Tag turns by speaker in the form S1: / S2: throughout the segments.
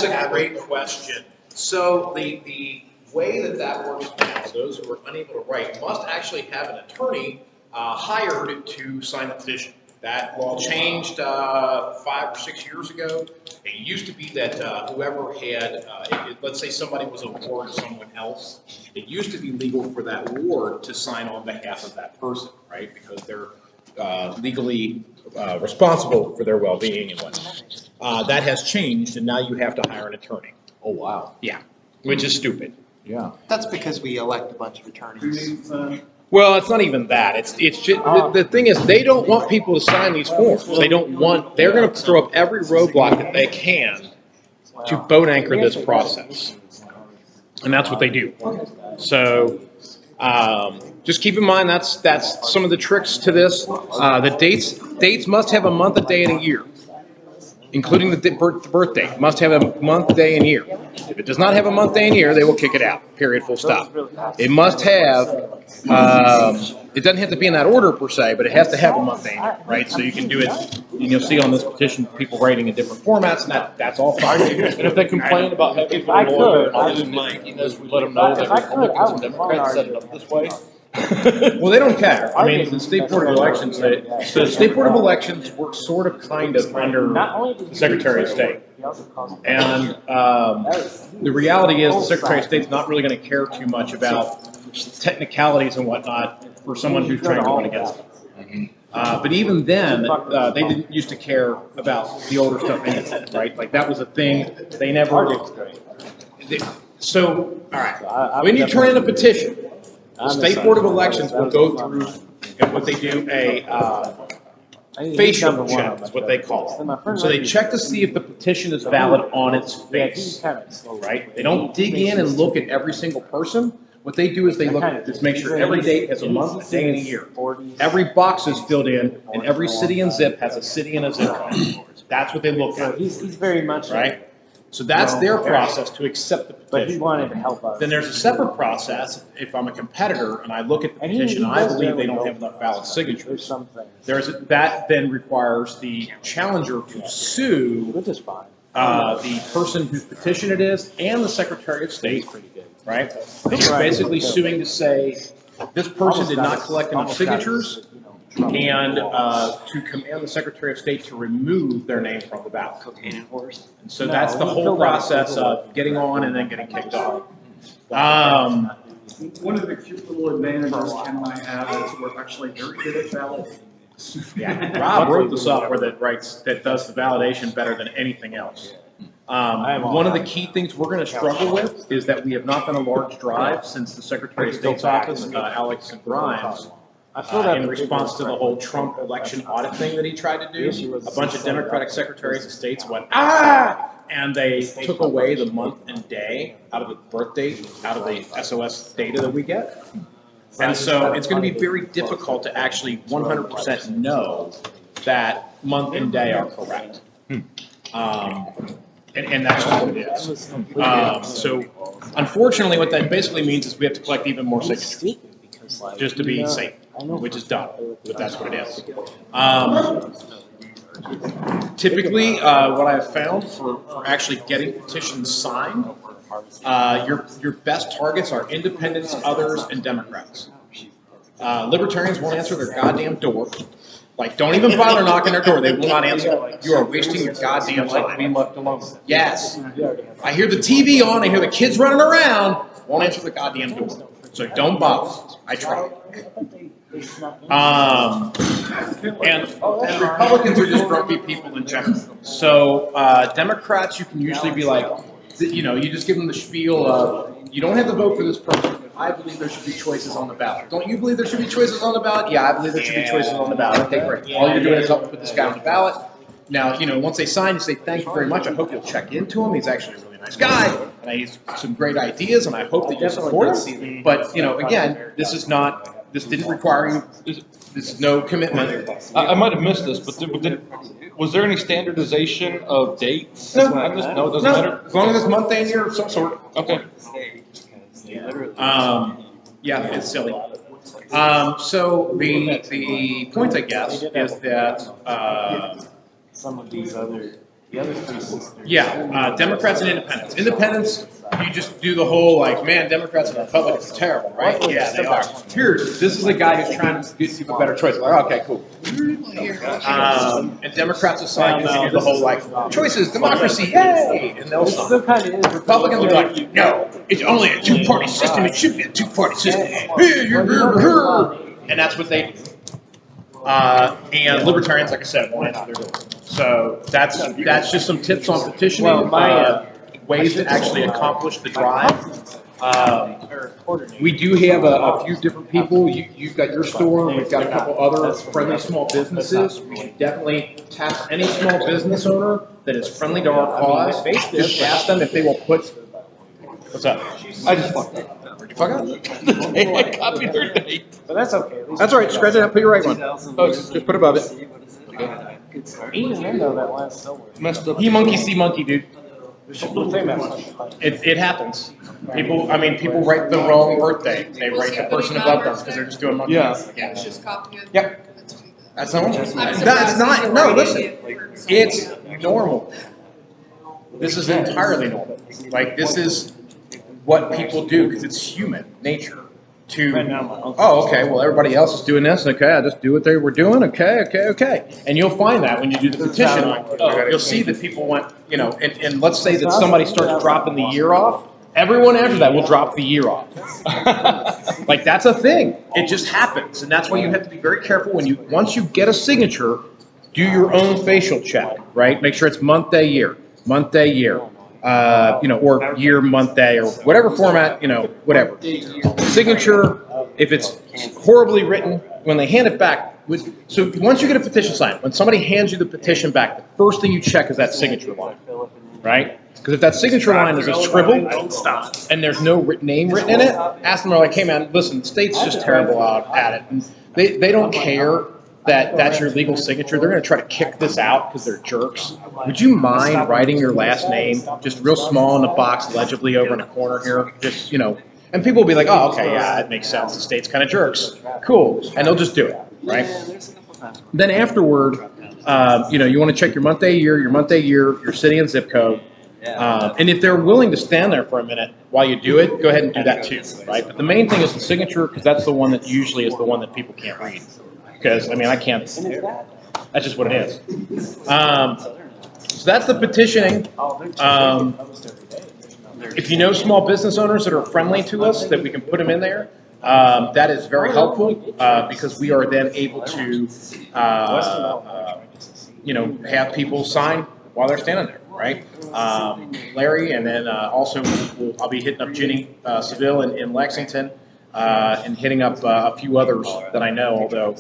S1: that's a great question. So the way that works now, those who are unable to write must actually have an attorney hired to sign the petition. That law changed 5 or 6 years ago. It used to be that whoever had, let's say somebody was a ward of someone else, it used to be legal for that ward to sign on behalf of that person, right? Because they're legally responsible for their well-being and whatnot. That has changed, and now you have to hire an attorney.
S2: Oh, wow.
S1: Yeah, which is stupid.
S2: Yeah.
S3: That's because we elect a bunch of attorneys.
S1: Well, it's not even that. It's just the thing is they don't want people to sign these forms. They don't want. They're going to throw up every roadblock that they can to boat anchor this process, and that's what they do. So just keep in mind that's some of the tricks to this. The dates must have a month, a day, and a year, including the birth date. Must have a month, day, and year. If it does not have a month, day, and year, they will kick it out. Period. Full stop. It must have. It doesn't have to be in that order per se, but it has to have a month, day, and year, right? So you can do it. And you'll see on this petition people writing in different formats, and that's all fine.
S2: And if they complain about having to let them know that we're Republicans and Democrats set it up this way.
S1: Well, they don't care. I mean, the State Board of Elections, the State Board of Elections works sort of kind of under the Secretary of State. And the reality is the Secretary of State's not really going to care too much about technicalities and whatnot for someone who's trying to run against them. But even then, they didn't used to care about the older stuff in it, right? Like that was a thing. They never. So, all right. When you turn in a petition, the State Board of Elections will go through and what they do facial check is what they call it. So they check to see if the petition is valid on its face, right? They don't dig in and look at every single person. What they do is they look at just make sure every date has a month, a day, and a year. Every box is filled in, and every city and zip has a city and a zip code. That's what they look at.
S4: He's very much
S1: right. So that's their process to accept the petition.
S4: But he wanted to help us.
S1: Then there's a separate process if I'm a competitor and I look at the petition and I believe they don't have enough valid signatures. That then requires the challenger to sue the person whose petition it is and the Secretary of State, right? And you're basically suing to say this person did not collect enough signatures and to command the Secretary of State to remove their name from the ballot. And so that's the whole process of getting on and then getting kicked off.
S5: One of the cute little advantages Ken might have is we're actually very good at validating.
S1: Yeah, Rob wrote the software that does the validation better than anything else. One of the key things we're going to struggle with is that we have not done a large drive since the Secretary of State's office, Alex Grimes, in response to the whole Trump election audit thing that he tried to do. A bunch of Democratic secretaries of states went, and they took away the month and day out of the birth date, out of the SOS data that we get. And so it's going to be very difficult to actually 100% know that month and day are correct. And that's just what it is. So unfortunately, what that basically means is we have to collect even more signatures just to be safe, which is dumb, but that's what it is. Typically, what I've found for actually getting petitions signed, your best targets are independents, others, and Democrats. Libertarians won't answer their goddamn door. Like, don't even bother knocking their door. They will not answer. You are wasting your goddamn time. Being left alone. Yes. I hear the TV on. I hear the kids running around. Won't answer the goddamn door. So don't bother. I try. And Republicans are just grumpy people in general. So Democrats, you can usually be like, you know, you just give them the spiel of, you don't have to vote for this person. I believe there should be choices on the ballot. Don't you believe there should be choices on the ballot? Yeah, I believe there should be choices on the ballot. Okay, great. All you're doing is helping put this guy on the ballot. Now, you know, once they sign, you say, thank you very much. I hope you'll check into him. He's actually a really nice guy, and he has some great ideas, and I hope that you support him. But, you know, again, this didn't require you, this is no commitment.
S2: I might have missed this, but was there any standardization of dates?
S1: No.
S2: No, it doesn't matter?
S1: As long as it's month, day, and year of some sort.
S2: Okay.
S1: Yeah, it's silly. So the point, I guess, is that
S4: some of these other
S1: Yeah, Democrats and Independents. Independents, you just do the whole like, man, Democrats and Republicans are terrible, right? Yeah, they are. Here, this is a guy who's trying to give people better choices. Like, okay, cool. And Democrats assign the whole like, choices, democracy, yay! And they'll sign. Republicans will be like, no, it's only a two-party system. It should be a two-party system. And that's what they do. And Libertarians, like I said, won't answer their doors. So that's just some tips on petitioning, ways to actually accomplish the drive. We do have a few different people. You've got your store, and we've got a couple other friendly small businesses. We can definitely tap any small business owner that is friendly to our cause. Just ask them if they will put. What's up? I just fucked up. Where'd you fuck up? Copy their date.
S4: But that's okay.
S1: That's all right. Scratch it out. Put your right one. Oh, just put above it.
S4: Even then, though, that last silver.
S1: Messed up. He monkey see monkey, dude. It happens. People write the wrong birthday. They write the person above them because they're just doing monkey.
S6: Yeah. It's just copy it.
S1: Yep. That's not. That's not. No, listen. It's normal. This is entirely normal. Like this is what people do because it's human nature. Oh, okay, well, everybody else is doing this. Okay, I'll just do what they were doing. Okay. And you'll find that when you do the petition, you'll see that people want, and let's say that somebody starts dropping the year off. Everyone after that will drop the year off. Like, that's a thing. It just happens. And that's why you have to be very careful once you get a signature, do your own facial check, right? Make sure it's month, day, year. Month, day, year. Or year, month, day, or whatever format, whatever. Signature, if it's horribly written, when they hand it back, so once you get a petition signed, when somebody hands you the petition back, the first thing you check is that signature line, right? Because if that signature line is a scribble and there's no name written in it, ask them, like, hey man, listen, the state's just terrible at it. And they don't care that that's your legal signature. They're going to try to kick this out because they're jerks. Would you mind writing your last name just real small in the box, legibly over in the corner here? Just, and people will be like, oh, okay, yeah, that makes sense. The state's kind of jerks. Cool. And they'll just do it, right? Then afterward, you want to check your month, day, year, your city and zip code. And if they're willing to stand there for a minute while you do it, go ahead and do that too, right? But the main thing is the signature because that's the one that usually is the one that people can't read. Because, I can't, that's just what it is. So that's the petitioning. If you know small business owners that are friendly to us, that we can put them in there, that is very helpful because we are then able to, have people sign while they're standing there, right? Larry, and then also I'll be hitting up Ginny Seville in Lexington and hitting up a few others that I know, although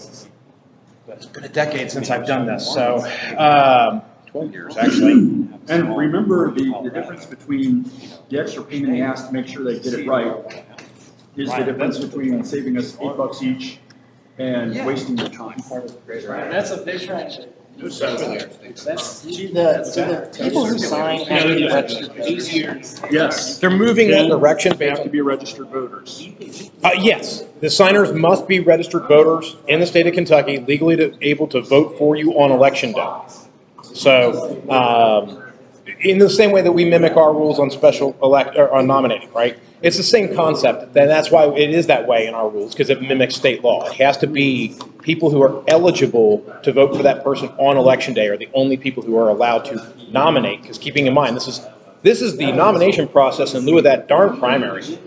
S1: it's been a decade since I've done this, so 12 years actually.
S5: And remember, the difference between the extra pain in the ass to make sure they get it right is the difference between saving us $8 each and wasting your time.
S4: That's a big fraction. To the people who sign have to be registered.
S5: Yes.
S1: They're moving that direction.
S5: They have to be registered voters.
S1: Yes, the signers must be registered voters in the state of Kentucky, legally able to vote for you on election day. So, in the same way that we mimic our rules on on nominating, right? It's the same concept, and that's why it is that way in our rules, because it mimics state law. It has to be people who are eligible to vote for that person on election day are the only people who are allowed to nominate, because keeping in mind, this is the nomination process in lieu of that darn primary.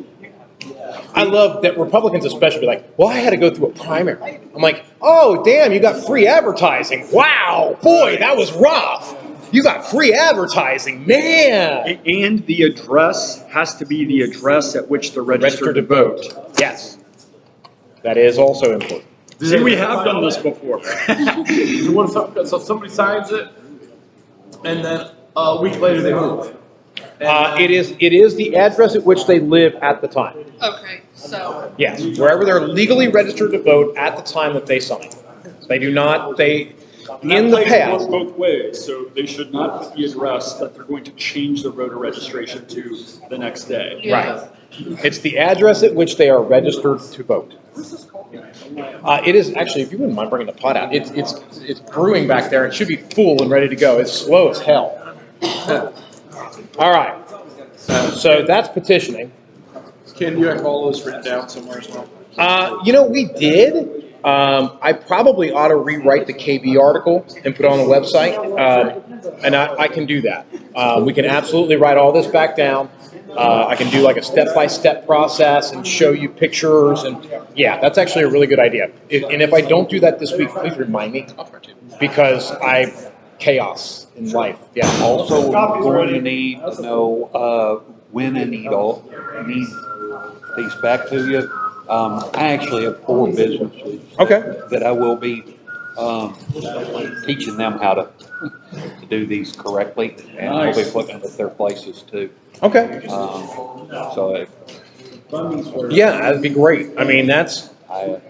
S1: I love that Republicans especially be like, well, I had to go through a primary. I'm like, oh, damn, you got free advertising. Wow, boy, that was rough. You got free advertising, man.
S5: And the address has to be the address at which they're registered to vote.
S1: Yes. That is also important.
S5: See, we have done this before.
S2: So somebody signs it, and then a week later they move.
S1: It is the address at which they live at the time.
S6: Okay, so.
S1: Yes, wherever they're legally registered to vote at the time that they sign. They do not, in the past.
S5: Both ways, so they should not put the address that they're going to change their voter registration to the next day.
S6: Yeah.
S1: Right. It's the address at which they are registered to vote. It is actually, if you wouldn't mind bringing the pot out, it's brewing back there. It should be full and ready to go. It's slow as hell. All right. So that's petitioning.
S2: Ken, you have all those written down somewhere as well?
S1: We did. I probably ought to rewrite the KB article and put it on the website, and I can do that. We can absolutely write all this back down. I can do like a step-by-step process and show you pictures, and yeah, that's actually a really good idea. And if I don't do that this week, please remind me, because chaos in life. Yeah.
S7: Also, we're going to need to know when I need these back to you. I actually have 4 businesses that I will be teaching them how to do these correctly, and I'll be putting them at their places too.
S1: Okay. Yeah, that'd be great. I mean, that's.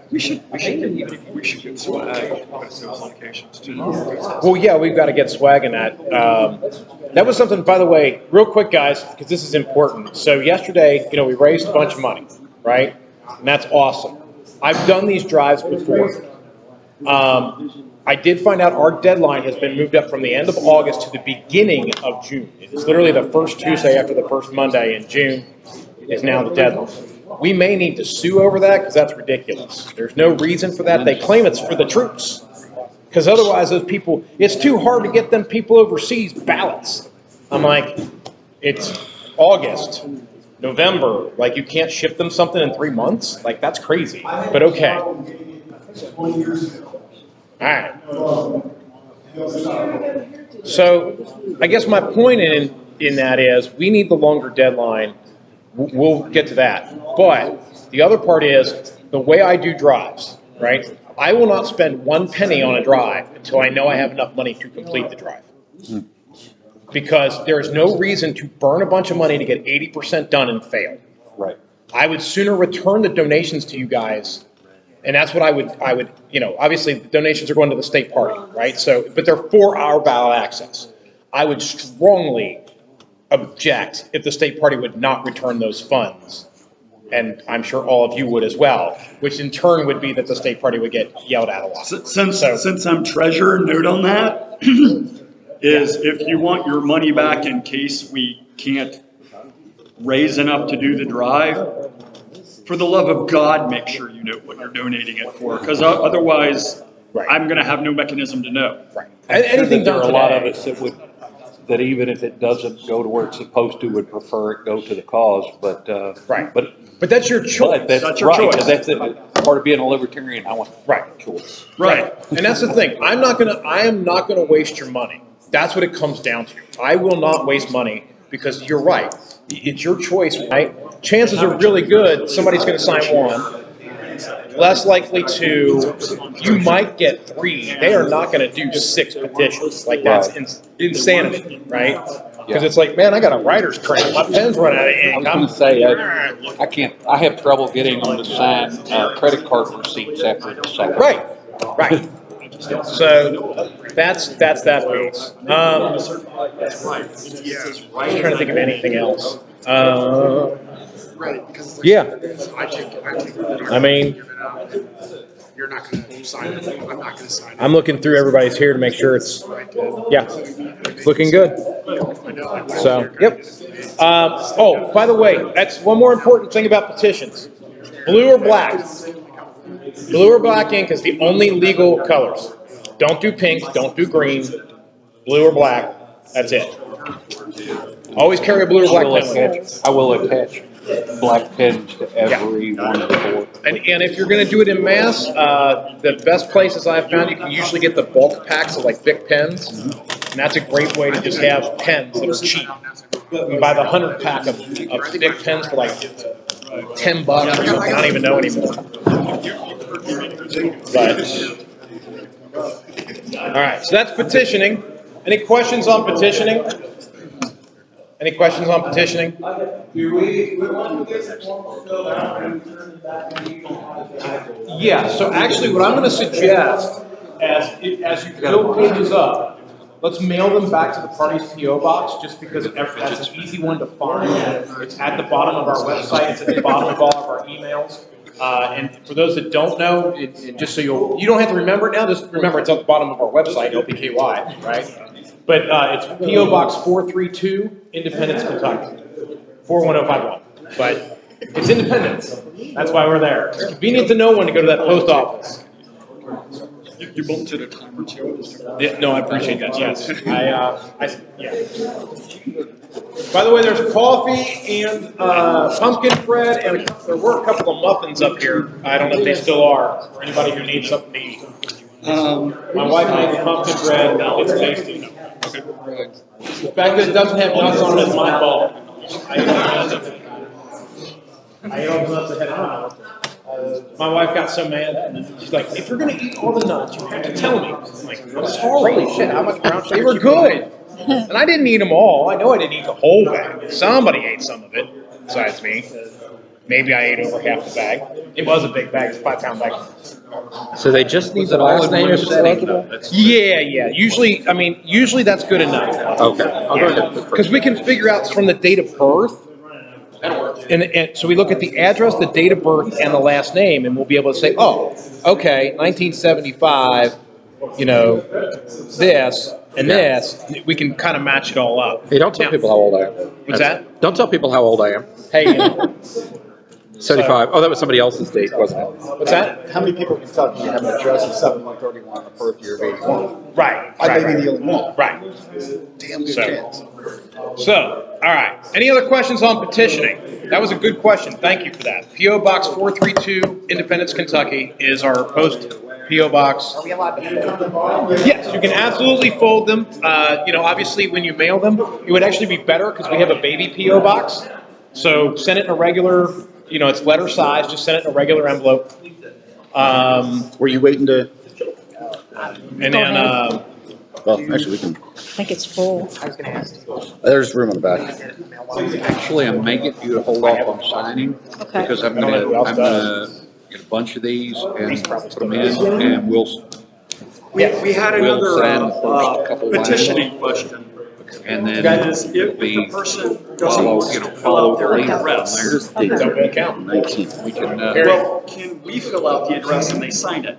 S5: We should get swag at those locations too.
S1: Well, yeah, we've got to get swag in that. That was something, by the way, real quick, guys, because this is important. So yesterday, we raised a bunch of money, right? And that's awesome. I've done these drives before. I did find out our deadline has been moved up from the end of August to the beginning of June. It's literally the first Tuesday after the first Monday in June is now the deadline. We may need to sue over that because that's ridiculous. There's no reason for that. They claim it's for the troops. Because otherwise those people, it's too hard to get them people overseas ballots. I'm like, it's August, November, like you can't ship them something in 3 months? Like that's crazy, but okay. All right. So I guess my point in that is we need the longer deadline. We'll get to that. But the other part is the way I do drives, right? I will not spend 1 penny on a drive until I know I have enough money to complete the drive. Because there is no reason to burn a bunch of money to get 80% done and fail.
S7: Right.
S1: I would sooner return the donations to you guys, and that's what I would, obviously the donations are going to the state party, right? So, but they're for our ballot access. I would strongly object if the state party would not return those funds. And I'm sure all of you would as well, which in turn would be that the state party would get yelled at a lot.
S5: Since I'm treasurer, note on that is if you want your money back in case we can't raise enough to do the drive, for the love of God, make sure you know what you're donating it for, because otherwise I'm going to have no mechanism to know.
S1: Right. Anything
S7: there
S1: done
S7: are a
S1: today,
S7: lot of us that even if it doesn't go to where it's supposed to, would prefer it go to the cause. But
S1: but that's your choice.
S5: That's your
S7: right,
S5: choice.
S7: That's it. Part of being a libertarian. I want choice.
S5: Right.
S1: And that's the thing. I am not gonna waste your money. That's what it comes down to. I will not waste money because you're right. It's your choice, right? Chances are really good somebody's gonna sign one. Less likely to, you might get 3. They are not going to do 6 petitions. Like that's insanity, right? Because it's like, man, I got a writer's cramp. My pen's running out of ink.
S7: I was going to say, I can't. I have trouble getting them to sign credit card receipts after the second.
S1: Right. So that's that piece. I'm trying to think of anything else. Yeah. I mean,
S8: you're not going to sign it. I'm not going to sign it.
S1: I'm looking through everybody's here to make sure it's, it's looking good. So, yep. Oh, by the way, that's one more important thing about petitions. Blue or black. Blue or black ink is the only legal colors. Don't do pink, don't do green, blue or black. That's it. Always carry a blue or black pen.
S7: I will attach black pens to every one of the 4.
S1: And if you're going to do it in mass, the best places I've found, you can usually get the bulk packs of like Bic pens. And that's a great way to just have pens that are cheap. You can buy the 100 pack of Bic pens for like $10 or something. I don't even know anymore. But, all right, so that's petitioning. Any questions on petitioning? Any questions on petitioning? Yeah, so actually what I'm going to suggest, as you fill pages up, let's mail them back to the party's P.O. box, just because that's an easy one to find. It's at the bottom of our website. It's at the bottom of all of our emails. And for those that don't know, just so you don't have to remember it now, just remember it's at the bottom of our website, LPKY, right? But it's P.O. Box 432, Independence, Kentucky, 41051. But it's Independence. That's why we're there. It's convenient to know when to go to that post office.
S5: You bumped to the timer too.
S1: Yeah, no, I appreciate that. Yes, yeah. By the way, there's coffee and pumpkin bread, and there were a couple of muffins up here. I don't know if they still are. For anybody who needs something to eat. My wife made the pumpkin bread. It's tasty. The fact that it doesn't have nuts on it is my fault. I ate all the nuts ahead of time. My wife got so mad. She's like, if you're going to eat all the nuts, you have to tell me. I'm like, holy shit, how much brown sugar? They were good. And I didn't eat them all. I know I didn't eat the whole bag. Somebody ate some of it, besides me. Maybe I ate over half the bag. It was a big bag. It's a 5-pound bag.
S9: So they just need the last name if it's eligible?
S1: Yeah. Usually that's good enough.
S9: Okay.
S1: Because we can figure out from the date of birth. And so we look at the address, the date of birth, and the last name, and we'll be able to say, oh, okay, 1975, this and this. We can kind of match it all up.
S9: Hey, don't tell people how old I am.
S1: What's that?
S9: Don't tell people how old I am.
S1: Hey,
S9: 75. Oh, that was somebody else's date, wasn't it?
S1: What's that?
S2: How many people in Kentucky have an address of 7131 on the birth year of 81?
S1: Right.
S2: I may be the only one.
S1: Right.
S2: Damn good chance.
S1: So, all right. Any other questions on petitioning? That was a good question. Thank you for that. P.O. Box 432, Independence, Kentucky, is our post P.O. Box.
S3: Are we allowed to fold them?
S1: Yes, you can absolutely fold them. Obviously, when you mail them, it would actually be better because we have a baby P.O. Box. So send it in a regular, it's letter size. Just send it in a regular envelope.
S2: Were you waiting to?
S1: And then,
S2: Well, actually, we can.
S4: I think it's full.
S3: I was gonna ask.
S2: There's room on the back.
S7: Actually, I may get you to hold off on signing
S4: Okay.
S7: because I'm gonna get a bunch of these and put them in, and we'll.
S5: We had
S7: We'll
S5: another
S7: sign the first couple
S5: petitioning question.
S7: And then
S5: Guys,
S7: it'll
S5: if
S7: be
S5: the person doesn't want to fill
S7: follow
S5: out
S7: the
S5: their
S7: link
S5: address,
S7: on there.
S1: don't account.
S2: 19.
S7: We can.
S5: well, can we fill out the address and they sign it?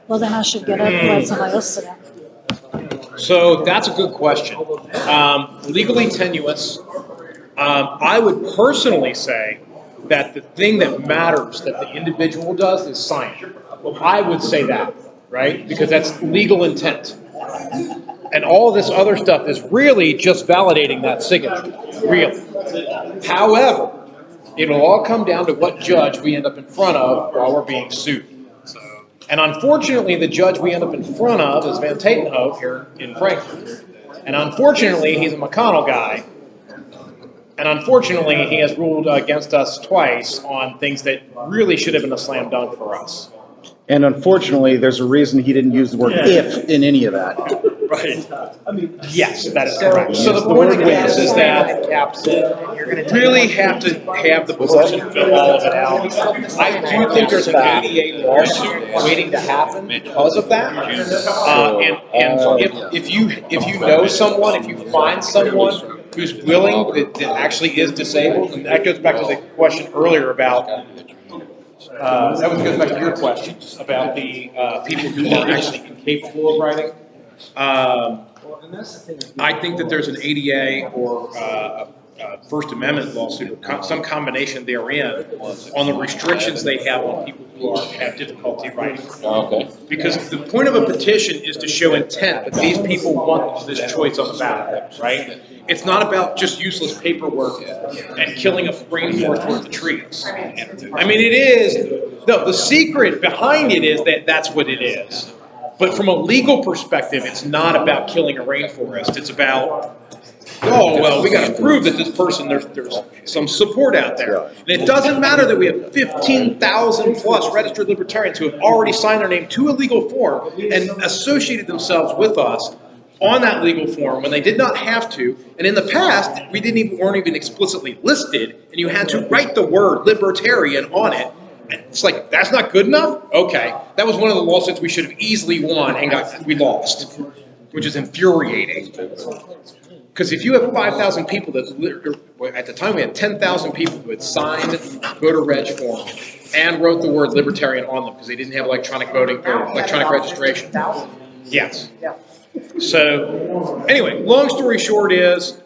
S4: Well, then I should get up and let somebody else sit down.
S1: So that's a good question. Legally tenuous. I would personally say that the thing that matters that the individual does is sign it. I would say that, right? Because that's legal intent. And all this other stuff is really just validating that signature, really. However, it'll all come down to what judge we end up in front of while we're being sued. And unfortunately, the judge we end up in front of is Van Tatenhove here in Frankfurt. And unfortunately, he's a McConnell guy. And unfortunately, he has ruled against us twice on things that really should have been a slam dunk for us.
S2: And unfortunately, there's a reason he didn't use the word if in any of that.
S5: Right.
S1: Yes, that is correct. So the point of this is that you really have to have the person fill all of it out. I do think there's an ADA lawsuit waiting to happen because of that. And if you know someone, if you find someone who's willing, that actually is disabled, and that goes back to the question earlier about goes back to your question about the people who are actually incapable of writing. I think that there's an ADA or a First Amendment lawsuit or some combination therein on the restrictions they have on people who have difficulty writing.
S9: Okay.
S1: Because the point of a petition is to show intent that these people want this choice on the ballot, right? It's not about just useless paperwork and killing a rainforest worth of trees. I mean, it is. No, the secret behind it is that that's what it is. But from a legal perspective, it's not about killing a rainforest. It's about, oh, well, we got to prove that this person, there's some support out there. And it doesn't matter that we have 15,000 plus registered libertarians who have already signed their name to a legal form and associated themselves with us on that legal form when they did not have to. And in the past, we weren't even explicitly listed, and you had to write the word libertarian on it. And it's like, that's not good enough? Okay. That was one of the lawsuits we should have easily won and we lost, which is infuriating. Because if you have 5,000 people at the time we had 10,000 people who had signed voter reg form and wrote the word libertarian on them because they didn't have electronic voting or electronic registration. Yes. So anyway, long story short is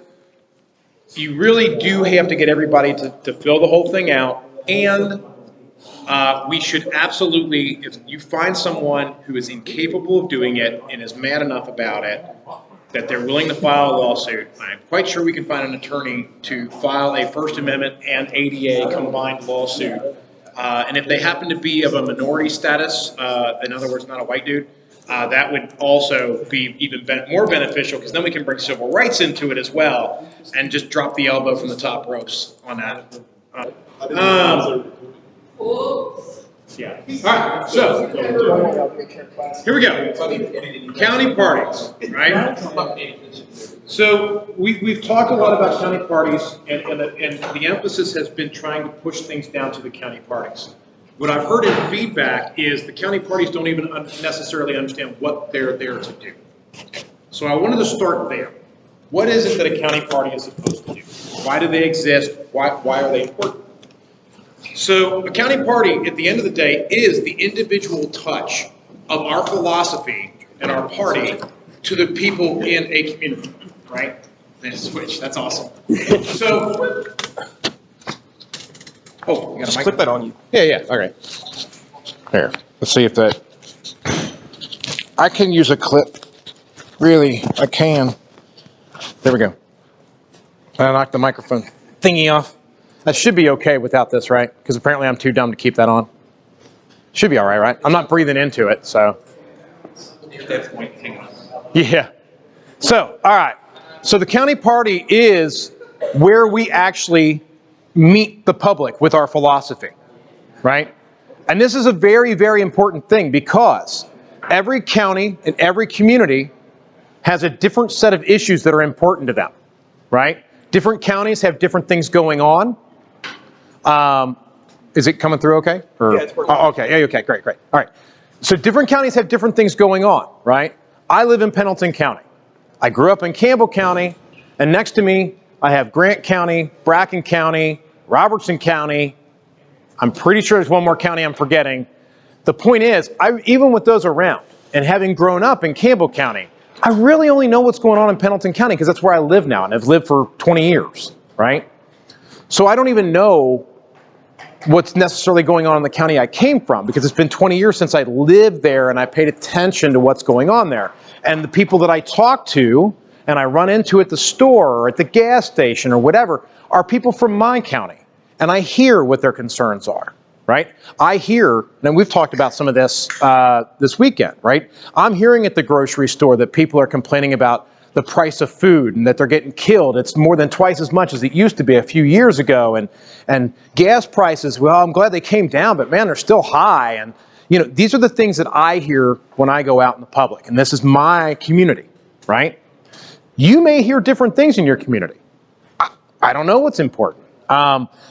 S1: you really do have to get everybody to fill the whole thing out, and we should absolutely, if you find someone who is incapable of doing it and is mad enough about it, that they're willing to file a lawsuit, I'm quite sure we can find an attorney to file a First Amendment and ADA combined lawsuit. And if they happen to be of a minority status, in other words, not a white dude, that would also be even more beneficial, because then we can bring civil rights into it as well and just drop the elbow from the top ropes on that. Yeah. All right, so here we go. County parties, right? So we've talked a lot about county parties, and the emphasis has been trying to push things down to the county parties. What I've heard in feedback is the county parties don't even necessarily understand what they're there to do. So I wanted to start there. What is it that a county party is supposed to do? Why do they exist? Why are they important? So a county party, at the end of the day, is the individual touch of our philosophy and our party to the people in a community, right? Then switch, that's awesome. So, oh, you got a mic?
S9: Clip that on you.
S10: Yeah, all right. There, let's see if that, I can use a clip. Really, I can. There we go. I knocked the microphone thingy off. That should be okay without this, right? Because apparently I'm too dumb to keep that on. Should be all right, right? I'm not breathing into it, so. Yeah. So, all right. So the county party is where we actually meet the public with our philosophy, right? And this is a very, very important thing, because every county and every community has a different set of issues that are important to them, right? Different counties have different things going on. Is it coming through okay? Or,
S9: yeah, it's working.
S10: Oh, okay, yeah, okay, great. All right. So different counties have different things going on, right? I live in Pendleton County. I grew up in Campbell County, and next to me, I have Grant County, Bracken County, Robertson County. I'm pretty sure there's one more county I'm forgetting. The point is, even with those around, and having grown up in Campbell County, I really only know what's going on in Pendleton County because that's where I live now, and I've lived for 20 years, right? So I don't even know what's necessarily going on in the county I came from, because it's been 20 years since I lived there and I paid attention to what's going on there. And the people that I talk to and I run into at the store or at the gas station or whatever are people from my county. And I hear what their concerns are, right? I hear, and we've talked about some of this this weekend, right? I'm hearing at the grocery store that people are complaining about the price of food and that they're getting killed. It's more than twice as much as it used to be a few years ago. And gas prices, well, I'm glad they came down, but man, they're still high. And you know, these are the things that I hear when I go out in the public, and this is my community, right? You may hear different things in your community. I don't know what's important.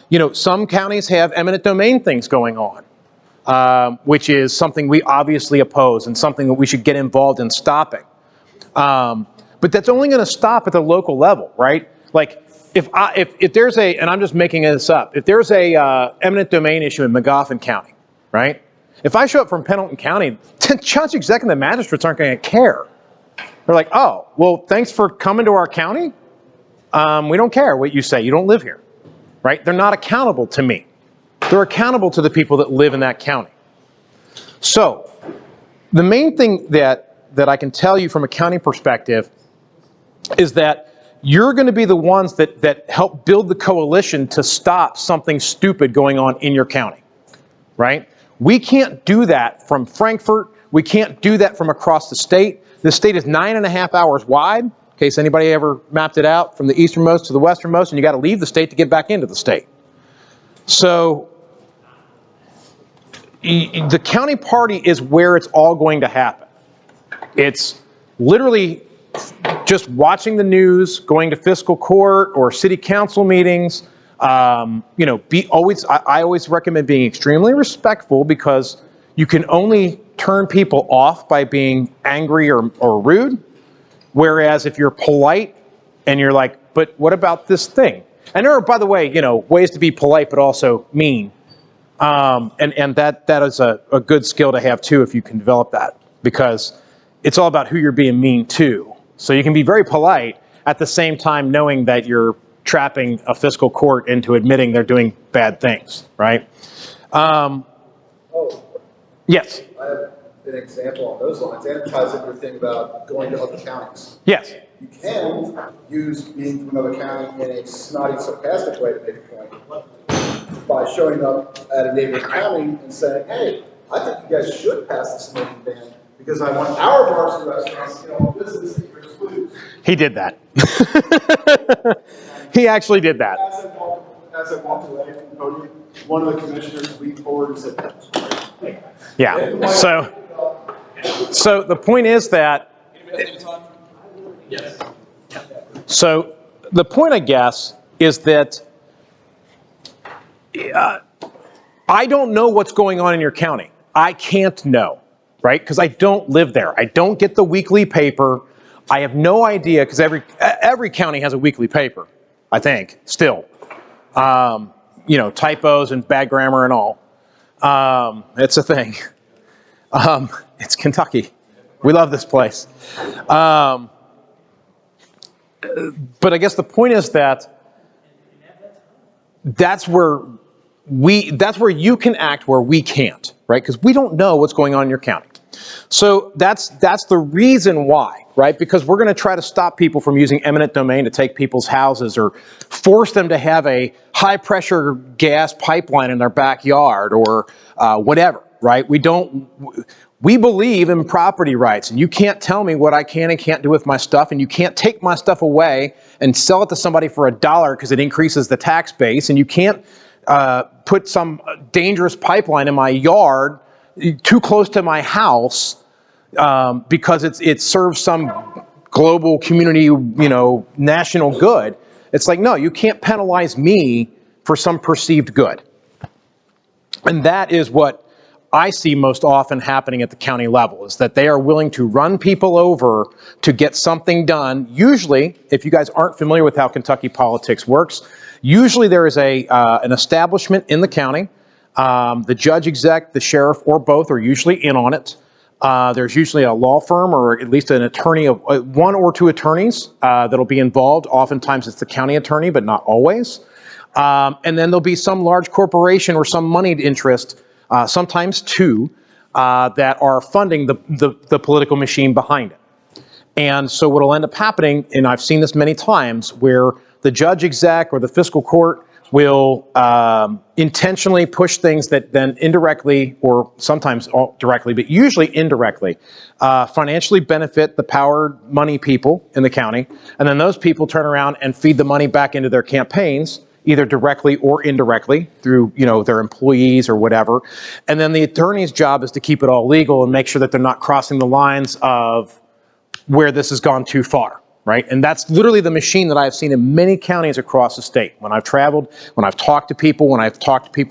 S10: You know, some counties have eminent domain things going on, which is something we obviously oppose and something that we should get involved in stopping. But that's only going to stop at the local level, right? Like, if there's a, and I'm just making this up, if there's a eminent domain issue in Magoffin County, right? If I show up from Pendleton County, the judge exec and the magistrates aren't going to care. They're like, oh, well, thanks for coming to our county. We don't care what you say. You don't live here, right? They're not accountable to me. They're accountable to the people that live in that county. So the main thing that I can tell you from a county perspective is that you're going to be the ones that help build the coalition to stop something stupid going on in your county, right? We can't do that from Frankfurt. We can't do that from across the state. The state is 9.5 hours wide, in case anybody ever mapped it out, from the easternmost to the westernmost, and you got to leave the state to get back into the state. So the county party is where it's all going to happen. It's literally just watching the news, going to fiscal court or city council meetings. You know, I always recommend being extremely respectful, because you can only turn people off by being angry or rude. Whereas if you're polite and you're like, but what about this thing? And there are, by the way, you know, ways to be polite but also mean. And that is a good skill to have too, if you can develop that. Because it's all about who you're being mean to. So you can be very polite at the same time knowing that you're trapping a fiscal court into admitting they're doing bad things, right? Yes.
S11: I have an example on those lines, and it ties into your thing about going to other counties.
S10: Yes.
S11: You can use being from another county in a snotty, sarcastic way to make a point by showing up at a neighboring county and saying, hey, I think you guys should pass the smoking ban because I want our bars and restaurants to get all business that you're excluded.
S10: He did that. He actually did that.
S11: As I walked away from the podium, one of the commissioners leaned forward and said,
S10: yeah. So the point is that.
S2: Yes.
S10: So the point, I guess, is that I don't know what's going on in your county. I can't know, right? Because I don't live there. I don't get the weekly paper. I have no idea, because every county has a weekly paper, I think, still. You know, typos and bad grammar and all. It's a thing. It's Kentucky. We love this place. But I guess the point is that that's where you can act where we can't, right? Because we don't know what's going on in your county. So that's the reason why, right? Because we're going to try to stop people from using eminent domain to take people's houses or force them to have a high pressure gas pipeline in their backyard or whatever, right? We believe in property rights, and you can't tell me what I can and can't do with my stuff, and you can't take my stuff away and sell it to somebody for $1 because it increases the tax base, and you can't put some dangerous pipeline in my yard too close to my house because it serves some global community, you know, national good. It's like, no, you can't penalize me for some perceived good. And that is what I see most often happening at the county level, is that they are willing to run people over to get something done. Usually, if you guys aren't familiar with how Kentucky politics works, usually there is an establishment in the county. The judge exec, the sheriff, or both are usually in on it. There's usually a law firm or at least an attorney of one or two attorneys that'll be involved. Oftentimes it's the county attorney, but not always. And then there'll be some large corporation or some moneyed interest, sometimes two, that are funding the political machine behind it. And so what will end up happening, and I've seen this many times, where the judge exec or the fiscal court will intentionally push things that then indirectly, or sometimes directly, but usually indirectly, financially benefit the power money people in the county. And then those people turn around and feed the money back into their campaigns, either directly or indirectly through, you know, their employees or whatever. And then the attorney's job is to keep it all legal and make sure that they're not crossing the lines of where this has gone too far, right? And that's literally the machine that I've seen in many counties across the state. When I've traveled, when I've talked to people,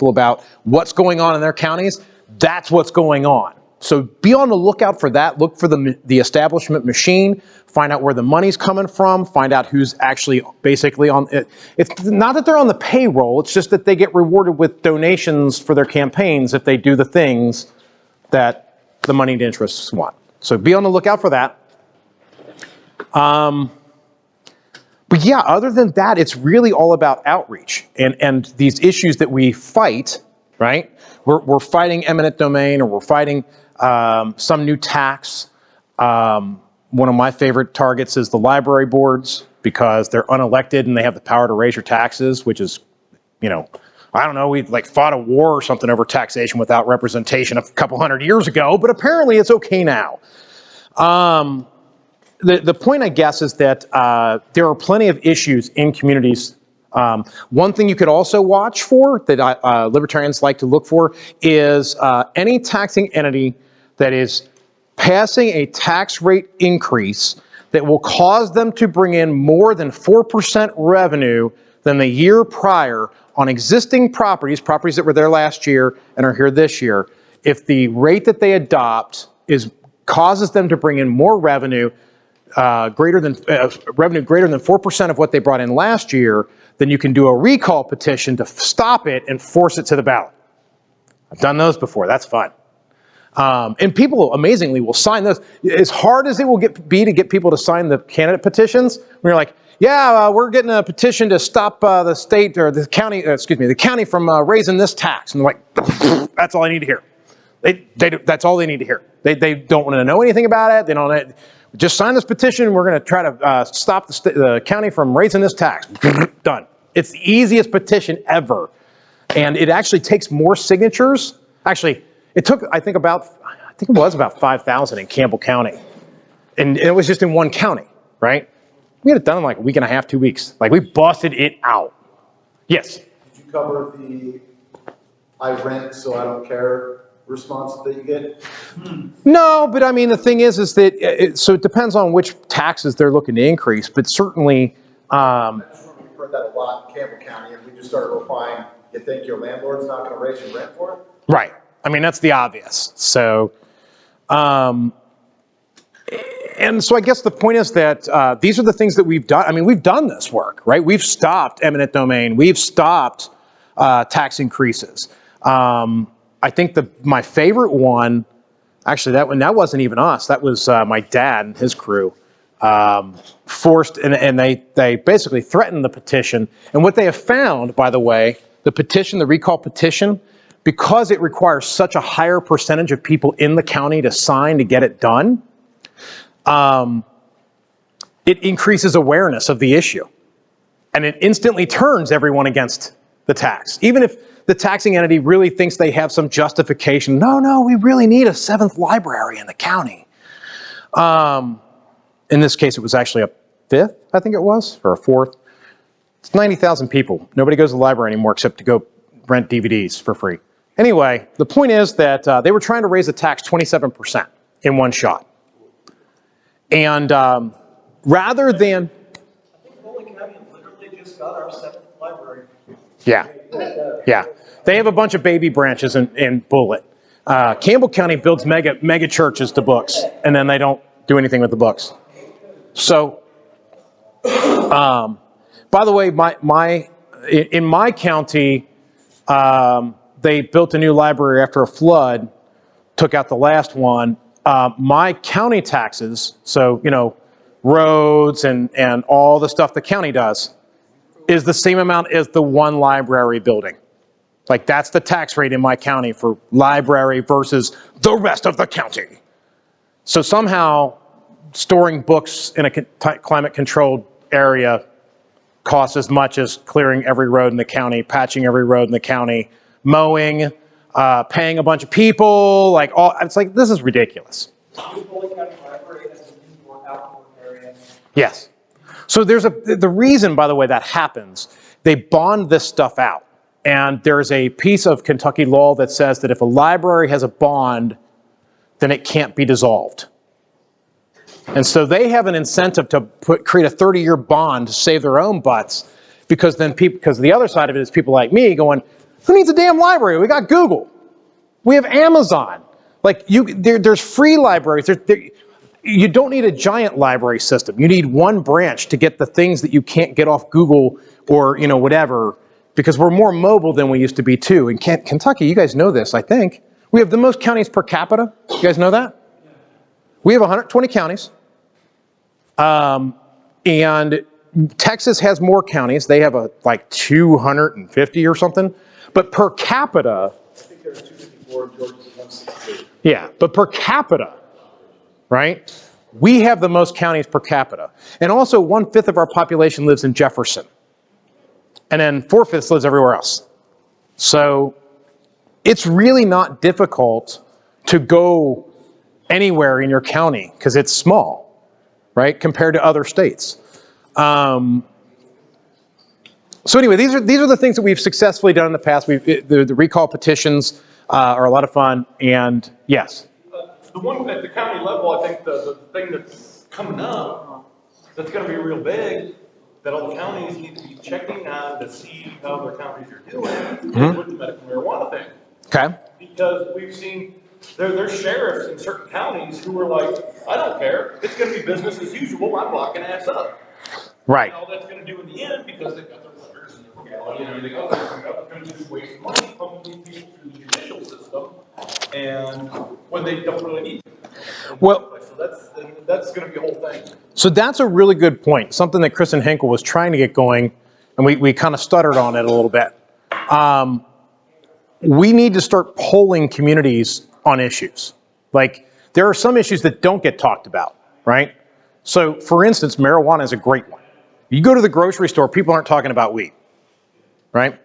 S10: about what's going on in their counties, that's what's going on. So be on the lookout for that. Look for the establishment machine. Find out where the money's coming from. Find out who's actually basically on it. It's not that they're on the payroll. It's just that they get rewarded with donations for their campaigns if they do the things that the moneyed interests want. So be on the lookout for that. But yeah, other than that, it's really all about outreach and these issues that we fight, right? We're fighting eminent domain, or we're fighting some new tax. One of my favorite targets is the library boards, because they're unelected and they have the power to raise your taxes, which is, you know, I don't know, we like fought a war or something over taxation without representation a couple hundred years ago, but apparently it's okay now. The point, I guess, is that there are plenty of issues in communities. One thing you could also watch for, that libertarians like to look for, is any taxing entity that is passing a tax rate increase that will cause them to bring in more than 4% revenue than the year prior on existing properties that were there last year and are here this year. If the rate that they adopt causes them to bring in more revenue, greater than 4% of what they brought in last year, then you can do a recall petition to stop it and force it to the ballot. I've done those before. That's fun. And people amazingly will sign those. As hard as it will be to get people to sign the candidate petitions, when you're like, yeah, we're getting a petition to stop the state or the county, the county from raising this tax. And they're like, that's all I need to hear. That's all they need to hear. They don't want to know anything about it. They don't just sign this petition. We're going to try to stop the county from raising this tax. Done. It's the easiest petition ever. And it actually takes more signatures. Actually, it took, I think it was about 5,000 in Campbell County. And it was just in one county, right? We had it done in like a week and a half, 2 weeks. Like we busted it out. Yes?
S11: Did you cover the I rent so I don't care response that you get?
S10: No, but I mean, the thing is that, so it depends on which taxes they're looking to increase, but certainly.
S11: We've heard that a lot in Campbell County, and we just started replying, you think your landlord's not going to raise your rent for it?
S10: Right. I mean, that's the obvious. So, and so I guess the point is that these are the things that we've done. I mean, we've done this work, right? We've stopped eminent domain. We've stopped tax increases. I think my favorite one, actually, that wasn't even us. That was my dad and his crew. Forced, and they basically threatened the petition. And what they have found, by the way, the recall petition, because it requires such a higher percentage of people in the county to sign to get it done, it increases awareness of the issue. And it instantly turns everyone against the tax. Even if the taxing entity really thinks they have some justification. No, we really need a 7th library in the county. In this case, it was actually a 5th, I think it was, or a 4th. It's 90,000 people. Nobody goes to the library anymore except to go rent DVDs for free. Anyway, the point is that they were trying to raise the tax 27% in one shot. And rather than...
S2: I think Foley County literally just got our 7th library.
S10: Yeah. They have a bunch of baby branches in Bullitt. Campbell County builds mega churches to books, and then they don't do anything with the books. So, by the way, in my county, they built a new library after a flood, took out the last one. My county taxes, so, roads and all the stuff the county does, is the same amount as the one library building. Like, that's the tax rate in my county for library versus the rest of the county. So somehow, storing books in a climate-controlled area costs as much as clearing every road in the county, patching every road in the county, mowing, paying a bunch of people, it's like, this is ridiculous. Yes. So the reason, by the way, that happens, they bond this stuff out. And there's a piece of Kentucky law that says that if a library has a bond, then it can't be dissolved. And so they have an incentive to create a 30-year bond to save their own butts, because the other side of it is people like me going, who needs a damn library? We got Google. We have Amazon. There's free libraries. You don't need a giant library system. You need one branch to get the things that you can't get off Google or whatever, because we're more mobile than we used to be too. In Kentucky, you guys know this, I think. We have the most counties per capita. You guys know that? We have 120 counties. And Texas has more counties. They have 250 or something. But per capita,
S11: I think there's 254, Georgia's 168.
S10: yeah, but per capita, right? We have the most counties per capita. And also 1/5 of our population lives in Jefferson. And then 4/5 lives everywhere else. So it's really not difficult to go anywhere in your county because it's small, right, compared to other states. So anyway, these are the things that we've successfully done in the past. The recall petitions are a lot of fun, and yes.
S2: The one at the county level, I think the thing that's coming up that's going to be real big, that all the counties need to be checking on to see how their counties are doing, is with the medical marijuana thing.
S10: Okay.
S2: Because we've seen there's sheriffs in certain counties who are like, I don't care, it's going to be business as usual, I'm locking ass up.
S10: Right.
S2: And all that's going to do in the end, because they've got their lawyers and everything else, they're going to waste money pumping people through the judicial system. And when they don't really need to.
S10: Well,
S2: So that's going to be a whole thing.
S10: so that's a really good point. Something that Kristen Hinkle was trying to get going, and we kind of stuttered on it a little bit. We need to start polling communities on issues. Like, there are some issues that don't get talked about, right? So, for instance, marijuana is a great one. You go to the grocery store, people aren't talking about weed, right?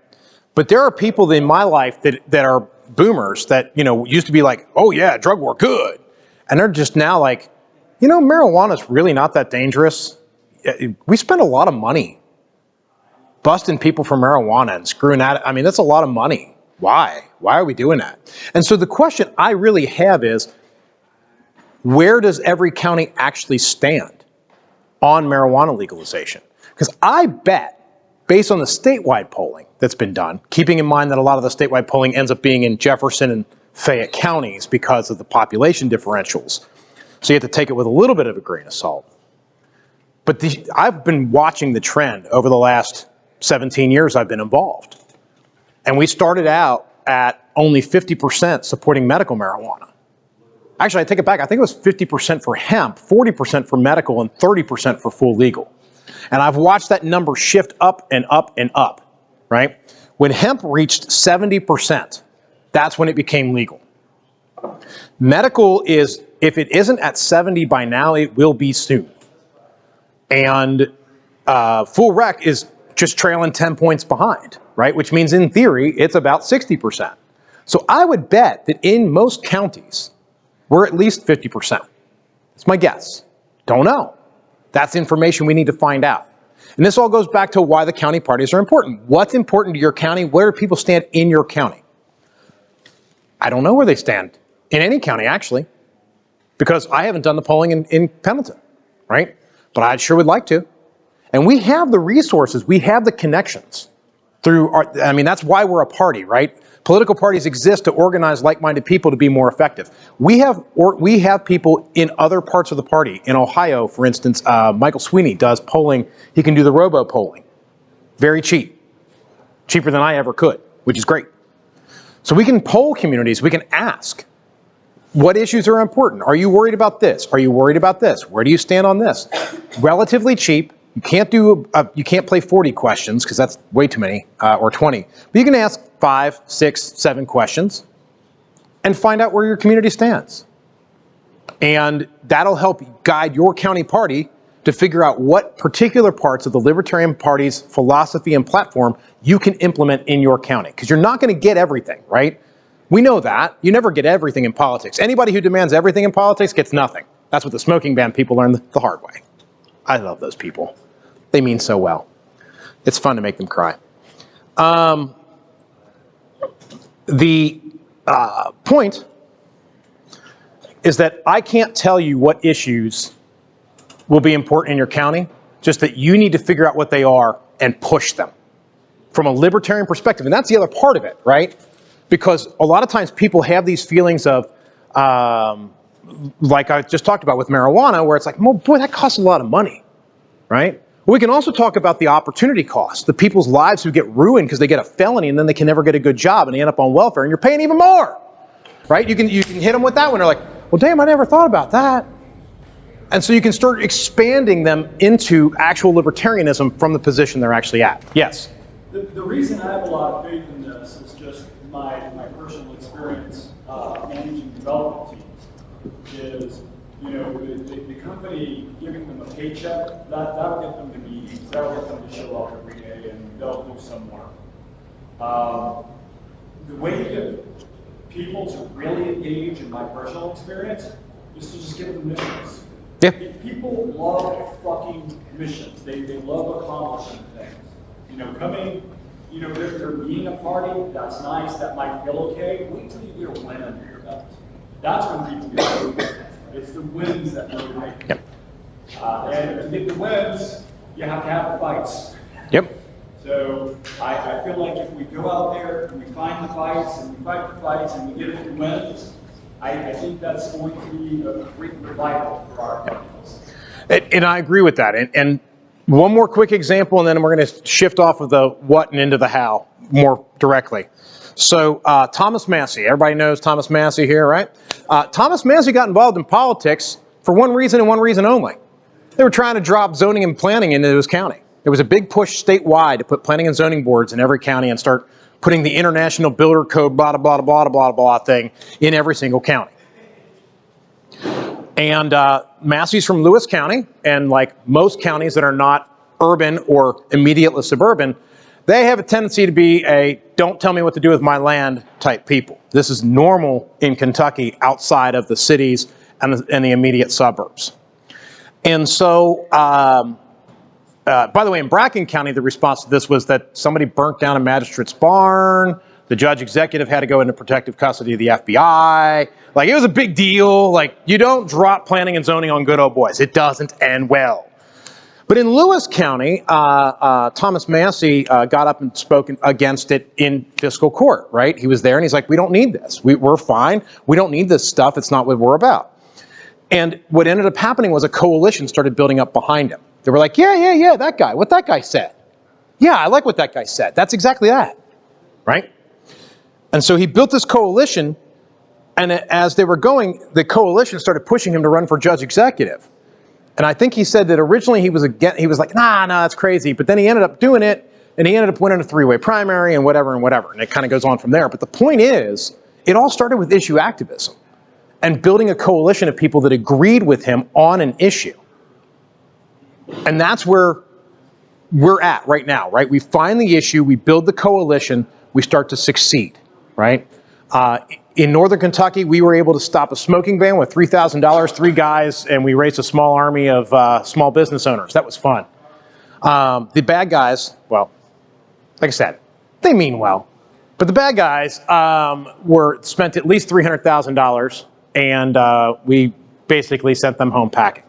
S10: But there are people in my life that are boomers that, used to be like, oh yeah, drug war, good. And they're just now like, marijuana is really not that dangerous. We spend a lot of money busting people for marijuana and screwing at it. That's a lot of money. Why? Why are we doing that? And so the question I really have is, where does every county actually stand on marijuana legalization? Because I bet, based on the statewide polling that's been done, keeping in mind that a lot of the statewide polling ends up being in Jefferson and Fayette counties because of the population differentials. So you have to take it with a little bit of a grain of salt. But I've been watching the trend over the last 17 years I've been involved. And we started out at only 50% supporting medical marijuana. Actually, I take it back. I think it was 50% for hemp, 40% for medical, and 30% for full legal. And I've watched that number shift up and up and up, right? When hemp reached 70%, that's when it became legal. Medical is, if it isn't at 70 by now, it will be soon. And full rec is just trailing 10 points behind, right? Which means in theory, it's about 60%. So I would bet that in most counties, we're at least 50%. It's my guess. Don't know. That's information we need to find out. And this all goes back to why the county parties are important. What's important to your county? Where do people stand in your county? I don't know where they stand in any county, actually, because I haven't done the polling in Pendleton, right? But I sure would like to. And we have the resources. We have the connections through our, that's why we're a party, right? Political parties exist to organize like-minded people to be more effective. We have people in other parts of the party. In Ohio, for instance, Michael Sweeney does polling. He can do the robo-polling. Very cheap. Cheaper than I ever could, which is great. So we can poll communities. We can ask, what issues are important? Are you worried about this? Are you worried about this? Where do you stand on this? Relatively cheap. You can't play 40 questions because that's way too many, or 20. But you can ask 5, 6, 7 questions and find out where your community stands. And that'll help guide your county party to figure out what particular parts of the Libertarian Party's philosophy and platform you can implement in your county. Because you're not going to get everything, right? We know that. You never get everything in politics. Anybody who demands everything in politics gets nothing. That's what the smoking ban people learned the hard way. I love those people. They mean so well. It's fun to make them cry. The point is that I can't tell you what issues will be important in your county, just that you need to figure out what they are and push them from a libertarian perspective. And that's the other part of it, right? Because a lot of times people have these feelings of, like I just talked about with marijuana, where it's like, well, boy, that costs a lot of money, right? We can also talk about the opportunity cost, the people's lives who get ruined because they get a felony and then they can never get a good job and they end up on welfare and you're paying even more, right? You can hit them with that one. They're like, well, damn, I never thought about that. And so you can start expanding them into actual libertarianism from the position they're actually at. Yes?
S5: The reason I have a lot of faith in this is just my personal experience managing development teams is, the company giving them a paycheck, that'll get them to meetings, that'll get them to show up every day, and they'll do some work. The way to get people to really engage, in my personal experience, is to just give them missions.
S10: Yeah.
S5: People love fucking missions. They love accomplishing things. Coming, there being a party, that's nice, that might feel okay. Wait till you get a win under your belt. That's when people get moving. It's the wins that really make it.
S10: Yep.
S5: And to get the wins, you have to have the fights.
S10: Yep.
S5: So I feel like if we go out there and we find the fights and we fight the fights and we get a few wins, I think that's going to be a great revival for our companies.
S10: And I agree with that. And one more quick example, and then we're going to shift off of the what and into the how more directly. So Thomas Massey, everybody knows Thomas Massey here, right? Thomas Massey got involved in politics for one reason and one reason only. They were trying to drop zoning and planning into his county. There was a big push statewide to put planning and zoning boards in every county and start putting the International Builder Code blah, blah, blah, blah, blah, blah thing in every single county. And Massey's from Lewis County, and like most counties that are not urban or immediately suburban, they have a tendency to be a don't tell me what to do with my land type people. This is normal in Kentucky outside of the cities and the immediate suburbs. And so, by the way, in Bracken County, the response to this was that somebody burnt down a magistrate's barn. The judge executive had to go into protective custody of the FBI. Like, it was a big deal. Like, you don't drop planning and zoning on good old boys. It doesn't end well. But in Lewis County, Thomas Massey got up and spoke against it in fiscal court, right? He was there and he's like, we don't need this. We're fine. We don't need this stuff. It's not what we're about. And what ended up happening was a coalition started building up behind him. They were like, yeah, that guy, what that guy said. Yeah, I like what that guy said. That's exactly that, right? And so he built this coalition, and as they were going, the coalition started pushing him to run for judge executive. And I think he said that originally he was like, nah, that's crazy. But then he ended up doing it, and he ended up winning a three-way primary and whatever. And it kind of goes on from there. But the point is, it all started with issue activism and building a coalition of people that agreed with him on an issue. And that's where we're at right now, right? We find the issue, we build the coalition, we start to succeed, right? In Northern Kentucky, we were able to stop a smoking ban with $3,000, 3 guys, and we raised a small army of small business owners. That was fun. The bad guys, well, like I said, they mean well. But the bad guys spent at least $300,000, and we basically sent them home packing.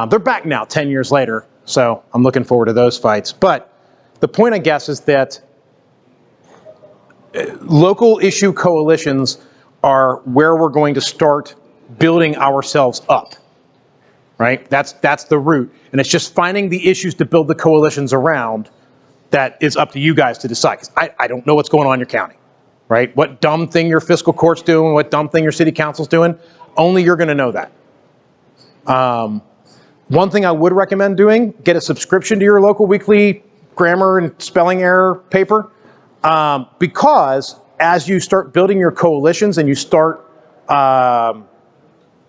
S10: They're back now, 10 years later, so I'm looking forward to those fights. But the point, I guess, is that local issue coalitions are where we're going to start building ourselves up, right? That's the root. And it's just finding the issues to build the coalitions around that is up to you guys to decide. 'Cause I don't know what's going on in your county, right? What dumb thing your fiscal court's doing, what dumb thing your city council's doing, only you're going to know that. One thing I would recommend doing, get a subscription to your local weekly grammar and spelling error paper, because as you start building your coalitions and you start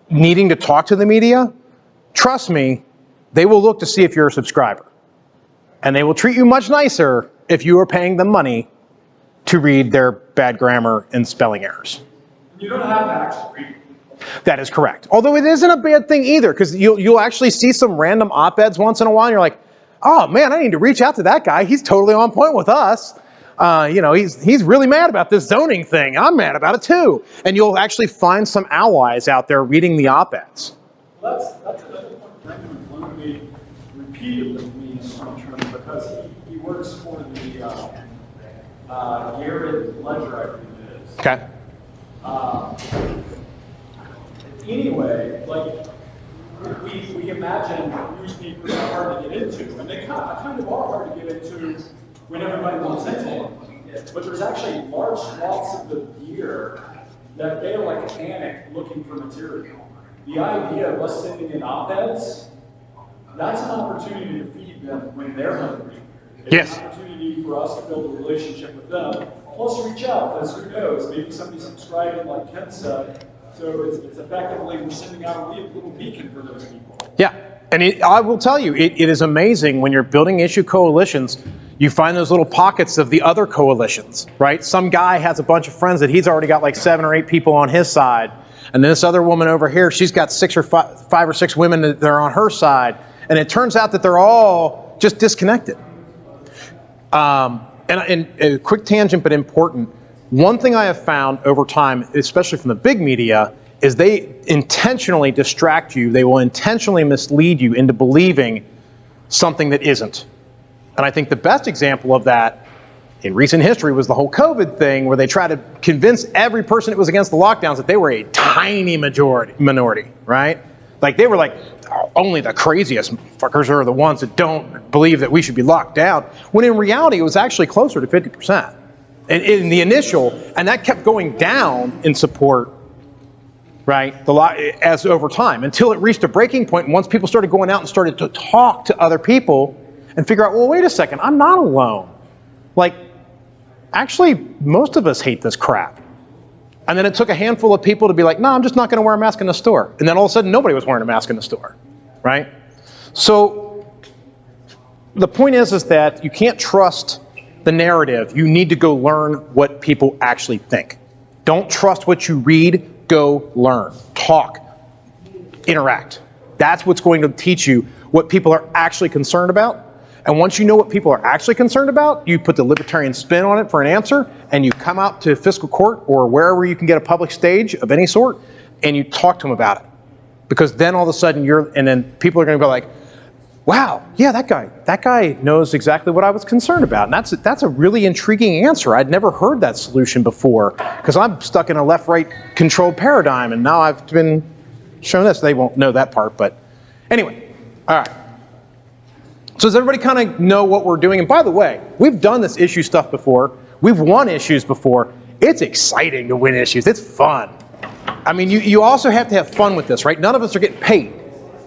S10: needing to talk to the media, trust me, they will look to see if you're a subscriber. And they will treat you much nicer if you are paying them money to read their bad grammar and spelling errors.
S5: You don't have to actually read.
S10: That is correct. Although it isn't a bad thing either, because you'll actually see some random op-eds once in a while, and you're like, oh man, I need to reach out to that guy. He's totally on point with us. He's really mad about this zoning thing. I'm mad about it too. And you'll actually find some allies out there reading the op-eds.
S5: That's another point. Brendan Bloomley repeatedly me in some terms because he works for the Garrett Ledger, I believe it is.
S10: Okay.
S5: Anyway, like, we imagine newspapers are hard to get into, and they kind of are hard to get into when everybody wants into them. But there's actually large swaths of the year that they are like a panic looking for material. The idea of us sending in op-eds, that's an opportunity to feed them when they're hungry. It's an opportunity for us to build a relationship with them. Plus reach out, because who knows, maybe somebody's subscribing like Ken said. So it's effectively, we're sending out a little beacon for those people.
S10: Yeah, and I will tell you, it is amazing when you're building issue coalitions, you find those little pockets of the other coalitions, right? Some guy has a bunch of friends that he's already got like 7 or 8 people on his side. And then this other woman over here, she's got 5 or 6 women that are on her side. And it turns out that they're all just disconnected. And a quick tangent, but important. One thing I have found over time, especially from the big media, is they intentionally distract you. They will intentionally mislead you into believing something that isn't. And I think the best example of that in recent history was the whole COVID thing, where they tried to convince every person that was against the lockdowns that they were a tiny minority, right? Like they were like, oh, only the craziest fuckers are the ones that don't believe that we should be locked down. When in reality, it was actually closer to 50%. in the initial, and that kept going down in support, right, as over time, until it reached a breaking point. And once people started going out and started to talk to other people and figure out, well, wait a second, I'm not alone. Like, actually, most of us hate this crap. And then it took a handful of people to be like, no, I'm just not going to wear a mask in the store. And then all of a sudden, nobody was wearing a mask in the store, right? So the point is that you can't trust the narrative. You need to go learn what people actually think. Don't trust what you read. Go learn, talk, interact. That's what's going to teach you what people are actually concerned about. And once you know what people are actually concerned about, you put the libertarian spin on it for an answer, and you come out to fiscal court or wherever you can get a public stage of any sort, and you talk to them about it. Because then all of a sudden then people are going to be like, wow, yeah, that guy knows exactly what I was concerned about. And that's a really intriguing answer. I'd never heard that solution before, because I'm stuck in a left-right controlled paradigm, and now I've been shown this. They won't know that part, but anyway, all right. So does everybody kind of know what we're doing? And by the way, we've done this issue stuff before. We've won issues before. It's exciting to win issues. It's fun. I mean, you also have to have fun with this, right? None of us are getting paid.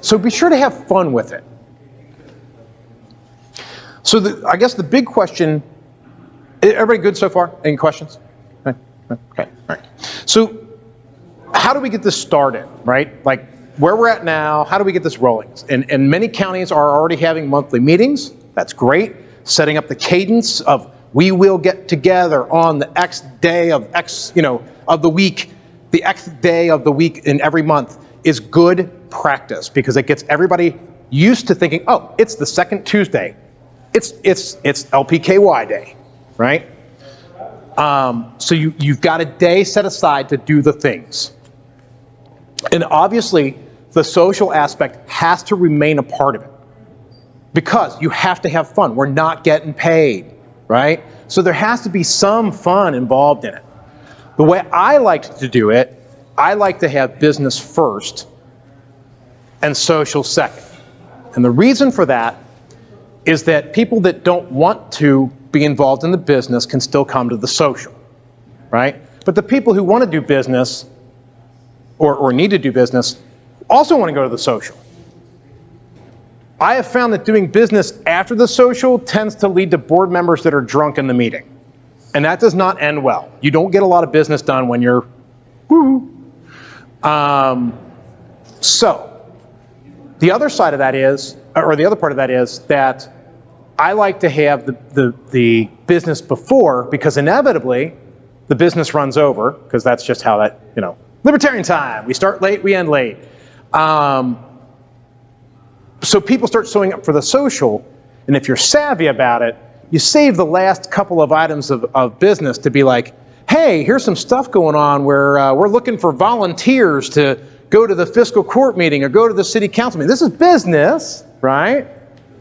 S10: So be sure to have fun with it. So I guess the big question, everybody good so far? Any questions? Okay, all right. So how do we get this started, right? Like where we're at now, how do we get this rolling? And many counties are already having monthly meetings. That's great. Setting up the cadence of we will get together on the X day of X, of the week, the X day of the week in every month is good practice, because it gets everybody used to thinking, oh, it's the second Tuesday. It's LPKY day, right? So you've got a day set aside to do the things. And obviously, the social aspect has to remain a part of it, because you have to have fun. We're not getting paid, right? So there has to be some fun involved in it. The way I like to do it, I like to have business first and social second. And the reason for that is that people that don't want to be involved in the business can still come to the social, right? But the people who want to do business or need to do business also want to go to the social. I have found that doing business after the social tends to lead to board members that are drunk in the meeting. And that does not end well. You don't get a lot of business done when you're woo. So the other side of that is, or the other part of that is that I like to have the business before, because inevitably the business runs over, because that's just how that, libertarian time. We start late, we end late. So people start showing up for the social, and if you're savvy about it, you save the last couple of items of business to be like, hey, here's some stuff going on where we're looking for volunteers to go to the fiscal court meeting or go to the city council meeting. This is business, right?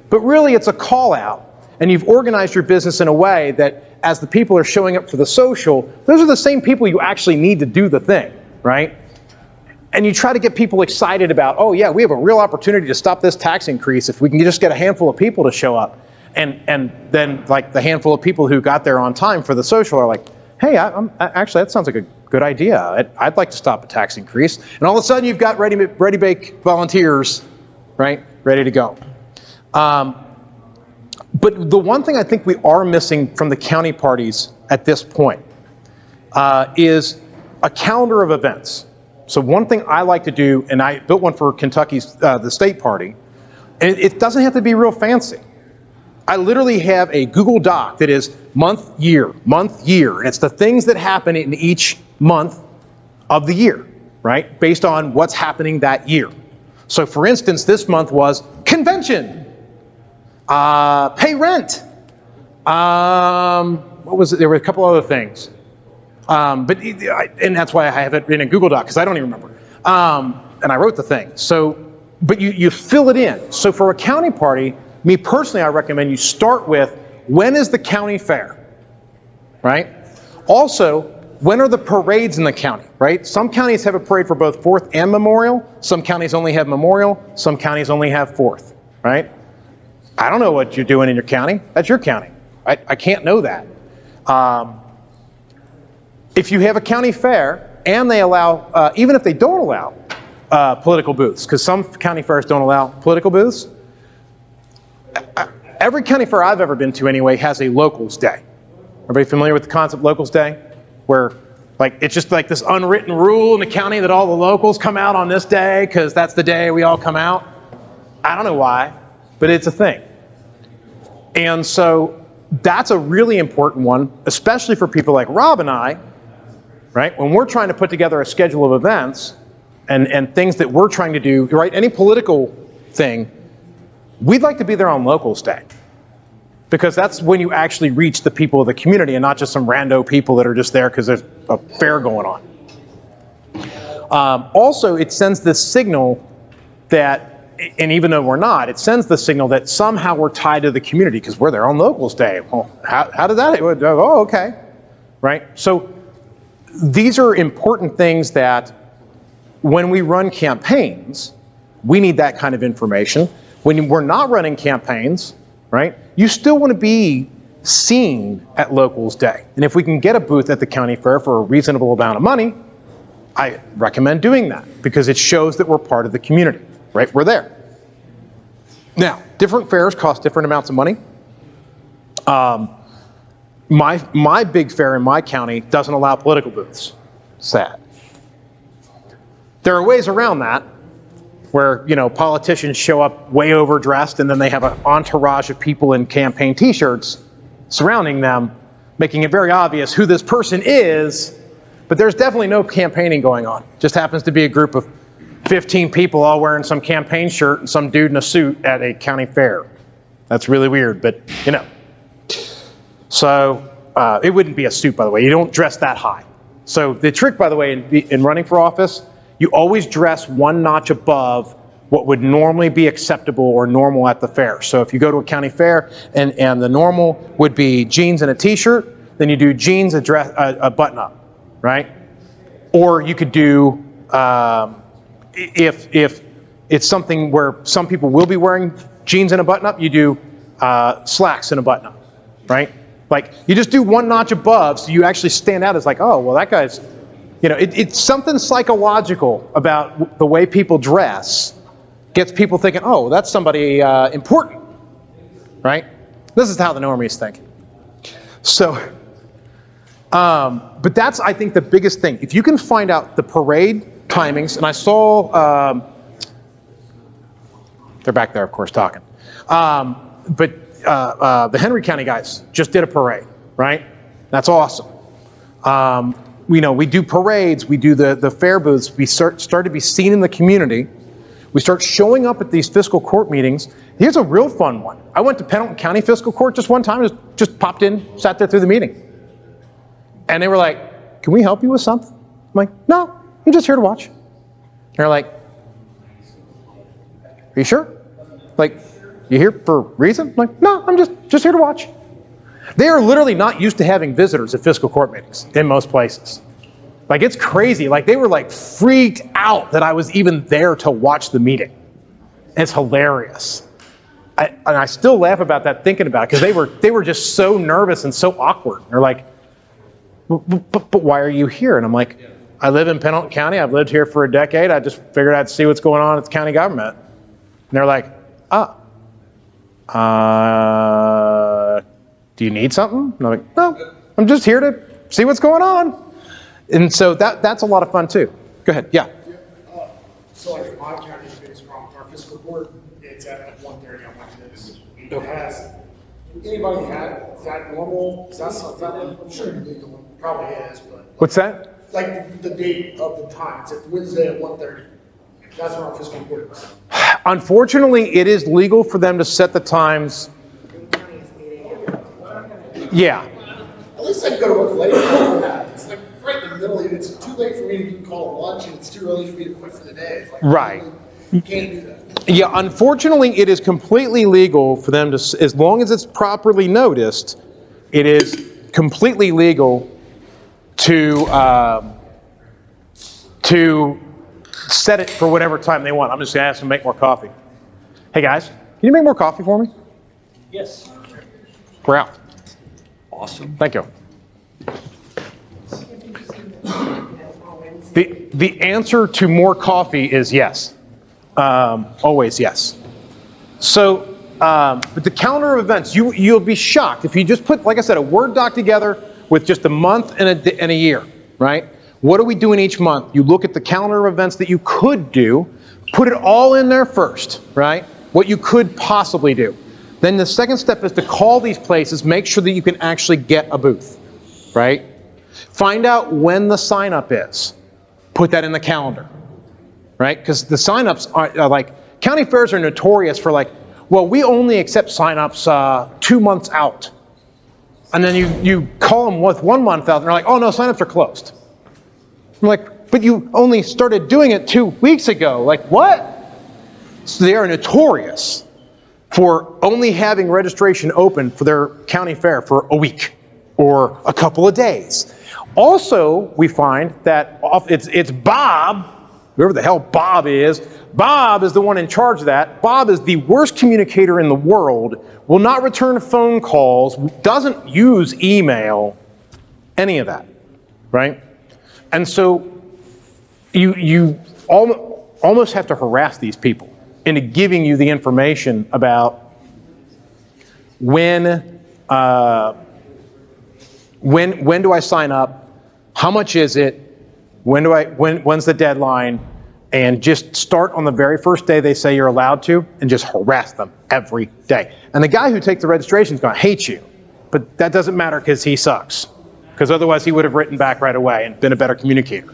S10: But really it's a call out, and you've organized your business in a way that as the people are showing up for the social, those are the same people you actually need to do the thing, right? And you try to get people excited about, oh yeah, we have a real opportunity to stop this tax increase if we can just get a handful of people to show up. And then like the handful of people who got there on time for the social are like, hey, actually that sounds like a good idea. I'd like to stop a tax increase. And all of a sudden you've got ready-bake volunteers, right, ready to go. But the one thing I think we are missing from the county parties at this point is a calendar of events. So one thing I like to do, and I built one for Kentucky's, the state party, and it doesn't have to be real fancy. I literally have a Google Doc that is month, year, and it's the things that happen in each month of the year, right? Based on what's happening that year. So for instance, this month was convention, pay rent, what was it? There were a couple other things. And that's why I have it in a Google Doc, because I don't even remember. And I wrote the thing. So, but you fill it in. So for a county party, me personally, I recommend you start with, when is the county fair, right? Also, when are the parades in the county, right? Some counties have a parade for both 4th and Memorial. Some counties only have Memorial. Some counties only have 4th, right? I don't know what you're doing in your county. That's your county. I can't know that. if you have a county fair and they allow, even if they don't allow political booths, because some county fairs don't allow political booths, every county fair I've ever been to anyway has a locals day. Everybody familiar with the concept locals day? Where like it's just like this unwritten rule in the county that all the locals come out on this day because that's the day we all come out. I don't know why, but it's a thing. And so that's a really important one, especially for people like Rob and I, right? When we're trying to put together a schedule of events and things that we're trying to do, right? Any political thing, we'd like to be there on locals day. Because that's when you actually reach the people of the community and not just some rando people that are just there because there's a fair going on. Also, it sends this signal that, and even though we're not, it sends the signal that somehow we're tied to the community because we're there on locals day. Well, how did that? Oh, okay. Right? So these are important things that when we run campaigns, we need that kind of information. When we're not running campaigns, right, you still want to be seen at locals day. And if we can get a booth at the county fair for a reasonable amount of money, I recommend doing that because it shows that we're part of the community, right? We're there. Now, different fairs cost different amounts of money. My big fair in my county doesn't allow political booths. Sad. There are ways around that, where, you know, politicians show up way overdressed and then they have an entourage of people in campaign t-shirts surrounding them, making it very obvious who this person is, but there's definitely no campaigning going on. Just happens to be a group of 15 people all wearing some campaign shirt and some dude in a suit at a county fair. That's really weird, but you know. So it wouldn't be a suit, by the way. You don't dress that high. So the trick, by the way, in running for office, you always dress one notch above what would normally be acceptable or normal at the fair. So if you go to a county fair and the normal would be jeans and a t-shirt, then you do jeans, a button-up, right? Or you could do, if it's something where some people will be wearing jeans and a button-up, you do slacks and a button-up, right? Like, you just do one notch above so you actually stand out as like, oh, well, that guy's, you know, it's something psychological about the way people dress gets people thinking, oh, that's somebody important, right? This is how the normies think. So, but that's, I think, the biggest thing. If you can find out the parade timings, and I saw, they're back there, of course, talking. But the Henry County guys just did a parade, right? That's awesome. You know, we do parades, we do the fair booths, we start to be seen in the community. We start showing up at these fiscal court meetings. Here's a real fun one. I went to Pendleton County Fiscal Court just one time, just popped in, sat there through the meeting. And they were like, can we help you with something? I'm like, no, I'm just here to watch. And they're like, are you sure? Like, you here for a reason? I'm like, no, I'm just here to watch. They are literally not used to having visitors at fiscal court meetings in most places. Like, it's crazy. Like, they were like freaked out that I was even there to watch the meeting. It's hilarious. And I still laugh about that thinking about it because they were just so nervous and so awkward. They're like, but why are you here? And I'm like, I live in Pendleton County. I've lived here for a decade. I just figured I'd see what's going on at the county government. And they're like, do you need something? And I'm like, no, I'm just here to see what's going on. And so that's a lot of fun too. Go ahead, yeah.
S12: So like my county's biggest problem, our fiscal court, it's at 1:30 on Wednesdays. It has, anybody had, is that normal? Is that I'm sure it's legal, probably is, but.
S10: What's that?
S12: Like the date of the time, it's at Wednesday at 1:30. That's when our fiscal court is.
S10: Unfortunately, it is legal for them to set the times. Yeah.
S12: At least I can go to work later. It's like right in the middle. It's too late for me to call lunch, and it's too early for me to quit for the day. It's like,
S10: right.
S12: You can't do that.
S10: Yeah, unfortunately, it is completely legal for them to, as long as it's properly noticed, it is completely legal to set it for whatever time they want. I'm just going to ask them to make more coffee. Hey guys, can you make more coffee for me?
S4: Yes.
S10: We're out.
S7: Awesome.
S10: Thank you. The answer to more coffee is yes. Always yes. So, but the calendar of events, you'll be shocked if you just put, like I said, a Word doc together with just a month and a year, right? What are we doing each month? You look at the calendar of events that you could do, put it all in there first, right? What you could possibly do. Then the second step is to call these places, make sure that you can actually get a booth, right? Find out when the sign up is. Put that in the calendar, right? Because the sign-ups are like, county fairs are notorious for like, well, we only accept sign-ups 2 months out. And then you call them with 1 month out, and they're like, oh no, sign-ups are closed. I'm like, but you only started doing it 2 weeks ago. Like, what? So they are notorious for only having registration open for their county fair for a week or a couple of days. Also, we find that it's Bob, whoever the hell Bob is the one in charge of that. Bob is the worst communicator in the world, will not return phone calls, doesn't use email, any of that, right? And so you almost have to harass these people into giving you the information about when do I sign up, how much is it, when's the deadline, and just start on the very first day they say you're allowed to, and just harass them every day. And the guy who takes the registration is going to hate you, but that doesn't matter because he sucks. Because otherwise he would have written back right away and been a better communicator.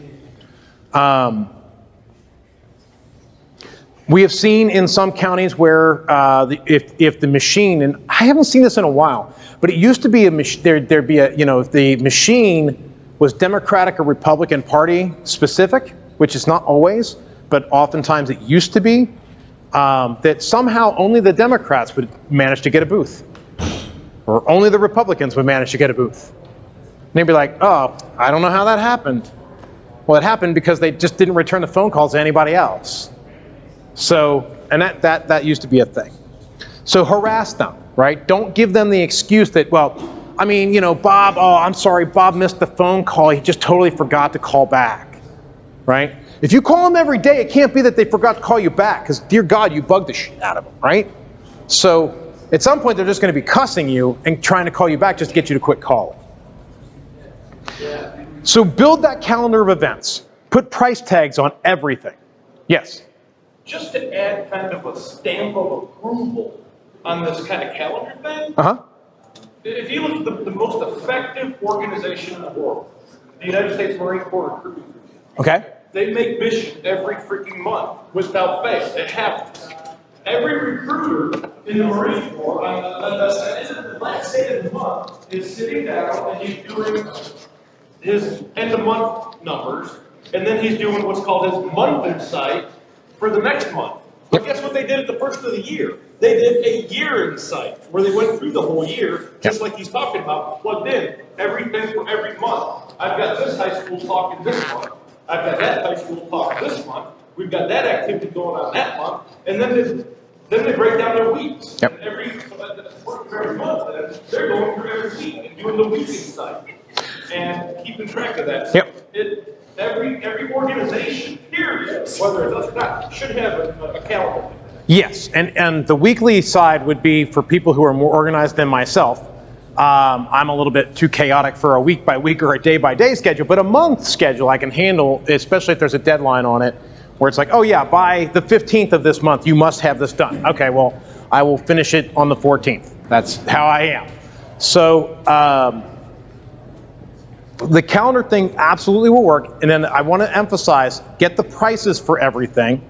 S10: We have seen in some counties where if the machine, and I haven't seen this in a while, but it used to be there'd be a, if the machine was Democratic or Republican Party specific, which is not always, but oftentimes it used to be, that somehow only the Democrats would manage to get a booth, or only the Republicans would manage to get a booth. And they'd be like, oh, I don't know how that happened. Well, it happened because they just didn't return the phone calls to anybody else. So, and that used to be a thing. So harass them, right? Don't give them the excuse that, well, I mean, Bob, oh, I'm sorry, Bob missed the phone call. He just totally forgot to call back, right? If you call them every day, it can't be that they forgot to call you back because, dear God, you bugged the shit out of them, right? So at some point, they're just going to be cussing you and trying to call you back just to get you to quit calling. So build that calendar of events. Put price tags on everything. Yes?
S2: Just to add kind of a stamp of approval on this kind of calendar thing. If you look at the most effective organization in the world, the United States Marine Corps Recruiting Group. Okay. They make missions every freaking month without fail. It happens. Every recruiter in the Marine Corps on the last day of the month is sitting down and he's doing his end of month numbers, and then he's doing what's called his month insight for the next month. But guess what they did at the first of the year? They did a year insight where they went through the whole year, just like he's talking about, plugged in everything for every month. I've got this high school talking this month. I've got that high school talking this month. We've got that activity going on that month, and then they break down their weeks. Yep. Every month, and they're going through every week and doing the week insight and keeping track of that. Yep. Every organization, period, whether it does or not, should have a calendar.
S10: Yes, and the weekly side would be for people who are more organized than myself. I'm a little bit too chaotic for a week by week or a day by day schedule, but a month schedule I can handle, especially if there's a deadline on it, where it's like, oh yeah, by the 15th of this month, you must have this done. Okay, well, I will finish it on the 14th. That's how I am. So the calendar thing absolutely will work. And then I want to emphasize, get the prices for everything.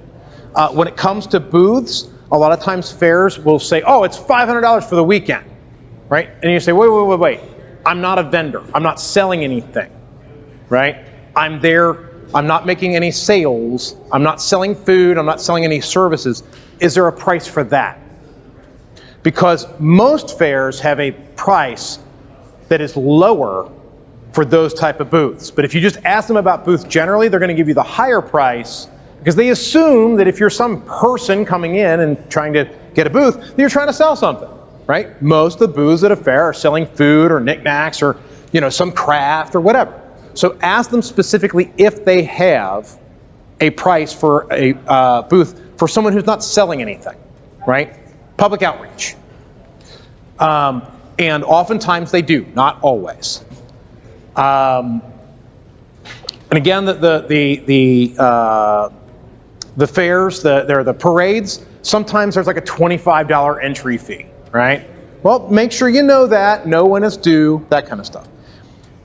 S10: When it comes to booths, a lot of times fairs will say, oh, it's $500 for the weekend, right? And you say, wait. I'm not a vendor. I'm not selling anything, right? I'm there. I'm not making any sales. I'm not selling food. I'm not selling any services. Is there a price for that? Because most fairs have a price that is lower for those type of booths. But if you just ask them about booths generally, they're going to give you the higher price because they assume that if you're some person coming in and trying to get a booth, that you're trying to sell something, right? Most of the booths at a fair are selling food or knickknacks or, some craft or whatever. So ask them specifically if they have a price for a booth for someone who's not selling anything, right? Public outreach. And oftentimes they do, not always. And again, the fairs, the parades, sometimes there's like a $25 entry fee, right? Well, make sure you know that, know when it's due, that kind of stuff.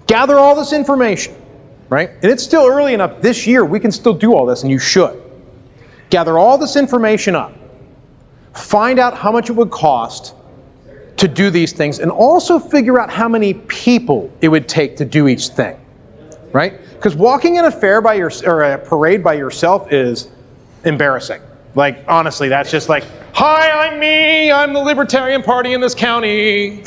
S10: Gather all this information, right? And it's still early enough this year, we can still do all this, and you should. Gather all this information up. Find out how much it would cost to do these things, and also figure out how many people it would take to do each thing, right? Because walking in a fair by or a parade by yourself is embarrassing. Like, honestly, that's just like, hi, I'm me, I'm the Libertarian Party in this county.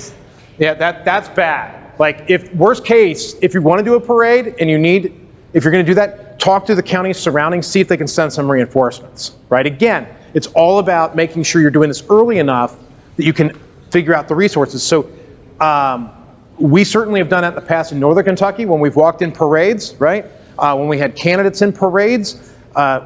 S10: Yeah, that's bad. Like, if worst case, if you want to do a parade and if you're going to do that, talk to the counties surrounding, see if they can send some reinforcements, right? Again, it's all about making sure you're doing this early enough that you can figure out the resources. So we certainly have done that in the past in Northern Kentucky when we've walked in parades, right? When we had candidates in parades,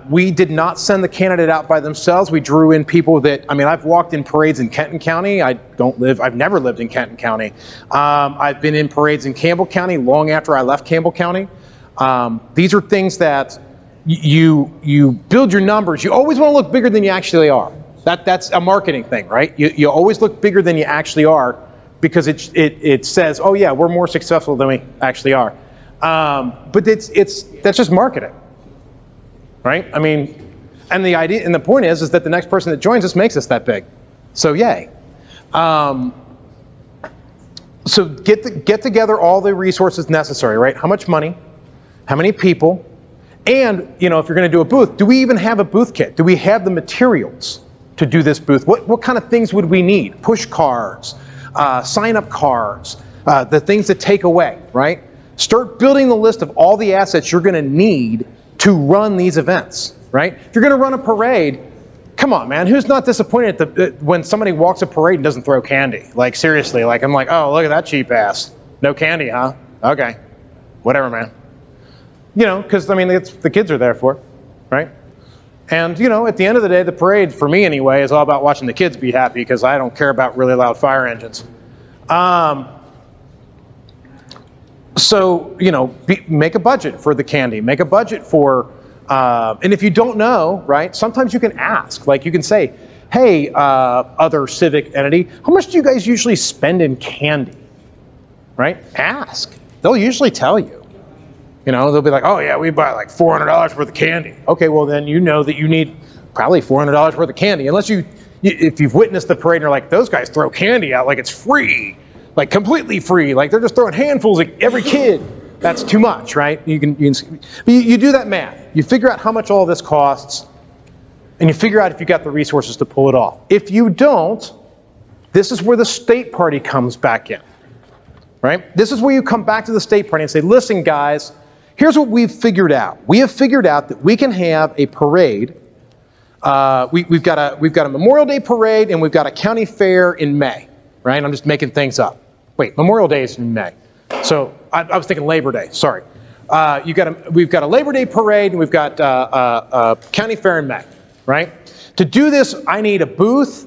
S10: we did not send the candidate out by themselves. We drew in people that, I mean, I've walked in parades in Kenton County. I've never lived in Kenton County. I've been in parades in Campbell County long after I left Campbell County. These are things that you build your numbers. You always want to look bigger than you actually are. That's a marketing thing, right? You always look bigger than you actually are because it says, oh yeah, we're more successful than we actually are. But that's just marketing, right? I mean, and the idea and the point is that the next person that joins us makes us that big. So yay. So get together all the resources necessary, right? How much money? How many people? And, if you're going to do a booth, do we even have a booth kit? Do we have the materials to do this booth? What kind of things would we need? Push cards, sign-up cards, the things that take away, right? Start building the list of all the assets you're going to need to run these events, right? If you're going to run a parade, come on, man. Who's not disappointed when somebody walks a parade and doesn't throw candy? Like, seriously, like, I'm like, oh, look at that cheap ass. No candy, huh? Okay. Whatever, man. Because, I mean, the kids are there for it, right? And, at the end of the day, the parade, for me anyway, is all about watching the kids be happy because I don't care about really loud fire engines. So, make a budget for the candy. Make a budget for, and if you don't know, right, sometimes you can ask. Like, you can say, hey, other civic entity, how much do you guys usually spend in candy? Right? Ask. They'll usually tell you. They'll be like, oh yeah, we buy like $400 worth of candy. Okay, well then you know that you need probably $400 worth of candy. Unless if you've witnessed the parade and you're like, those guys throw candy out like it's free, like completely free, like they're just throwing handfuls at every kid. That's too much, right? You do that math. You figure out how much all this costs, and you figure out if you got the resources to pull it off. If you don't, this is where the state party comes back in, right? This is where you come back to the state party and say, listen, guys, here's what we've figured out. We have figured out that we can have a parade. We've got a Memorial Day parade and we've got a county fair in May, right? I'm just making things up. Wait, Memorial Day is in May. So I was thinking Labor Day, sorry. We've got a Labor Day parade and we've got a county fair in May, right? To do this, I need a booth,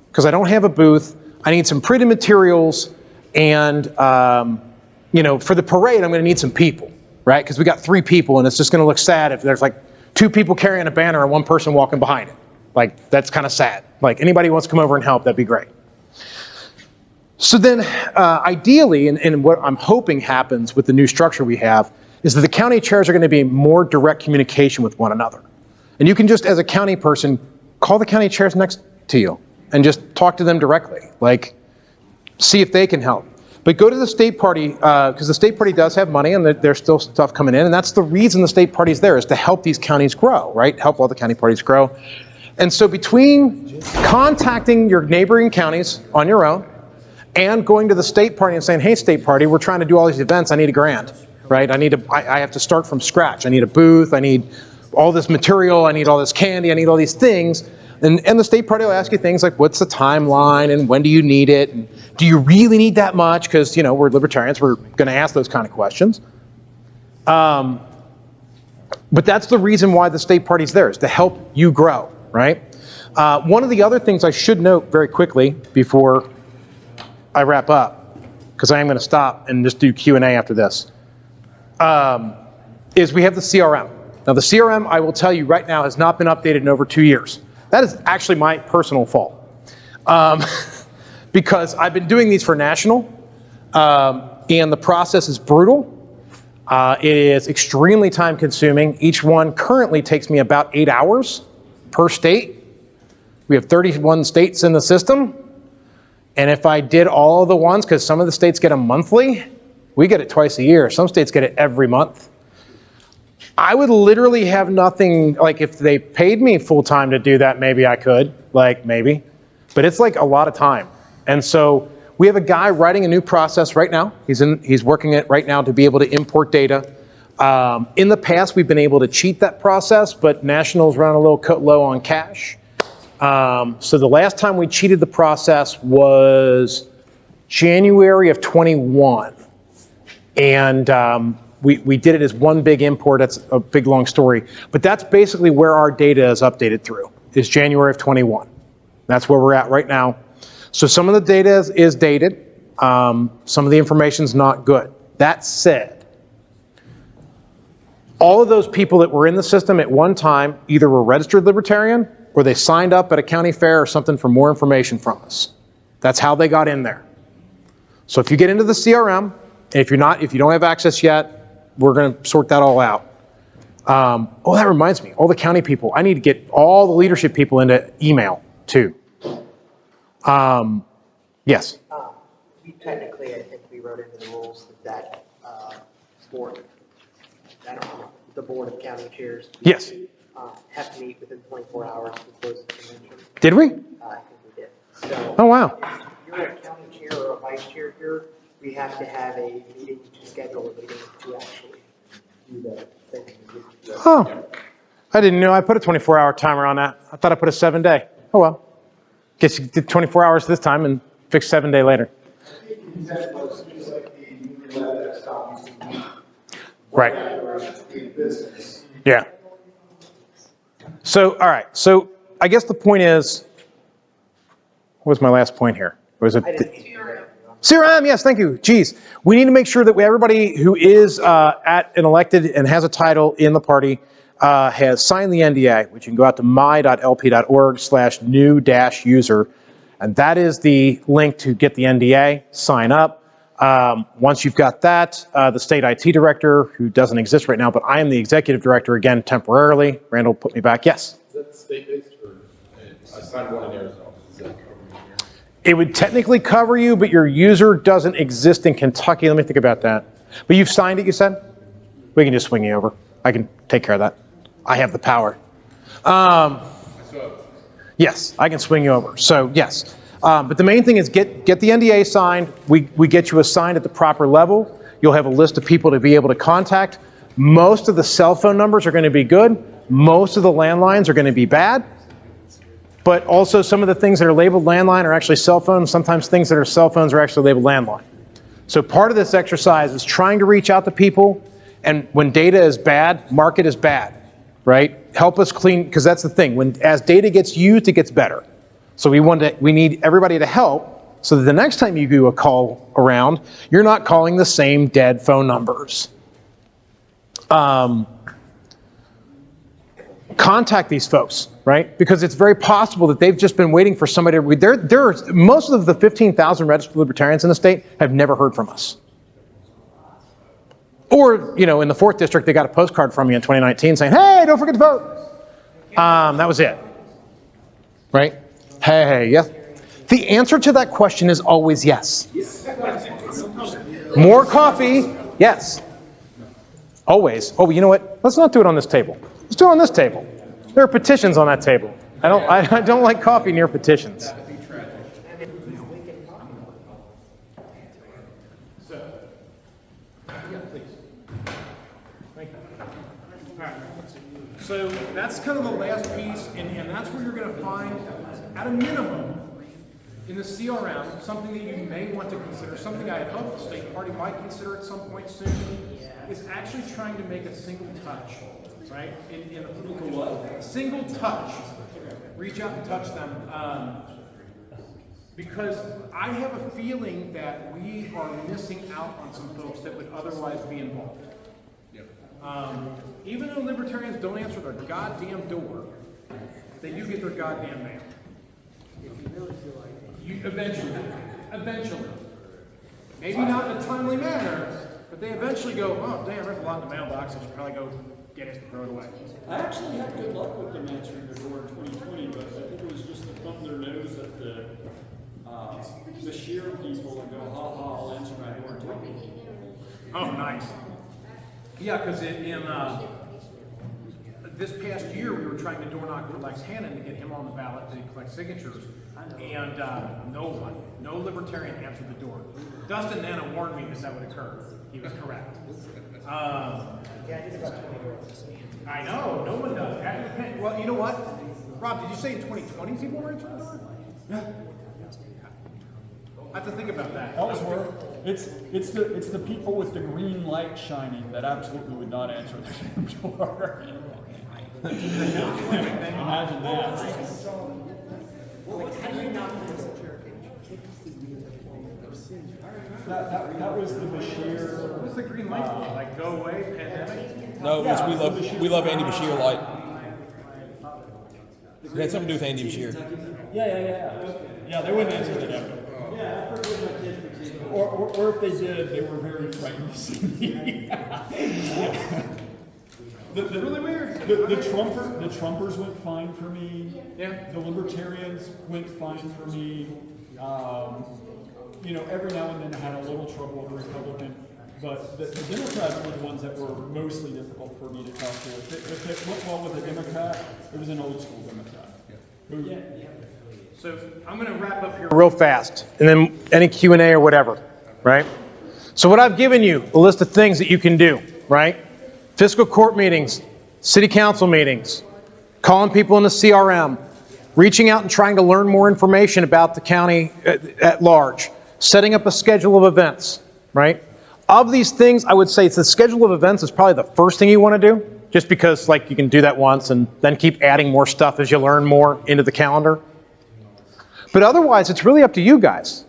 S10: because I don't have a booth. I need some printed materials, and for the parade, I'm gonna need some people. Right? Because we got 3 people and it's just going to look sad if there's like 2 people carrying a banner and 1 person walking behind it. Like, that's kind of sad. Like, anybody who wants to come over and help, that'd be great. So then, ideally, and what I'm hoping happens with the new structure we have, is that the county chairs are going to be in more direct communication with one another. And you can just, as a county person, call the county chairs next to you and just talk to them directly. Like, see if they can help. But go to the state party, because the state party does have money and there's still stuff coming in, and that's the reason the state party is there, is to help these counties grow, right? Help all the county parties grow. And so between contacting your neighboring counties on your own and going to the state party and saying, hey, state party, we're trying to do all these events, I need a grant, right? I have to start from scratch. I need a booth, I need all this material, I need all this candy, I need all these things. And the state party will ask you things like, what's the timeline and when do you need it? And do you really need that much? Because, we're libertarians, we're going to ask those kind of questions. But that's the reason why the state party's there, is to help you grow, right? One of the other things I should note very quickly before I wrap up, because I am going to stop and just do Q&A after this, is we have the CRM. Now the CRM, I will tell you right now, has not been updated in over 2 years. That is actually my personal fault. Because I've been doing these for national, and the process is brutal. It is extremely time consuming. Each one currently takes me about 8 hours per state. We have 31 states in the system. And if I did all of the ones, because some of the states get them monthly, we get it twice a year. Some states get it every month. I would literally have nothing, like if they paid me full time to do that, maybe I could, like maybe. But it's like a lot of time. And so we have a guy writing a new process right now. He's working it right now to be able to import data. In the past, we've been able to cheat that process, but Nationals run a little low on cash. So the last time we cheated the process was January of 21. And we did it as one big import. That's a big, long story. But that's basically where our data is updated through, is January of 21. That's where we're at right now. So some of the data is dated. Some of the information's not good. That said, all of those people that were in the system at one time either were registered Libertarian or they signed up at a county fair or something for more information from us. That's how they got in there. So if you get into the CRM, and if you don't have access yet, we're going to sort that all out. Oh, that reminds me, all the county people, I need to get all the leadership people into email too. Yes.
S3: We technically, I think we wrote into the rules that board, the board of county chairs.
S10: Yes.
S3: Have to meet within 24 hours to close the convention.
S10: Did we?
S3: I think we did. So,
S10: oh, wow.
S3: If you're a county chair or a vice chair here, we have to have a meeting to schedule a meeting to actually do the thing.
S10: Oh, I didn't know. I put a 24-hour timer on that. I thought I put a 7-day. Oh, well. Guess you did 24 hours this time and fixed 7 day later. Right. Yeah. So, all right. So I guess the point is, what was my last point here? Was it CRM? Yes, thank you. Geez, we need to make sure that everybody who is at an elected and has a title in the party has signed the NDA, which you can go out to my.lp.org/new-user, and that is the link to get the NDA, sign up. Once you've got that, the state IT director, who doesn't exist right now, but I am the executive director again temporarily. Randall put me back. Yes?
S1: Is that state-based or I signed one in Arizona? Does that cover me here?
S10: It would technically cover you, but your user doesn't exist in Kentucky. Let me think about that. But you've signed it, you said? We can just swing you over. I can take care of that. I have the power. Yes, I can swing you over. So yes, but the main thing is get the NDA signed. We get you assigned at the proper level. You'll have a list of people to be able to contact. Most of the cell phone numbers are going to be good. Most of the landlines are going to be bad. But also some of the things that are labeled landline are actually cell phones. Sometimes things that are cell phones are actually labeled landline. So part of this exercise is trying to reach out to people. And when data is bad, mark it as bad. Right? Help us clean, because that's the thing. As data gets used, it gets better. So we need everybody to help so that the next time you do a call around, you're not calling the same dead phone numbers. Contact these folks, right? Because it's very possible that they've just been waiting for somebody to read. Most of the 15,000 registered libertarians in the state have never heard from us. Or, in the 4th district, they got a postcard from you in 2019 saying, hey, don't forget to vote. That was it. Right? Hey, yes. The answer to that question is always yes. More coffee, yes. Always. Oh, you know what? Let's not do it on this table. Let's do it on this table. There are petitions on that table. I don't like coffee near petitions.
S13: So that's kind of the last piece, and that's where you're going to find, at a minimum, in the CRM, something that you may want to consider, something I hope the state party might consider at some point soon, is actually trying to make a single touch, right? In a single touch. Reach out and touch them. Because I have a feeling that we are missing out on some folks that would otherwise be involved. Even though libertarians don't answer their goddamn door, they do get their goddamn mail. Eventually. Maybe not in a timely manner, but they eventually go, oh damn, there's a lot in the mailbox, I should probably go get it and throw it away.
S5: I actually had good luck with them answering the door in 2020, but I think it was just to thumb their nose at the sheer people and go, ha ha, I'll answer my door in 2020.
S13: Oh, nice. Yeah, because in this past year, we were trying to door knock for Lex Hannon to get him on the ballot to collect signatures, and no libertarian answered the door. Dustin Nana warned me that would occur. He was correct. I know, no one does. Well, you know what? Rob, did you say in 2020 people were answering the door?
S5: Yeah.
S13: I have to think about that.
S5: Elsewhere, it's the people with the green light shining that absolutely would not answer the damn door. Imagine that. That was the Bashir.
S13: What's the green light for? Like go away, pandemic?
S14: No, we love Andy Bashir light. It had something to do with Andy Bashir.
S5: Yeah, they wouldn't answer the damn door. Or if they did, they were very frightened to see me.
S13: Really weird.
S5: The Trumpers went fine for me.
S13: Yeah.
S5: The Libertarians went fine for me. Every now and then I had a little trouble with the Republican, but the Democrats were the ones that were mostly difficult for me to talk to. If it went well with a Democrat, it was an old school Democrat.
S13: So I'm going to wrap up here
S10: real fast, and then any Q&A or whatever, right? So what I've given you, a list of things that you can do, right? Fiscal court meetings, city council meetings, calling people in the CRM, reaching out and trying to learn more information about the county at large, setting up a schedule of events, right? Of these things, I would say the schedule of events is probably the first thing you want to do, just because you can do that once and then keep adding more stuff as you learn more into the calendar. But otherwise, it's really up to you guys,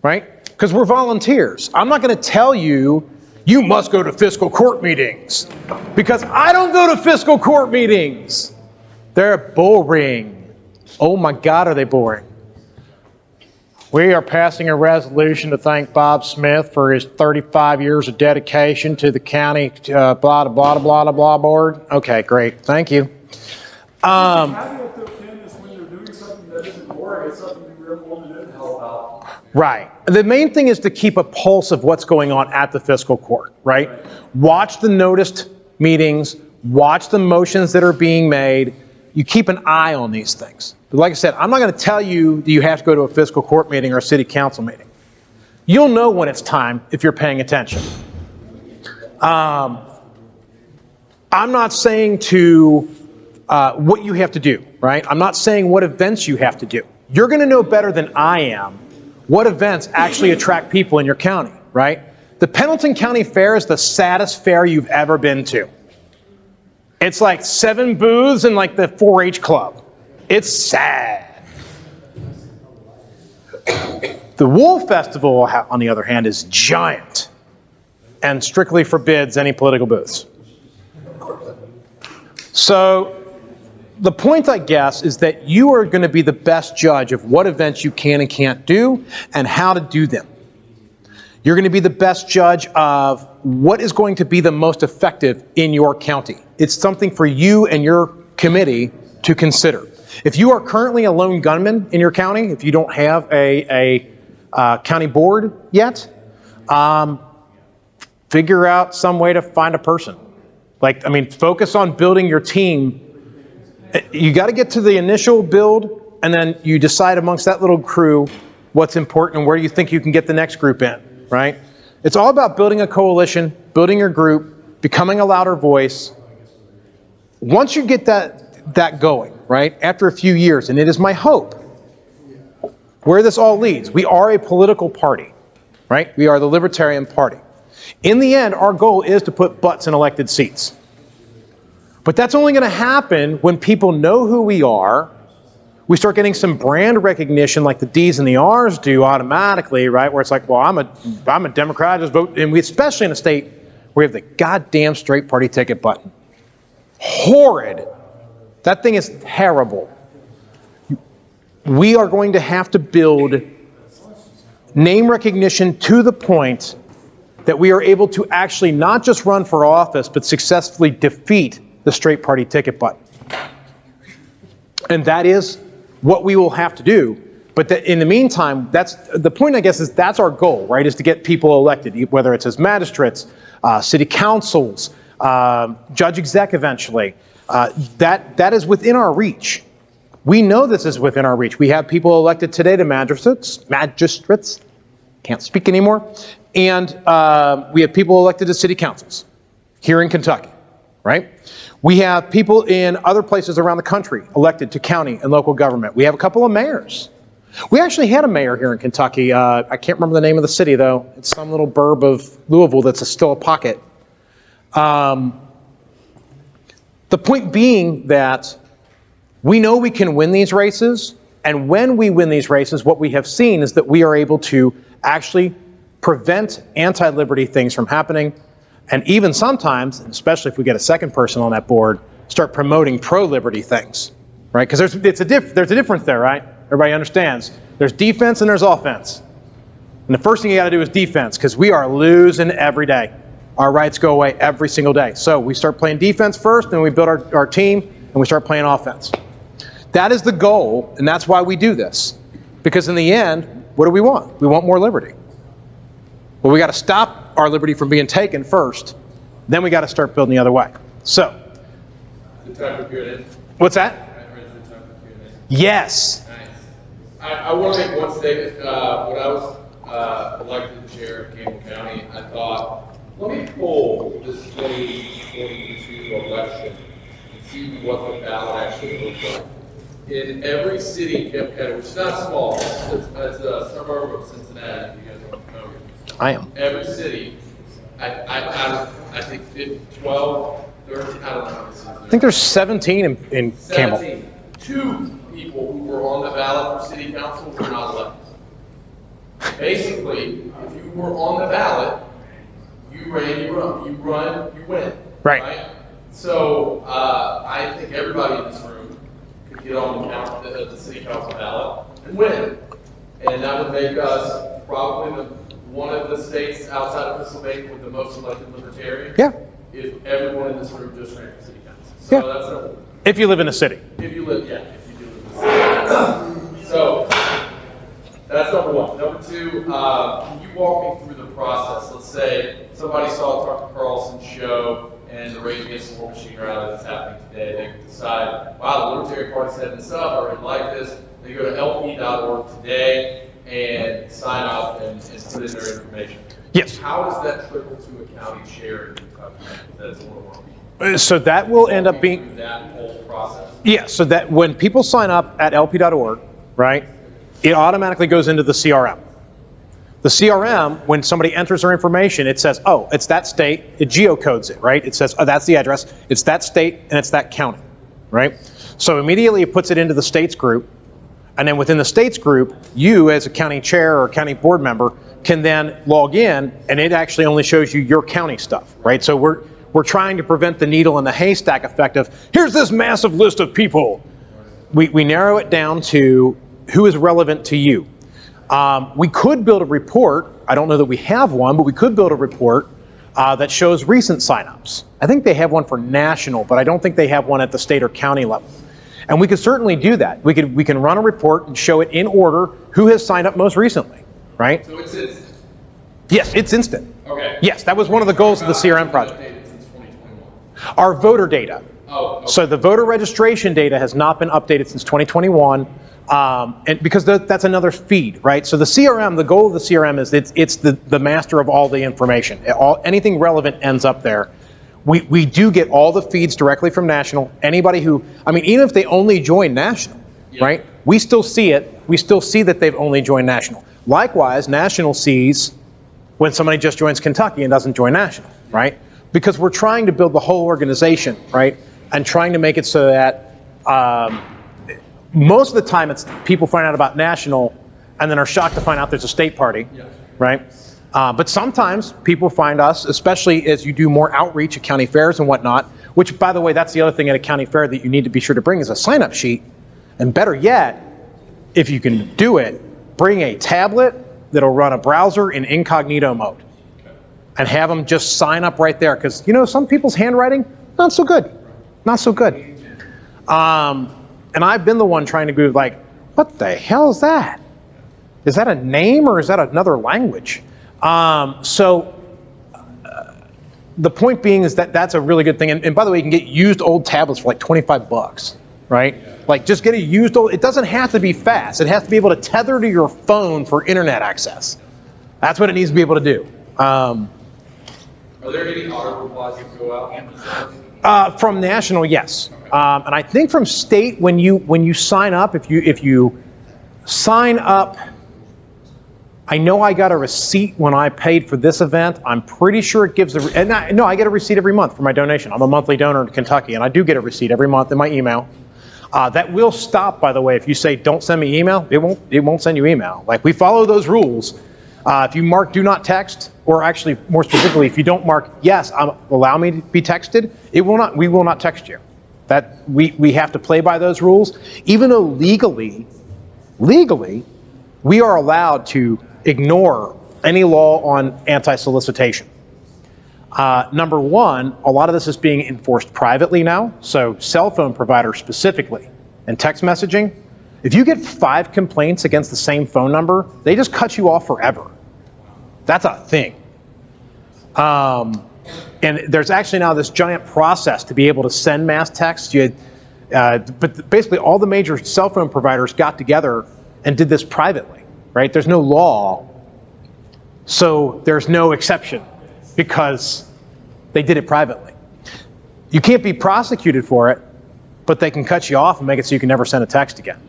S10: right? Because we're volunteers. I'm not going to tell you, you must go to fiscal court meetings, because I don't go to fiscal court meetings. They're boring. Oh my God, are they boring? We are passing a resolution to thank Bob Smith for his 35 years of dedication to the county blah, blah, blah, blah, blah board. Okay, great. Thank you. Right. The main thing is to keep a pulse of what's going on at the fiscal court, right? Watch the noticed meetings, watch the motions that are being made. You keep an eye on these things. But like I said, I'm not going to tell you that you have to go to a fiscal court meeting or a city council meeting. You'll know when it's time if you're paying attention. I'm not saying what you have to do, right? I'm not saying what events you have to do. You're going to know better than I am what events actually attract people in your county, right? The Pendleton County Fair is the saddest fair you've ever been to. It's like 7 booths and like the 4-H club. It's sad. The Wool Festival, on the other hand, is giant and strictly forbids any political booths. So the point, I guess, is that you are going to be the best judge of what events you can and can't do and how to do them. You're going to be the best judge of what is going to be the most effective in your county. It's something for you and your committee to consider. If you are currently a lone gunman in your county, if you don't have a county board yet, figure out some way to find a person. Focus on building your team. You got to get to the initial build, and then you decide amongst that little crew what's important and where you think you can get the next group in, right? It's all about building a coalition, building your group, becoming a louder voice. Once you get that going, right, after a few years, and it is my hope where this all leads. We are a political party, right? We are the Libertarian Party. In the end, our goal is to put butts in elected seats. But that's only going to happen when people know who we are. We start getting some brand recognition like the D's and the R's do automatically, right? Where it's like, well, I'm a Democrat, just vote. And we, especially in a state where we have the goddamn straight party ticket button. Horrid. That thing is terrible. We are going to have to build name recognition to the point that we are able to actually not just run for office, but successfully defeat the straight party ticket button. And that is what we will have to do. But in the meantime, that's the point, I guess, is that's our goal, right? Is to get people elected, whether it's as magistrates, city councils, judge exec eventually. That is within our reach. We know this is within our reach. We have people elected today to magistrates, can't speak anymore. And we have people elected to city councils here in Kentucky, right? We have people in other places around the country elected to county and local government. We have a couple of mayors. We actually had a mayor here in Kentucky. I can't remember the name of the city, though. It's some little burb of Louisville that's still a pocket. The point being that we know we can win these races, and when we win these races, what we have seen is that we are able to actually prevent anti-liberty things from happening, and even sometimes, especially if we get a second person on that board, start promoting pro-liberty things, right? Because there's a difference there, right? Everybody understands. There's defense and there's offense. And the first thing you got to do is defense, because we are losing every day. Our rights go away every single day. So we start playing defense first, then we build our team, and we start playing offense. That is the goal, and that's why we do this. Because in the end, what do we want? We want more liberty. Well, we got to stop our liberty from being taken first, then we got to start building the other way. So, what's that? Yes.
S15: I want to make one statement. When I was elected chair of Campbell County, I thought, let me pull this 2022 election and see what the ballot actually looks like. In every city in Campbell County, which is not small, it's a suburb of Cincinnati, if you guys are familiar.
S10: I am.
S15: Every city, I think 12, 13, I don't know.
S10: I think there's 17 in Campbell.
S15: 17. 2 people who were on the ballot for city council were not elected. Basically, if you were on the ballot, you run, you win.
S10: Right.
S15: So I think everybody in this room could get on the city council ballot and win. And that would make us probably one of the states outside of Pennsylvania with the most elected libertarians.
S10: Yeah.
S15: If everyone in this room just ran for city council. So
S10: yeah.
S15: That's a,
S10: if you live in a city.
S15: if you do live in the city. So that's number one. Number two, can you walk me through the process? Let's say somebody saw Tucker Carlson's show and the Rage Against the War Machine rally that's happening today. They decide, wow, the Libertarian Party's setting this up, I really like this. They go to lp.org today and sign up and put in their information.
S10: Yes.
S15: How does that trickle to a county chair in Kentucky? That's a little more.
S10: So that will end up being
S15: that whole process.
S10: Yeah, so that when people sign up at lp.org, right, it automatically goes into the CRM. The CRM, when somebody enters their information, it says, oh, it's that state, it geocodes it, right? It says, oh, that's the address, it's that state, and it's that county, right? So immediately it puts it into the states group, and then within the states group, you as a county chair or county board member can then log in, and it actually only shows you your county stuff, right? So we're trying to prevent the needle in the haystack effect of, here's this massive list of people. We narrow it down to who is relevant to you. We could build a report, I don't know that we have one, but we could build a report that shows recent signups. I think they have one for national, but I don't think they have one at the state or county level. And we could certainly do that. We can run a report and show it in order who has signed up most recently, right?
S15: So it's instant?
S10: Yes, it's instant.
S15: Okay.
S10: Yes, that was one of the goals of the CRM project. Our voter data.
S15: Oh, okay.
S10: So the voter registration data has not been updated since 2021, and because that's another feed, right? So the CRM, the goal of the CRM is it's the master of all the information. Anything relevant ends up there. We do get all the feeds directly from national. Anybody who, I mean, even if they only join national, right? We still see it. We still see that they've only joined national. Likewise, national sees when somebody just joins Kentucky and doesn't join national, right? Because we're trying to build the whole organization, right? And trying to make it so that most of the time it's people find out about national and then are shocked to find out there's a state party, right? But sometimes people find us, especially as you do more outreach at county fairs and whatnot, which, by the way, that's the other thing at a county fair that you need to be sure to bring is a sign-up sheet. And better yet, if you can do it, bring a tablet that'll run a browser in incognito mode and have them just sign up right there. Because, you know, some people's handwriting, not so good. Not so good. And I've been the one trying to go like, what the hell is that? Is that a name or is that another language? The point being is that that's a really good thing. And by the way, you can get used old tablets for like 25 bucks, right? Like just get a used old, it doesn't have to be fast. It has to be able to tether to your phone for internet access. That's what it needs to be able to do.
S15: Are there any auto replies that go out?
S10: From national, yes. And I think from state, when you sign up, if you sign up, I know I got a receipt when I paid for this event. I'm pretty sure it gives I get a receipt every month for my donation. I'm a monthly donor to Kentucky, and I do get a receipt every month in my email. That will stop, by the way, if you say don't send me email. It won't send you email. Like, we follow those rules. If you mark do not text, or actually more specifically, if you don't mark yes, allow me to be texted, we will not text you. That we have to play by those rules, even though legally, we are allowed to ignore any law on anti-solicitation. Number one, a lot of this is being enforced privately now, so cell phone providers specifically, and text messaging. If you get 5 complaints against the same phone number, they just cut you off forever. That's a thing. And there's actually now this giant process to be able to send mass texts. But basically all the major cell phone providers got together and did this privately. Right? There's no law, so there's no exception because they did it privately. You can't be prosecuted for it, but they can cut you off and make it so you can never send a text again.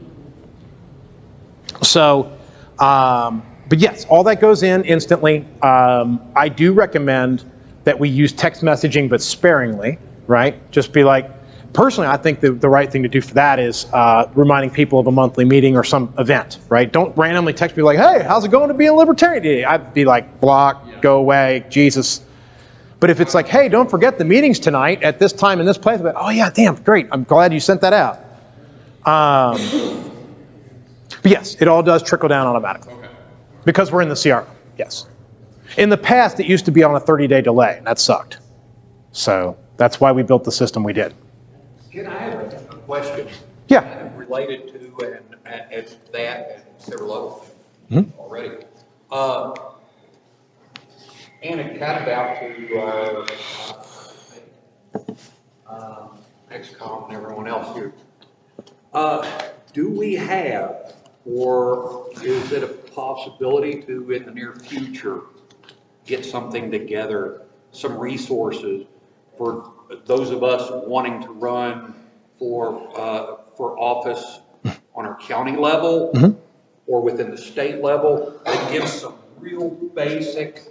S10: So, but yes, all that goes in instantly. I do recommend that we use text messaging, but sparingly, right? Just be like, personally, I think the right thing to do for that is reminding people of a monthly meeting or some event, right? Don't randomly text me like, hey, how's it going to be in Libertarian today? I'd be like, block, go away, Jesus. But if it's like, hey, don't forget the meeting's tonight at this time in this place, but, oh yeah, damn, great, I'm glad you sent that out. But yes, it all does trickle down automatically. Because we're in the CRO, yes. In the past, it used to be on a 30-day delay, and that sucked. So that's why we built the system we did.
S7: Can I have a question?
S10: Yeah.
S7: Kind of related to and that and several others already. And it kind of out to XCOM and everyone else here. Do we have, or is it a possibility to, in the near future, get something together, some resources for those of us wanting to run for office on our county level or within the state level, that gives some real basic,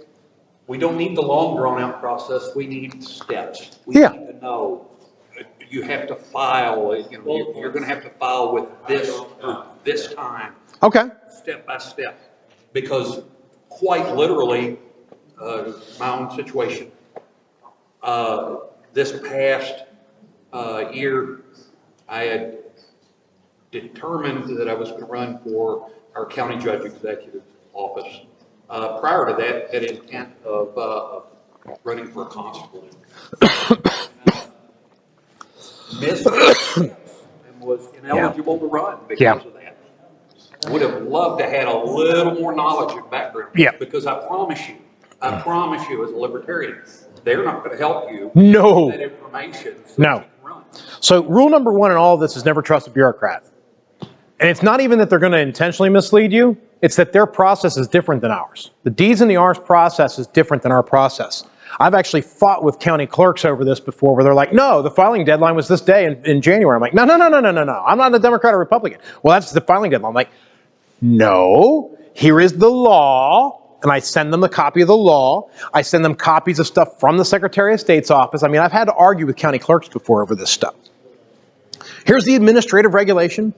S7: we don't need the long drawn out process, we need steps. We need to know, you have to file, you're going to have to file with this time.
S10: Okay.
S7: Step by step. Because quite literally, my own situation, this past year, I had determined that I was going to run for our county judge executive office. Prior to that, had intent of running for a constable. Missed it and was ineligible to run because of that. Would have loved to have had a little more knowledge and background. Because I promise you, as a libertarian, they're not going to help you with that information. So
S10: So rule number one in all of this is never trust a bureaucrat. And it's not even that they're going to intentionally mislead you. It's that their process is different than ours. The D's and the R's process is different than our process. I've actually fought with county clerks over this before where they're like, no, the filing deadline was this day in January. I'm like, no. I'm not a Democrat or Republican. Well, that's the filing deadline. I'm like, no, here is the law. And I send them a copy of the law. I send them copies of stuff from the Secretary of State's office. I mean, I've had to argue with county clerks before over this stuff. Here's the administrative regulation.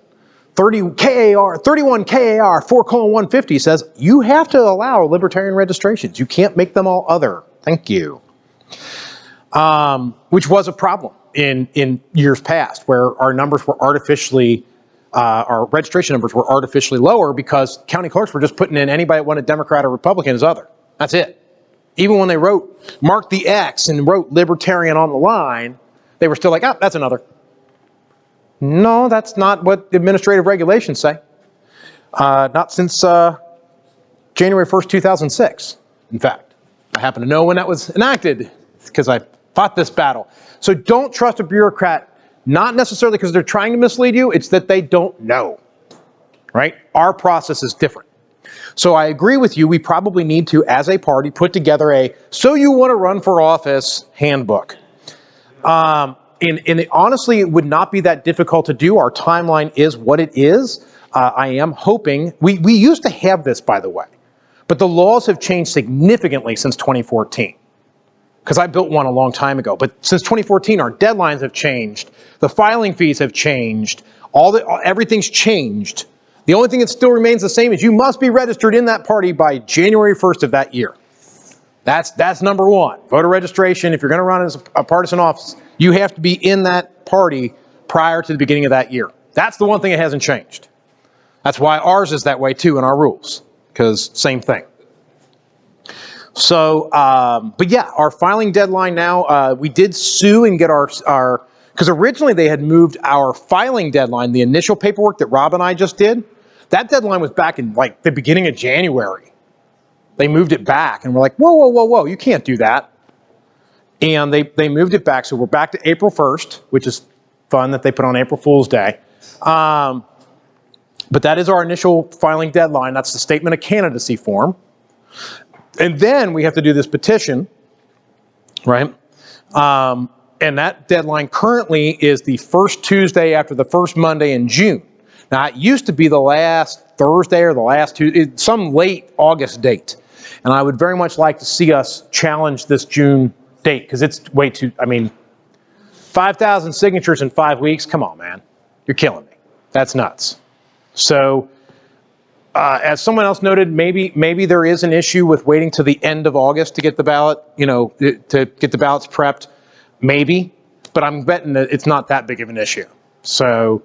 S10: 31 KAR 4:150 says you have to allow libertarian registrations. You can't make them all other. Thank you. Which was a problem in years past where our numbers were artificially our registration numbers were artificially lower because county clerks were just putting in anybody that wanted Democrat or Republican as other. That's it. Even when they marked the X and wrote Libertarian on the line, they were still like, oh, that's another. No, that's not what the administrative regulations say. Not since January 1st, 2006, in fact. I happen to know when that was enacted because I fought this battle. So don't trust a bureaucrat. Not necessarily because they're trying to mislead you, it's that they don't know, right? Our process is different. So I agree with you, we probably need to, as a party, put together a so you want to run for office handbook. And honestly, it would not be that difficult to do. Our timeline is what it is. I am hoping, we used to have this, by the way, but the laws have changed significantly since 2014. Because I built one a long time ago. But since 2014, our deadlines have changed. The filing fees have changed. Everything's changed. The only thing that still remains the same is you must be registered in that party by January 1st of that year. That's number one. Voter registration, if you're going to run as a partisan office, you have to be in that party prior to the beginning of that year. That's the one thing that hasn't changed. That's why ours is that way too in our rules, because same thing. So, but yeah, our filing deadline now, we did sue and get our, because originally they had moved our filing deadline, the initial paperwork that Rob and I just did, that deadline was back in like the beginning of January. They moved it back and we're like, whoa, you can't do that. And they moved it back, so we're back to April 1st, which is fun that they put on April Fool's Day. But that is our initial filing deadline. That's the statement of candidacy form. And then we have to do this petition, right? And that deadline currently is the first Tuesday after the first Monday in June. Now, it used to be the last Thursday or the last Tuesday, some late August date. And I would very much like to see us challenge this June date, because it's way too, 5,000 signatures in 5 weeks? Come on, man. You're killing me. That's nuts. So, as someone else noted, maybe there is an issue with waiting to the end of August to get the ballot, to get the ballots prepped. Maybe, but I'm betting that it's not that big of an issue. So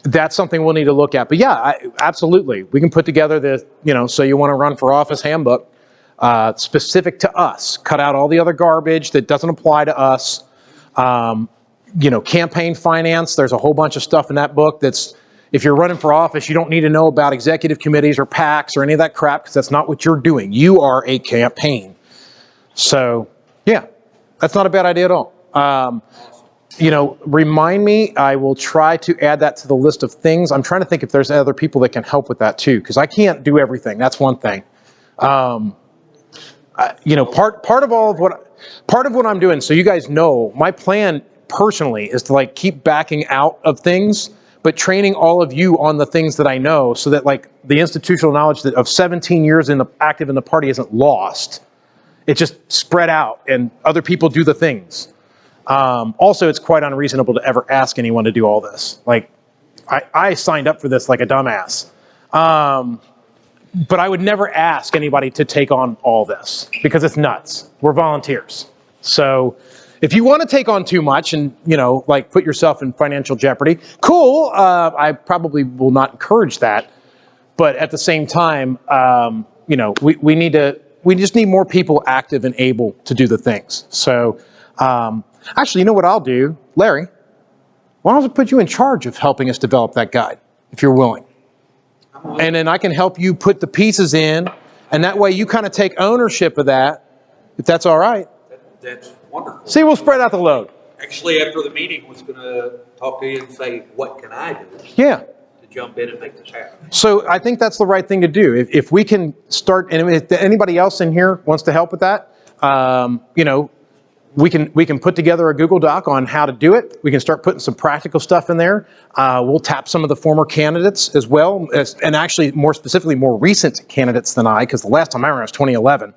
S10: that's something we'll need to look at. But yeah, absolutely, we can put together the, so you want to run for office handbook specific to us. Cut out all the other garbage that doesn't apply to us. Campaign finance. There's a whole bunch of stuff in that book that's. If you're running for office, you don't need to know about executive committees or PACs or any of that crap, because that's not what you're doing. You are a campaign. So, yeah, that's not a bad idea at all. Remind me, I will try to add that to the list of things. I'm trying to think if there's other people that can help with that too, because I can't do everything. That's one thing. Part of what I'm doing, so you guys know, my plan personally is to keep backing out of things, but training all of you on the things that I know so that the institutional knowledge of 17 years active in the party isn't lost. It's just spread out and other people do the things. Also, it's quite unreasonable to ever ask anyone to do all this. I signed up for this like a dumbass. But I would never ask anybody to take on all this because it's nuts. We're volunteers. So if you want to take on too much and, put yourself in financial jeopardy, cool. I probably will not encourage that. But at the same time, we just need more people active and able to do the things. So actually, you know what I'll do? Larry, why don't I put you in charge of helping us develop that guide, if you're willing? And then I can help you put the pieces in, and that way you kind of take ownership of that, if that's all right.
S7: That's wonderful.
S10: See, we'll spread out the load.
S7: Actually, after the meeting, was going to talk to you and say, what can I do?
S10: Yeah.
S7: To jump in and make this happen.
S10: So I think that's the right thing to do. If we can start, and if anybody else in here wants to help with that, you know, we can put together a Google Doc on how to do it. We can start putting some practical stuff in there. We'll tap some of the former candidates as well, and actually more specifically, more recent candidates than I, because the last time I ran was 2011.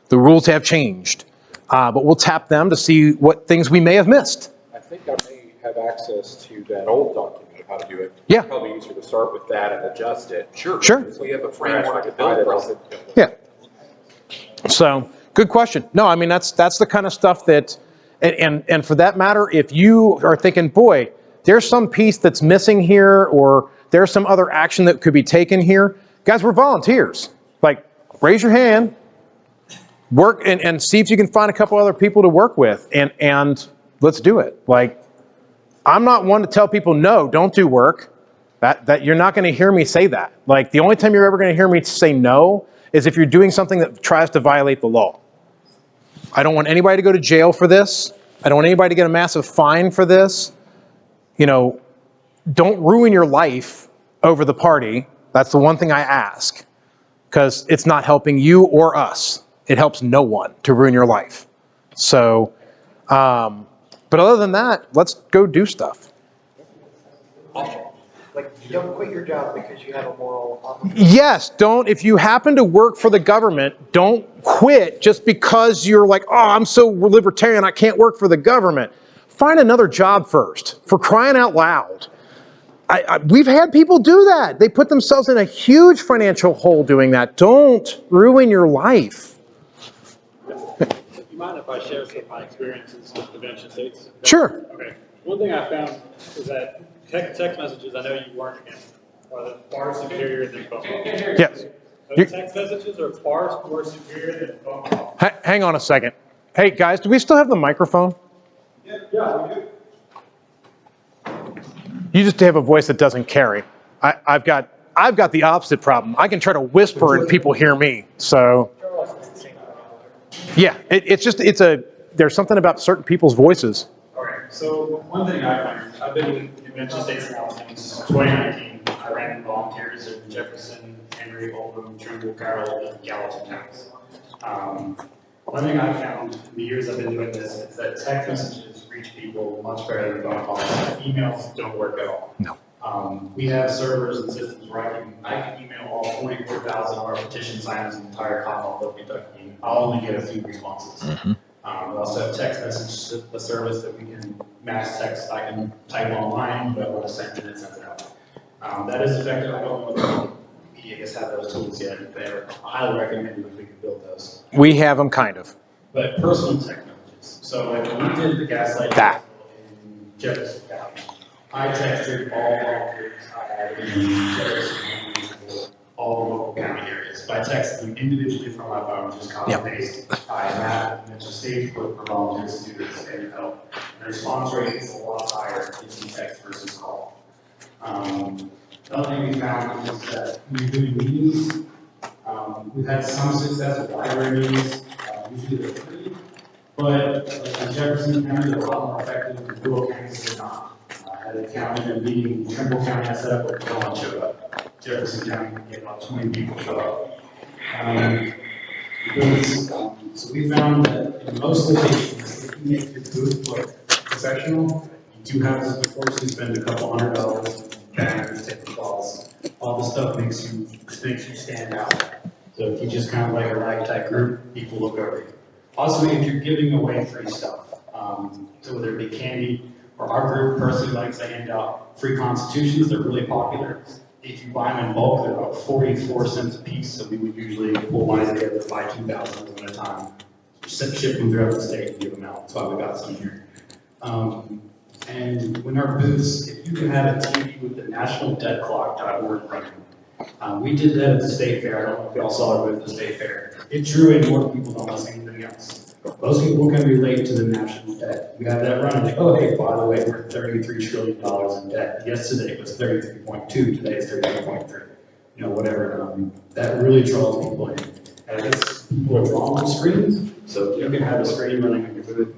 S10: The rules have changed, but we'll tap them to see what things we may have missed.
S9: I think I may have access to that old document of how to do it.
S10: Yeah.
S9: It's probably easier to start with that and adjust it.
S10: Sure.
S9: So you have a framework to build from.
S10: Yeah. So, good question. No, I mean, that's the kind of stuff that, and for that matter, if you are thinking, boy, there's some piece that's missing here, or there's some other action that could be taken here, guys, we're volunteers. Like, raise your hand, work, and see if you can find a couple other people to work with, and let's do it. Like, I'm not one to tell people, no, don't do work. That you're not going to hear me say that. Like, the only time you're ever going to hear me say no is if you're doing something that tries to violate the law. I don't want anybody to go to jail for this. I don't want anybody to get a massive fine for this. You know, don't ruin your life over the party. That's the one thing I ask, because it's not helping you or us. It helps no one to ruin your life. So, but other than that, let's go do stuff.
S3: Like, don't quit your job because you have a moral obligation.
S10: Yes, don't, if you happen to work for the government, don't quit just because you're like, oh, I'm so libertarian, I can't work for the government. Find another job first, for crying out loud. We've had people do that. They put themselves in a huge financial hole doing that. Don't ruin your life.
S16: Do you mind if I share some of my experiences with convention states?
S10: Sure.
S16: Okay. One thing I found is that text messages, I know you weren't against, are far superior than phone calls.
S10: Yes.
S16: Those text messages are far more superior than phone calls.
S10: Hang on a second. Hey, guys, do we still have the microphone?
S16: Yeah, we do.
S10: You just have a voice that doesn't carry. I've got the opposite problem. I can try to whisper and people hear me. So, yeah, there's something about certain people's voices.
S16: Okay, so one thing I find, I've been in convention states now since 2019. I ran volunteers in Jefferson, Henry, Oldham, Trimble, Carroll, and Gallatin counties. One thing I found in the years I've been doing this is that text messages reach people much better than phone calls. Emails don't work at all.
S10: No.
S16: We have servers and systems where I can email all 44,000 of our petition signers in the entire Commonwealth of Kentucky. I'll only get a few responses.
S10: Mm-hmm.
S16: We also have text message, the service that we can mass text. I can type online, but I want to send it and send it out. That is effective. I don't know if the media has had those tools yet. If they are, I highly recommend it if we can build those.
S10: We have them, kind of.
S16: But personal text messages. So like when we did the gaslight in Jefferson County, I texted all volunteers I had in Jefferson County for all the local county areas. But I texted them individually from my phone, just copy and paste. I have a stage put for volunteers to do this and help. The response rate is a lot higher if you text versus call. The other thing we found is that when you're doing meetings, we've had some success with library meetings. Usually they're free, but in Jefferson County, they're a lot more effective than rural counties are not. At a county, a meeting, Trimble County I set up, but no one showed up. Jefferson County, we get about 20 people show up. So we found that in most locations, if you make your booth look professional, you do have to, before you spend a couple $100, banners, take the calls. All the stuff makes you stand out. So if you just kind of like a ragtag group, people look over you. Also, if you're giving away free stuff, so whether it be candy, or our group personally likes to hand out free constitutions, they're really popular. If you buy them in bulk, they're about 44 cents a piece, so we would usually pull money together to buy 2,000 at a time. Ship them throughout the state and give them out. That's why we got some here. And when our booths, if you can have a TV with the nationaldebtclock.org running, we did that at the state fair. I don't know if y'all saw it at the state fair. It drew in more people than almost anything else. Most people can relate to the national debt. We have that running, like, oh, hey, by the way, we're $33 trillion in debt. Yesterday it was 33.2, today it's 33.3. You know, whatever. That really draws people in. And I guess people are drawn to screens, so you can have a screen running on your booth.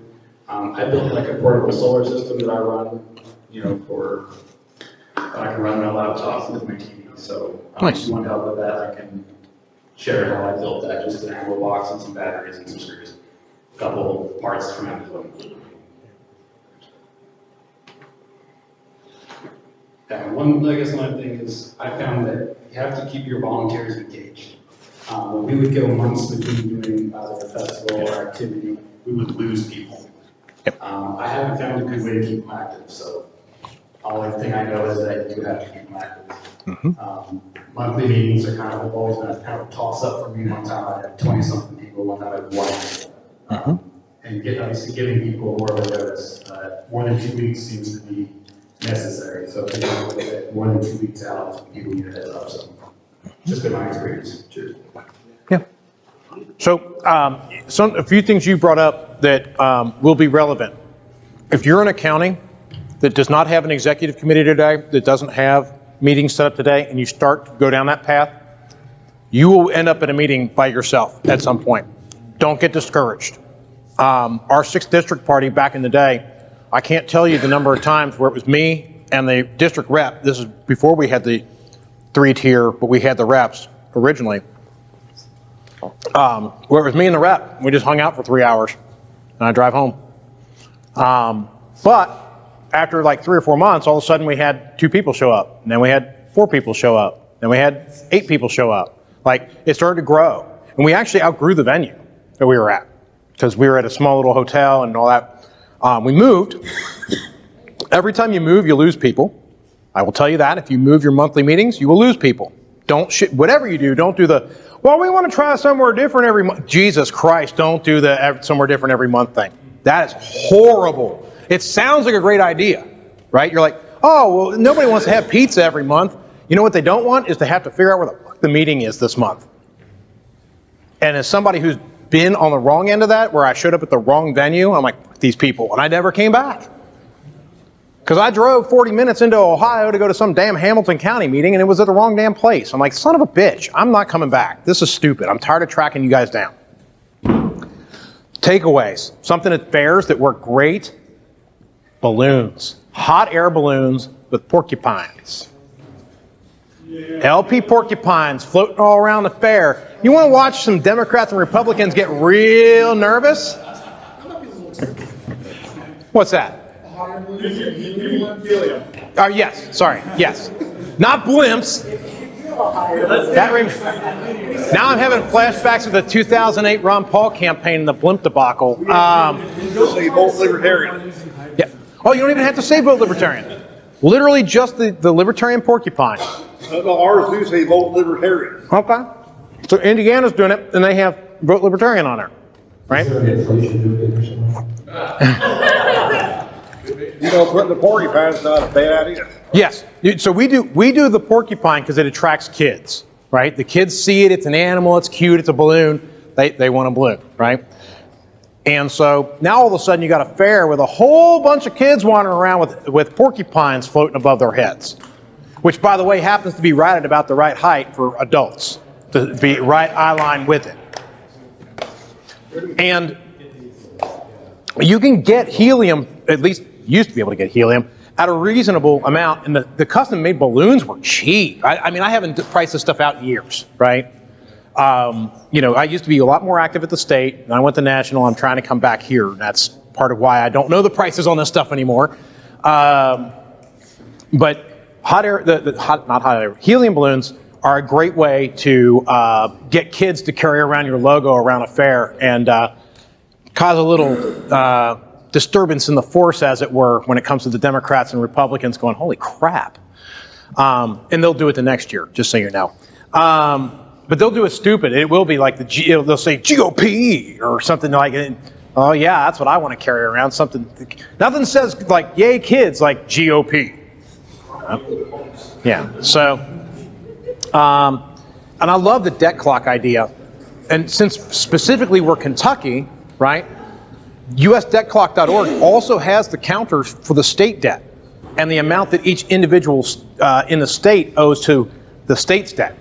S16: I built like a portable solar system that I run, you know, I can run my laptop with my TV. So if you want help with that, I can share how I built that, just an ammo box and some batteries and some screws. parts from that flow. And one, I guess one thing is, I found that you have to keep your volunteers engaged. When we would go months between doing either a festival or activity, we would lose people. I haven't found a good way to keep them active, so only thing I know is that you do have to keep them active. Monthly meetings are kind of always been a kind of toss up for me. One time I had 20-something people, one time I had one. And obviously giving people more of a notice. More than 2 weeks seems to be necessary. So if you want to get more than 2 weeks out, people need a heads up. So just been my experience. Cheers.
S10: Yeah. So a few things you brought up that will be relevant. If you're in a county that does not have an executive committee today, that doesn't have meetings set up today, and you start to go down that path, you will end up in a meeting by yourself at some point. Don't get discouraged. Our 6th district party back in the day, I can't tell you the number of times where it was me and the district rep. This is before we had the 3-tier, but we had the reps originally. Where it was me and the rep. We just hung out for 3 hours, and I drive home. But after like 3 or 4 months, all of a sudden we had 2 people show up, and then we had 4 people show up, then we had 8 people show up. Like, it started to grow, and we actually outgrew the venue that we were at, because we were at a small little hotel and all that. We moved. Every time you move, you lose people. I will tell you that. If you move your monthly meetings, you will lose people. Whatever you do, don't do well, we want to try somewhere different every month. Jesus Christ, don't do the somewhere different every month thing. That is horrible. It sounds like a great idea, right? You're like, oh, well, nobody wants to have pizza every month. You know what they don't want is to have to figure out where the fuck the meeting is this month. And as somebody who's been on the wrong end of that, where I showed up at the wrong venue, I'm like, these people, and I never came back. Because I drove 40 minutes into Ohio to go to some damn Hamilton County meeting, and it was at the wrong damn place. I'm like, son of a bitch, I'm not coming back. This is stupid. I'm tired of tracking you guys down. Takeaways. Something at fairs that work great. Balloons. Hot air balloons with porcupines. LP porcupines floating all around the fair. You want to watch some Democrats and Republicans get real nervous? What's that? Yes, sorry, yes. Not blimps. Now I'm having flashbacks of the 2008 Ron Paul campaign and the blimp debacle.
S17: Say vote Libertarian.
S10: Yeah. Oh, you don't even have to say vote Libertarian. Literally just the Libertarian porcupine.
S17: No, ours do say vote Libertarian.
S10: Okay. So Indiana's doing it, and they have vote Libertarian on there, right?
S17: You know, putting the porcupine's not a bad idea.
S10: Yes. So we do the porcupine because it attracts kids, right? The kids see it. It's an animal. It's cute. It's a balloon. They want a balloon, right? And so now all of a sudden you got a fair with a whole bunch of kids wandering around with porcupines floating above their heads, which, by the way, happens to be right at about the right height for adults to be right eye line with it. And you can get helium, at least used to be able to get helium, at a reasonable amount, and the custom-made balloons were cheap. I mean, I haven't priced this stuff out in years, right? You know, I used to be a lot more active at the state, and I went to national. I'm trying to come back here, and that's part of why I don't know the prices on this stuff anymore. But hot air, not hot air, helium balloons are a great way to get kids to carry around your logo around a fair and cause a little disturbance in the force, as it were, when it comes to the Democrats and Republicans going, holy crap. And they'll do it the next year, just so you know. But they'll do it stupid. It will be like they'll say GOP or something like it. Oh yeah, that's what I want to carry around. Something. Nothing says like yay kids like GOP. Yeah. So, and I love the debt clock idea. And since specifically we're Kentucky, right? USDebtClock.org also has the counters for the state debt and the amount that each individual in the state owes to the state's debt.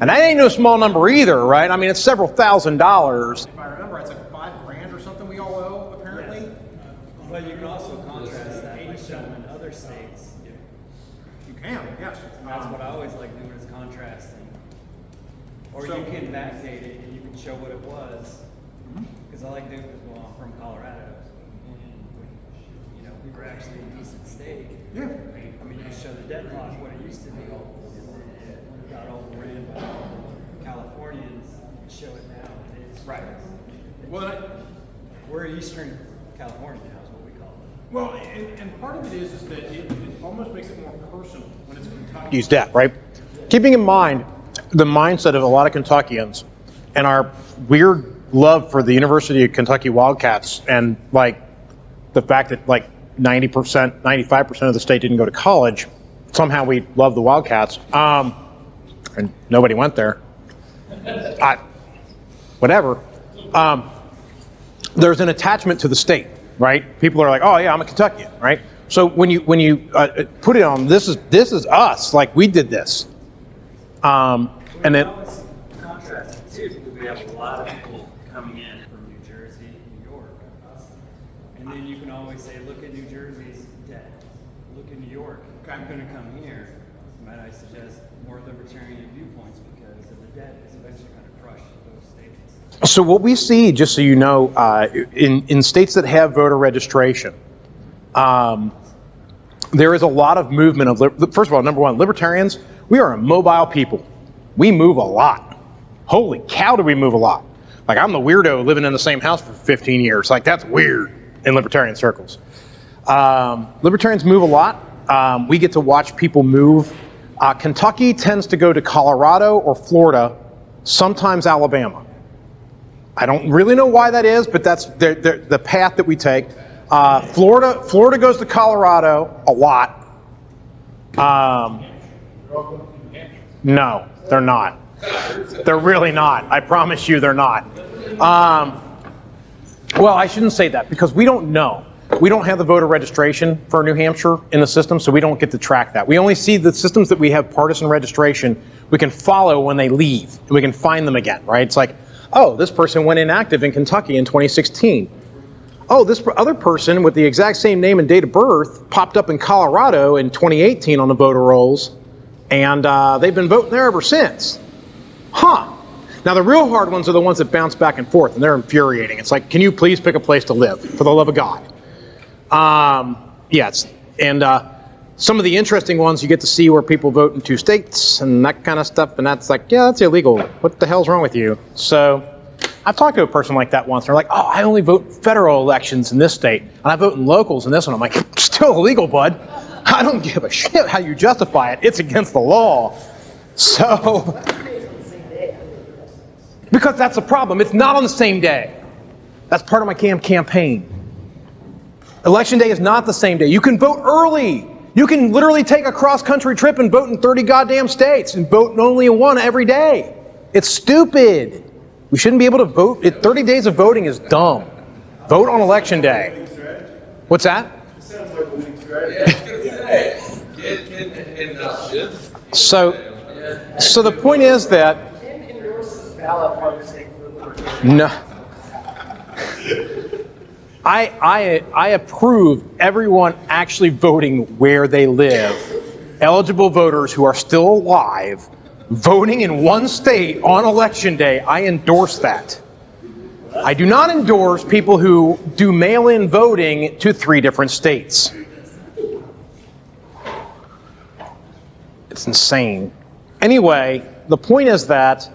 S10: And that ain't no small number either, right? I mean, it's several $1,000s.
S13: If I remember, it's like $5,000 or something we all owe, apparently.
S18: But you can also contrast that with some in other states.
S13: You can, yes.
S18: That's what I always like doing, is contrasting. Or you can backdate it and you can show what it was. Because all I do is, well, I'm from Colorado, and, you know, we were actually a decent state.
S13: Yeah.
S18: I mean, you show the deadlock, what it used to be, and then it got overran by Californians, and show it now. It's
S13: Right. Well,
S18: we're Eastern California now, is what we call it.
S13: well, and part of it is that it almost makes it more personal when it's Kentucky.
S10: Use that, right? Keeping in mind the mindset of a lot of Kentuckians and our weird love for the University of Kentucky Wildcats, and like the fact that like 90%, 95% of the state didn't go to college, somehow we love the Wildcats, and nobody went there. Whatever. There's an attachment to the state, right? People are like, oh yeah, I'm a Kentuckian, right? So when you put it on, this is us, like we did this, and then
S18: Contrast it too, because we have a lot of people coming in from New Jersey, New York, and then you can always say, look at New Jersey's debt, look at New York. I'm going to come here. Might I suggest more libertarian viewpoints because of the debt is eventually going to crush those states.
S10: So what we see, just so you know, in states that have voter registration, there is a lot of movement of, first of all, number one, libertarians, we are a mobile people. We move a lot. Holy cow, do we move a lot. Like, I'm the weirdo living in the same house for 15 years. Like, that's weird in libertarian circles. Libertarians move a lot. We get to watch people move. Kentucky tends to go to Colorado or Florida, sometimes Alabama. I don't really know why that is, but that's the path that we take. Florida goes to Colorado a lot. No, they're not. They're really not. I promise you they're not. Well, I shouldn't say that because we don't know. We don't have the voter registration for New Hampshire in the system, so we don't get to track that. We only see the systems that we have partisan registration. We can follow when they leave, and we can find them again, right? It's like, oh, this person went inactive in Kentucky in 2016. Oh, this other person with the exact same name and date of birth popped up in Colorado in 2018 on the voter rolls, and they've been voting there ever since. Huh. Now, the real hard ones are the ones that bounce back and forth, and they're infuriating. It's like, can you please pick a place to live, for the love of God? Yes, and some of the interesting ones you get to see where people vote in 2 states and that kind of stuff, and that's like, yeah, that's illegal. What the hell's wrong with you? So I've talked to a person like that once, and they're like, oh, I only vote federal elections in this state, and I vote in locals in this one. I'm like, still illegal, bud. I don't give a shit how you justify it. It's against the law. So, because that's the problem. It's not on the same day. That's part of my campaign. Election day is not the same day. You can vote early. You can literally take a cross-country trip and vote in 30 goddamn states and vote only in one every day. It's stupid. We shouldn't be able to vote. 30 days of voting is dumb. Vote on election day. What's that?
S15: Sounds like a winning strategy. Yeah, I was gonna say.
S10: So the point is that no. I approve everyone actually voting where they live. Eligible voters who are still alive, voting in one state on election day, I endorse that. I do not endorse people who do mail-in voting to 3 different states. It's insane. Anyway, the point is that,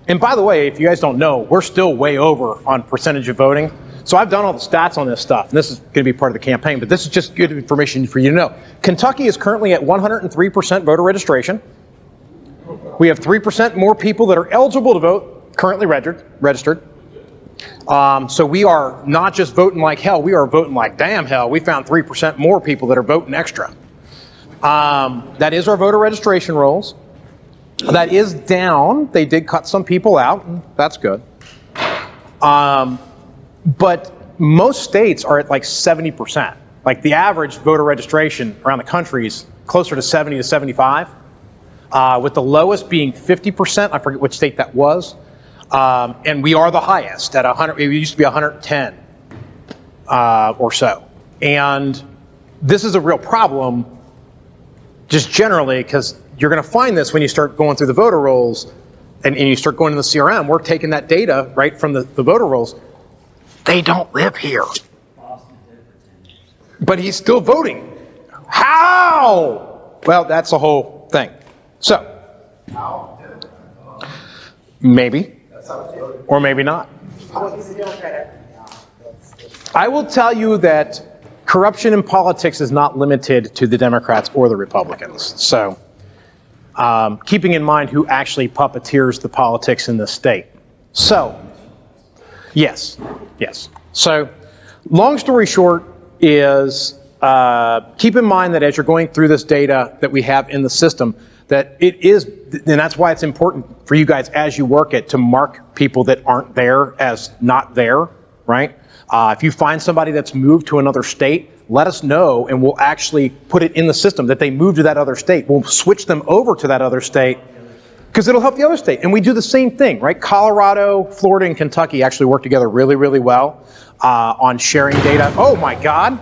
S10: and by the way, if you guys don't know, we're still way over on percentage of voting. So I've done all the stats on this stuff, and this is going to be part of the campaign, but this is just good information for you to know. Kentucky is currently at 103% voter registration. We have 3% more people that are eligible to vote, currently registered. So we are not just voting like hell, we are voting like damn hell. We found 3% more people that are voting extra. That is our voter registration rolls. That is down. They did cut some people out, and that's good. But most states are at like 70%. Like the average voter registration around the country is closer to 70 to 75, with the lowest being 50%. I forget which state that was. And we are the highest at 100. It used to be 110 or so. And this is a real problem just generally, because you're going to find this when you start going through the voter rolls and you start going to the CRM. We're taking that data right from the voter rolls. They don't live here. But he's still voting. How? Well, that's the whole thing. So, maybe, or maybe not. I will tell you that corruption in politics is not limited to the Democrats or the Republicans. So, keeping in mind who actually puppeteers the politics in the state. So, yes. So, long story short is, keep in mind that as you're going through this data that we have in the system, that it is, and that's why it's important for you guys as you work it to mark people that aren't there as not there, right? If you find somebody that's moved to another state, let us know and we'll actually put it in the system that they moved to that other state. We'll switch them over to that other state because it'll help the other state. And we do the same thing, right? Colorado, Florida, and Kentucky actually work together really, really well on sharing data. Oh my God.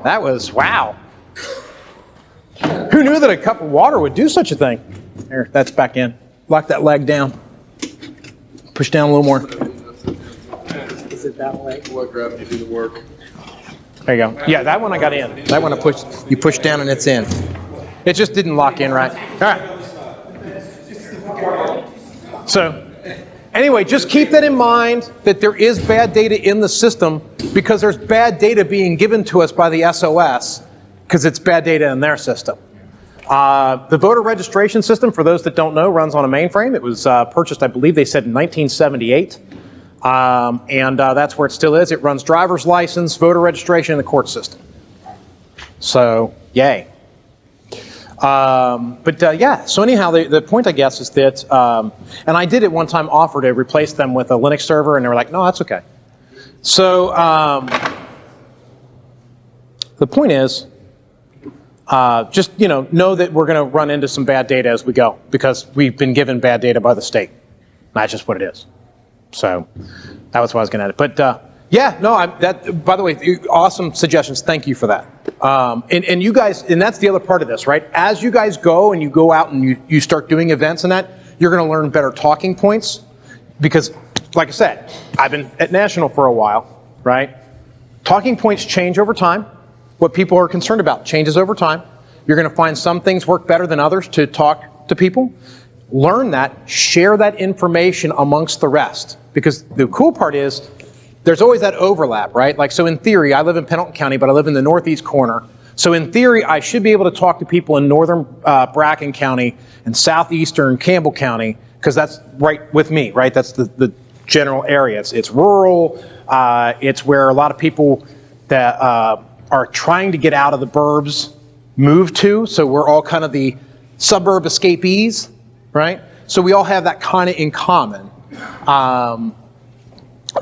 S10: That was, wow. Who knew that a cup of water would do such a thing? Here, that's back in. Lock that leg down. Push down a little more.
S3: Is it that way?
S15: What gravity do the work?
S10: There you go. Yeah, that one I got in. That one you push down and it's in. It just didn't lock in right. All right. So, anyway, just keep that in mind that there is bad data in the system because there's bad data being given to us by the SOS because it's bad data in their system. The voter registration system, for those that don't know, runs on a mainframe. It was purchased, I believe they said in 1978. And that's where it still is. It runs driver's license, voter registration, and the court system. So, yay. Yeah, so anyhow, the point, I guess, is that, and I did at one time offer to replace them with a Linux server, and they were like, no, that's okay. So, the point is, just, know that we're going to run into some bad data as we go, because we've been given bad data by the state. That's just what it is. So, that was what I was going to add. But, yeah, no, by the way, awesome suggestions. Thank you for that. And you guys, and that's the other part of this, right? As you guys go and you go out and you start doing events and that, you're going to learn better talking points because, like I said, I've been at National for a while, right? Talking points change over time. What people are concerned about changes over time. You're going to find some things work better than others to talk to people. Learn that, share that information amongst the rest. Because the cool part is, there's always that overlap, right? Like, so in theory, I live in Pendleton County, but I live in the northeast corner. So in theory, I should be able to talk to people in northern Bracken County and southeastern Campbell County, because that's right with me, right? That's the general area. It's rural. It's where a lot of people that are trying to get out of the burbs move to. So we're all kind of the suburb escapees, right? So we all have that kind of in common.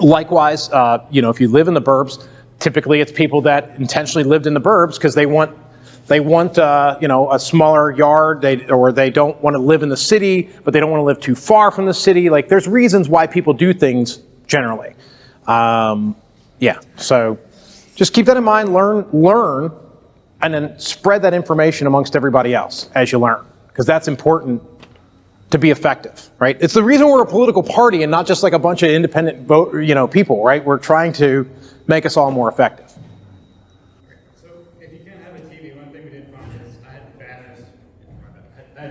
S10: Likewise, if you live in the burbs, typically it's people that intentionally lived in the burbs because they want a smaller yard, or they don't want to live in the city, but they don't want to live too far from the city. Like, there's reasons why people do things generally. Yeah, so just keep that in mind, learn, and then spread that information amongst everybody else as you learn, because that's important to be effective, right? It's the reason we're a political party and not just like a bunch of independent people, right? We're trying to make us all more effective.
S12: So if you can't have a TV, one thing we did find is I had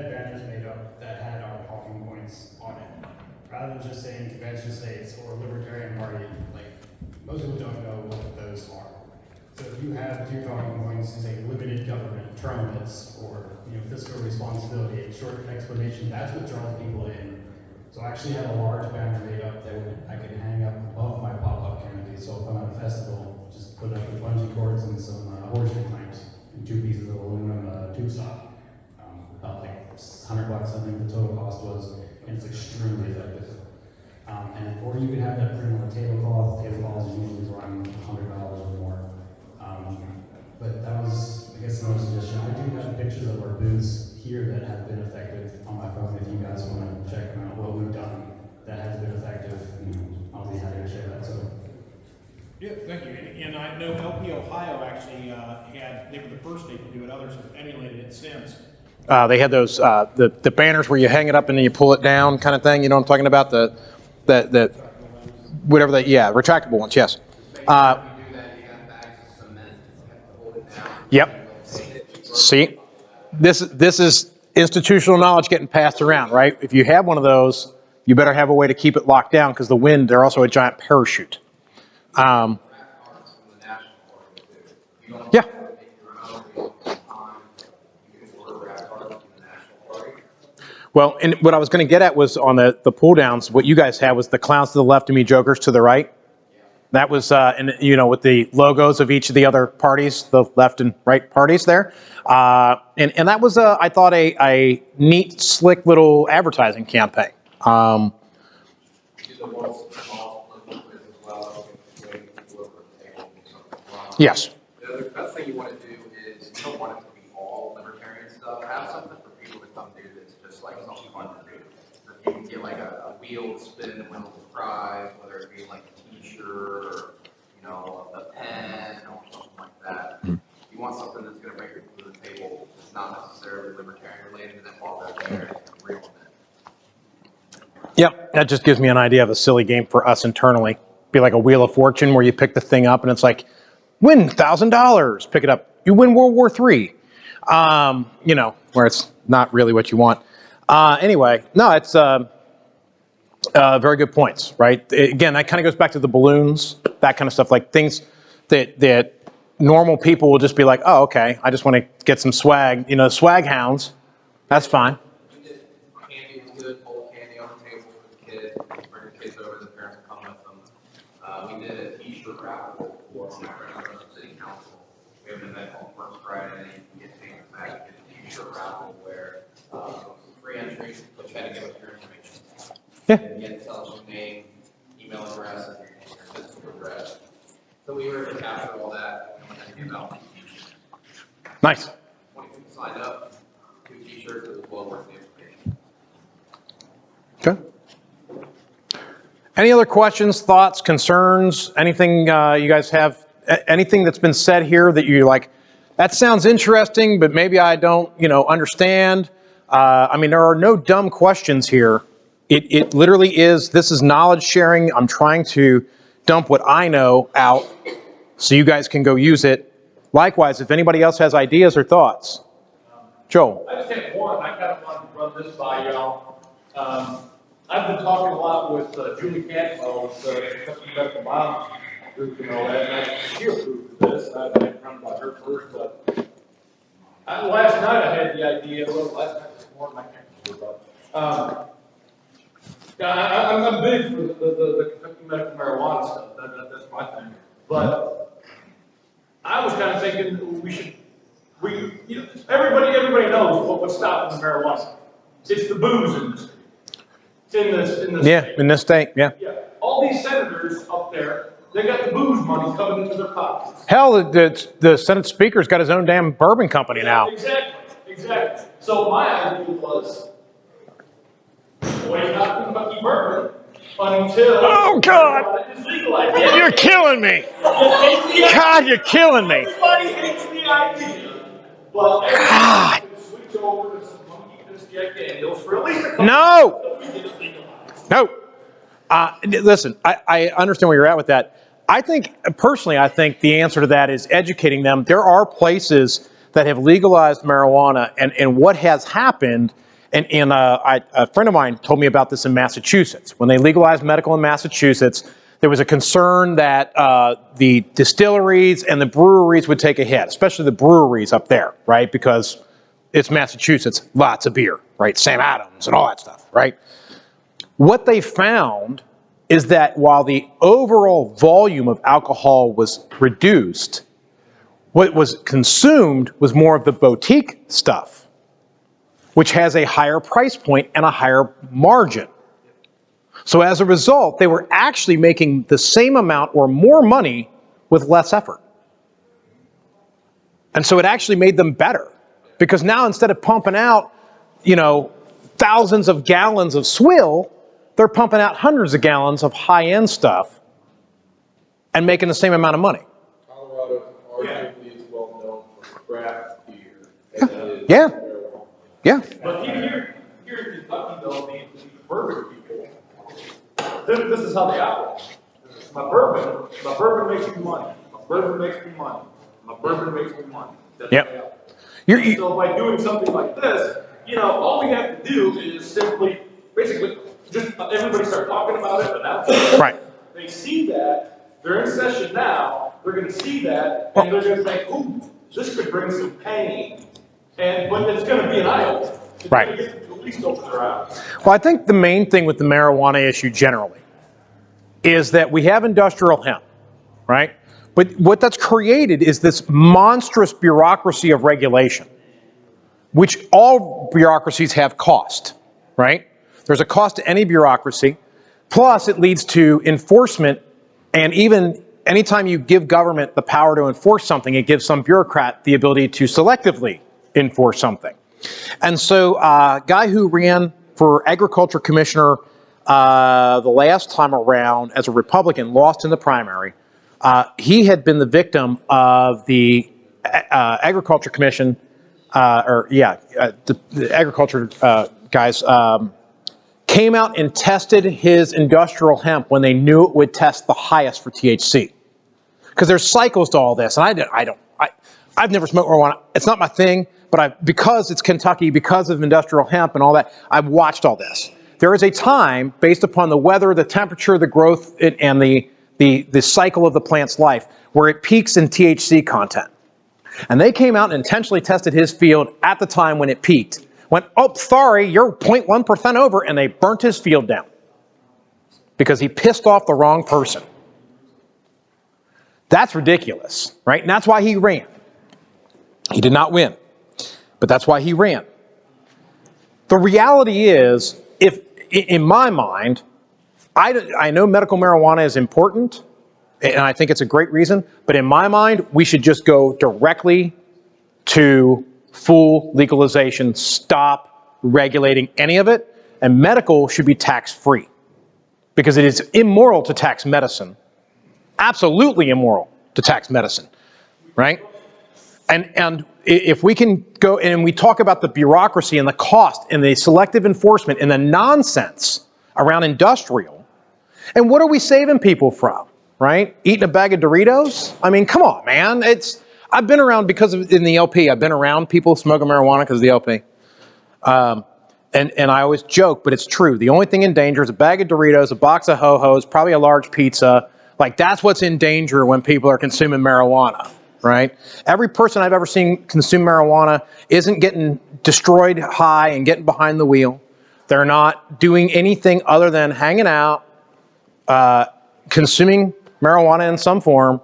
S12: banners made up that had our talking points on it. Rather than just saying convention states or Libertarian Party, like, most people don't know what those are. So if you have two talking points, say limited government, term limits, or fiscal responsibility, a short explanation, that's what draws people in. So I actually have a large banner made up that I could hang up above my pop-up canopy. So if I'm at a festival, just put up the bungee cords and some horseshoe clamps and 2 pieces of aluminum tube stock. About like $100, I think the total cost was, and it's extremely effective. Or you can have that printed on a tablecloth. Tablecloths usually run $100 or more. But that was, I guess, another suggestion. I do have pictures of our booths here that have been effective on my phone. If you guys want to check out what we've done that has been effective, I'll be happy to share that. So.
S13: Yeah, thank you. And I know LP Ohio actually they were the first state to do it. Others have emulated it since.
S10: They had those the banners where you hang it up and then you pull it down kind of thing. You know what I'm talking about? The whatever that, yeah, retractable ones, yes. Yep. See, this is institutional knowledge getting passed around, right? If you have one of those, you better have a way to keep it locked down because the wind, they're also a giant parachute. Yeah. Well, and what I was going to get at was on the pull downs, what you guys had was the clowns to the left of me, jokers to the right. That was, with the logos of each of the other parties, the left and right parties there. And that was, I thought, a neat, slick little advertising campaign. Yes.
S19: The best thing you want to do is you don't want it to be all libertarian stuff. Have something for people to come do that's just like something fun to do. So if you can get like a wheel to spin and win a little prize, whether it be like a t-shirt or, a pen or something like that. You want something that's going to bring people to the table. It's not necessarily libertarian related, and then while they're there, it's a real event.
S10: Yep, that just gives me an idea of a silly game for us internally. Be like a Wheel of Fortune where you pick the thing up and it's like, win $1,000, pick it up, you win World War III. Where it's not really what you want. Anyway, no, it's very good points, right? Again, that kind of goes back to the balloons, that kind of stuff, like things that normal people will just be like, oh, okay, I just want to get some swag, swag hounds, that's fine.
S19: Candy is good, bowl candy on the table for the kids. Bring the kids over, the parents will come with them. We did a t-shirt raffle for my friends on city council. We have an event called First Friday, and you can get things back. Get a t-shirt raffle where free entries, which had to give us your information.
S10: Yeah.
S19: And you had to tell us your name, email address, and your physical address. So we were able to capture all that and give out t-shirts.
S10: Nice.
S19: 20 people signed up, 2 t-shirts, it was well worth the information.
S10: Okay. Any other questions, thoughts, concerns, anything you guys have, anything that's been said here that you're like, that sounds interesting, but maybe I don't, understand. There are no dumb questions here. It literally is, this is knowledge sharing. I'm trying to dump what I know out so you guys can go use it. Likewise, if anybody else has ideas or thoughts. Joel.
S2: I just have one. I kind of wanted to run this by y'all. I've been talking a lot with Julie Cantwell, the Custom Medical Moms group and all that, and she approved of this. I've been run by her first, but last night I had the idea, last night this morning I can't remember, but I'm big for the Kentucky medical marijuana stuff. That's my thing. But I was kind of thinking everybody knows what's stopping the marijuana. It's the booze industry. It's in this state.
S10: In this state, yeah.
S2: Yeah. All these senators up there, they got the booze money coming into their pockets.
S10: Hell, the Senate Speaker's got his own damn bourbon company now.
S2: Exactly. So my idea was, not Kentucky bourbon until it's legalized.
S10: You're killing me. God, you're killing me.
S2: Everybody hates the idea, but everybody can switch over to some monkey piss Jack Daniels for at least a couple
S10: No.
S2: we get it legalized.
S10: No. Listen, I understand where you're at with that. I think the answer to that is educating them. There are places that have legalized marijuana, and what has happened, and a friend of mine told me about this in Massachusetts. When they legalized medical in Massachusetts, there was a concern that the distilleries and the breweries would take a hit, especially the breweries up there, right? Because it's Massachusetts, lots of beer, right? Sam Adams and all that stuff, right? What they found is that while the overall volume of alcohol was reduced, what was consumed was more of the boutique stuff, which has a higher price point and a higher margin. So as a result, they were actually making the same amount or more money with less effort. And so it actually made them better, because now instead of pumping out, thousands of gallons of swill, they're pumping out hundreds of gallons of high-end stuff and making the same amount of money.
S15: Colorado arguably is well known for craft beer.
S10: Yeah.
S2: But here in Kentucky, though, the bourbon people, this is how they operate. My bourbon makes me money. My bourbon makes me money. My bourbon makes me money. That's
S10: Yep.
S2: So by doing something like this, all we have to do is simply, basically, just everybody start talking about it, announce it.
S10: Right.
S2: They see that, they're in session now, they're gonna see that, and they're gonna think, ooh, this could bring some pain. But it's gonna be an eye-opener. It's
S10: Right.
S2: gonna get at least open their eyes.
S10: Well, I think the main thing with the marijuana issue generally is that we have industrial hemp, right? But what that's created is this monstrous bureaucracy of regulation, which all bureaucracies have cost, right? There's a cost to any bureaucracy. Plus, it leads to enforcement, and even anytime you give government the power to enforce something, it gives some bureaucrat the ability to selectively enforce something. And so a guy who ran for agriculture commissioner the last time around as a Republican, lost in the primary. He had been the victim of the agriculture commission, the agriculture guys came out and tested his industrial hemp when they knew it would test the highest for THC. Because there's cycles to all this, and I've never smoked marijuana. It's not my thing, but because it's Kentucky, because of industrial hemp and all that, I've watched all this. There is a time, based upon the weather, the temperature, the growth, and the cycle of the plant's life, where it peaks in THC content. And they came out and intentionally tested his field at the time when it peaked. Went, oh, sorry, you're 0.1% over, and they burnt his field down because he pissed off the wrong person. That's ridiculous, right? And that's why he ran. He did not win, but that's why he ran. The reality is, in my mind, I know medical marijuana is important, and I think it's a great reason, but in my mind, we should just go directly to full legalization, stop regulating any of it, and medical should be tax-free, because it is immoral to tax medicine, absolutely immoral to tax medicine, right? And if we can go and we talk about the bureaucracy and the cost and the selective enforcement and the nonsense around industrial, and what are we saving people from, right? Eating a bag of Doritos? I mean, come on, man. I've been around in the LP, I've been around people smoking marijuana because of the LP. And I always joke, but it's true. The only thing in danger is a bag of Doritos, a box of Ho-Hos, probably a large pizza. Like, that's what's in danger when people are consuming marijuana, right? Every person I've ever seen consume marijuana isn't getting destroyed high and getting behind the wheel. They're not doing anything other than hanging out, consuming marijuana in some form,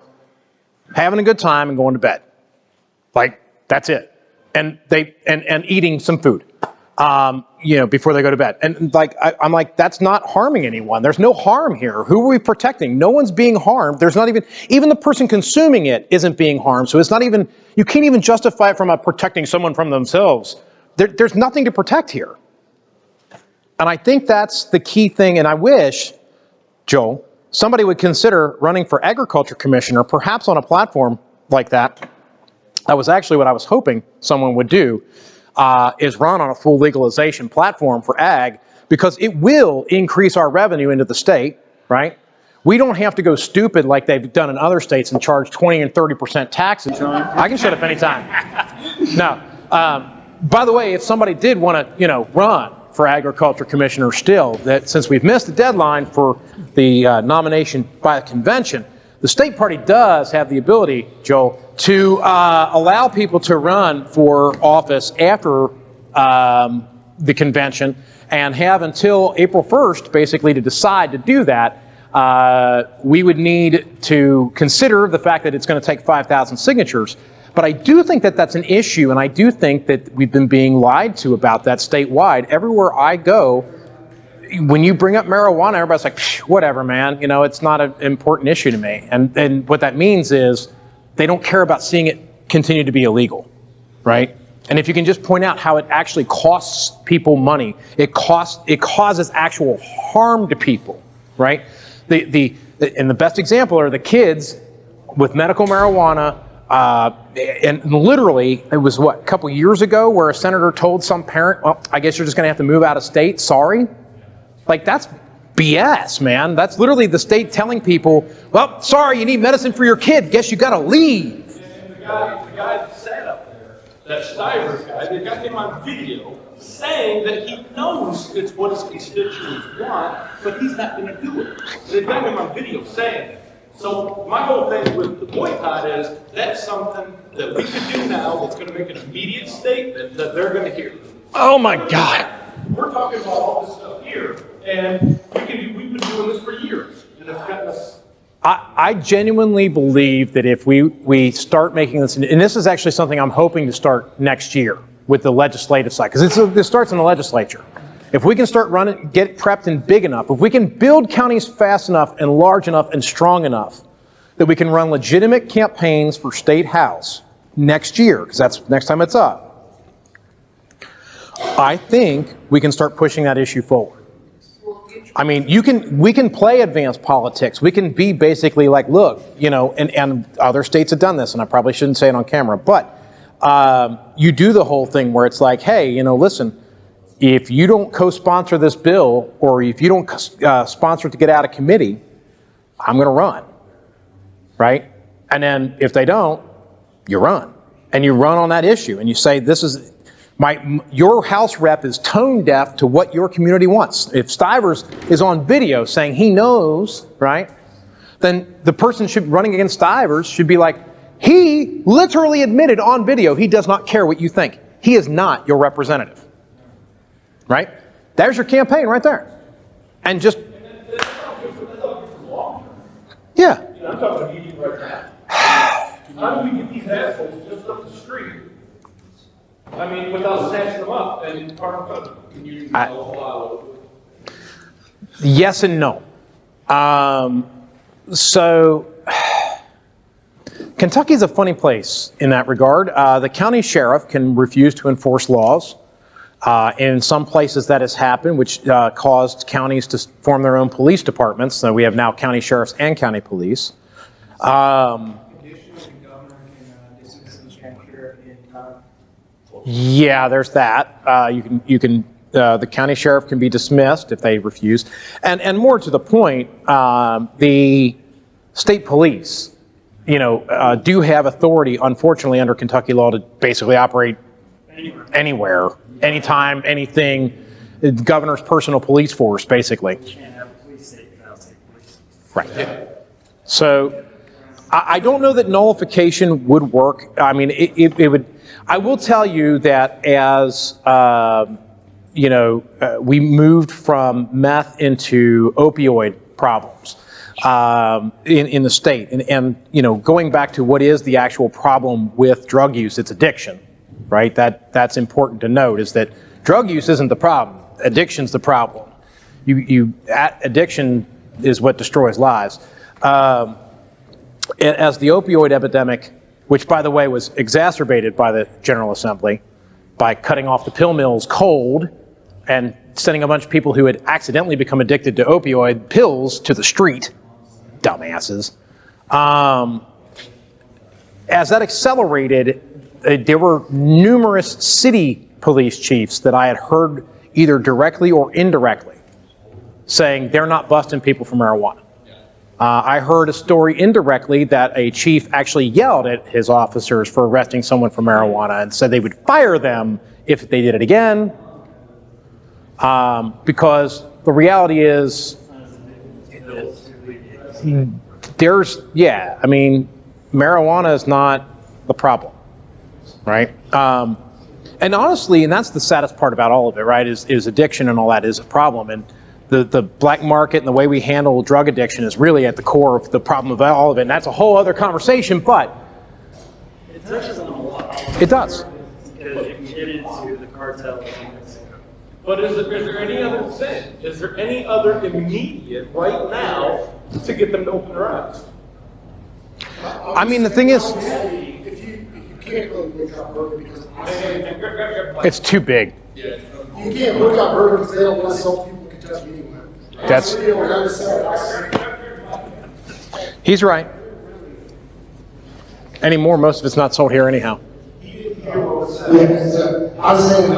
S10: having a good time, and going to bed. Like, that's it. And eating some food, before they go to bed. And I'm like, that's not harming anyone. There's no harm here. Who are we protecting? No one's being harmed. There's not even the person consuming it isn't being harmed. So it's not even, you can't even justify it from protecting someone from themselves. There's nothing to protect here. And I think that's the key thing. And I wish, Joel, somebody would consider running for agriculture commissioner, perhaps on a platform like that. That was actually what I was hoping someone would do, is run on a full legalization platform for ag, because it will increase our revenue into the state, right? We don't have to go stupid like they've done in other states and charge 20 and 30% taxes. I can shut up anytime. No. By the way, if somebody did want to, run for agriculture commissioner still, that since we've missed the deadline for the nomination by the convention, the state party does have the ability, Joel, to allow people to run for office after the convention and have until April 1st, basically, to decide to do that. We would need to consider the fact that it's going to take 5,000 signatures. But I do think that that's an issue, and I do think that we've been being lied to about that statewide. Everywhere I go, when you bring up marijuana, everybody's like, whatever, man. It's not an important issue to me. And what that means is they don't care about seeing it continue to be illegal, right? And if you can just point out how it actually costs people money, it causes actual harm to people, right? And the best example are the kids with medical marijuana. And literally, it was a couple years ago, where a senator told some parent, well, I guess you're just going to have to move out of state. Sorry. Like, that's BS, man. That's literally the state telling people, well, sorry, you need medicine for your kid. Guess you got to leave.
S15: And the guy that sat up there, that Stivers guy, they got him on video saying that he knows it's what his constituents want, but he's not going to do it. They've got him on video saying it. So my whole thing with the boycott is that's something that we could do now that's going to make an immediate statement that they're going to hear.
S10: Oh my God.
S15: We're talking about all this stuff here, and we've been doing this for years, and it's gotten us.
S10: I genuinely believe that if we start making this, and this is actually something I'm hoping to start next year with the legislative side, because this starts in the legislature. If we can start running, get prepped and big enough, if we can build counties fast enough and large enough and strong enough that we can run legitimate campaigns for state house next year, because that's next time it's up, I think we can start pushing that issue forward. I mean, we can play advanced politics. We can be basically like, look, you know, and other states have done this, and I probably shouldn't say it on camera, but you do the whole thing where it's like, hey, you know, listen, if you don't co-sponsor this bill, or if you don't sponsor it to get out of committee, I'm going to run, right? And then if they don't, you run. And you run on that issue, and you say, this is... your House rep is tone deaf to what your community wants. If Stivers is on video saying he knows, right, then the person running against Stivers should be like, he literally admitted on video he does not care what you think. He is not your representative. Right? There's your campaign right there. And just... Yeah.
S15: I'm talking to you right now. How do we get these assholes just up the street? I mean, without snatching them up and park them. Can you
S10: yes and no. So Kentucky's a funny place in that regard. The county sheriff can refuse to enforce laws. In some places that has happened, which caused counties to form their own police departments. So we have now county sheriffs and county police. Yeah, there's that. The county sheriff can be dismissed if they refuse. And more to the point, the state police, you know, do have authority, unfortunately, under Kentucky law to basically operate anywhere, anytime, anything. The governor's personal police force, basically.
S18: You can't have a police state without state police.
S10: Right. Yeah. So I don't know that nullification would work. I mean, it would. I will tell you that as you know, we moved from meth into opioid problems in the state, and you know, going back to what is the actual problem with drug use, it's addiction, right? That's important to note, is that drug use isn't the problem, addiction's the problem. Addiction is what destroys lives. As the opioid epidemic, which by the way was exacerbated by the General Assembly by cutting off the pill mills cold and sending a bunch of people who had accidentally become addicted to opioid pills to the street, dumbasses. As that accelerated, there were numerous city police chiefs that I had heard either directly or indirectly saying they're not busting people for marijuana. I heard a story indirectly that a chief actually yelled at his officers for arresting someone for marijuana and said they would fire them if they did it again. Because the reality is, I mean, marijuana is not the problem, right? And honestly, and that's the saddest part about all of it, right, is addiction and all that is a problem. And the black market and the way we handle drug addiction is really at the core of the problem of all of it. And that's a whole other conversation, but
S18: it touches on a lot.
S10: It does.
S18: Because you can get into the cartel.
S15: But is there any other thing? Is there any other immediate right now to get them to open their eyes?
S10: I mean, the thing is,
S12: if you can't really wake up early because
S10: it's too big.
S12: you can't wake up early because they don't want to sell people Kentucky anyway.
S10: That's, he's right. Anymore, most of it's not sold here anyhow.
S12: I was saying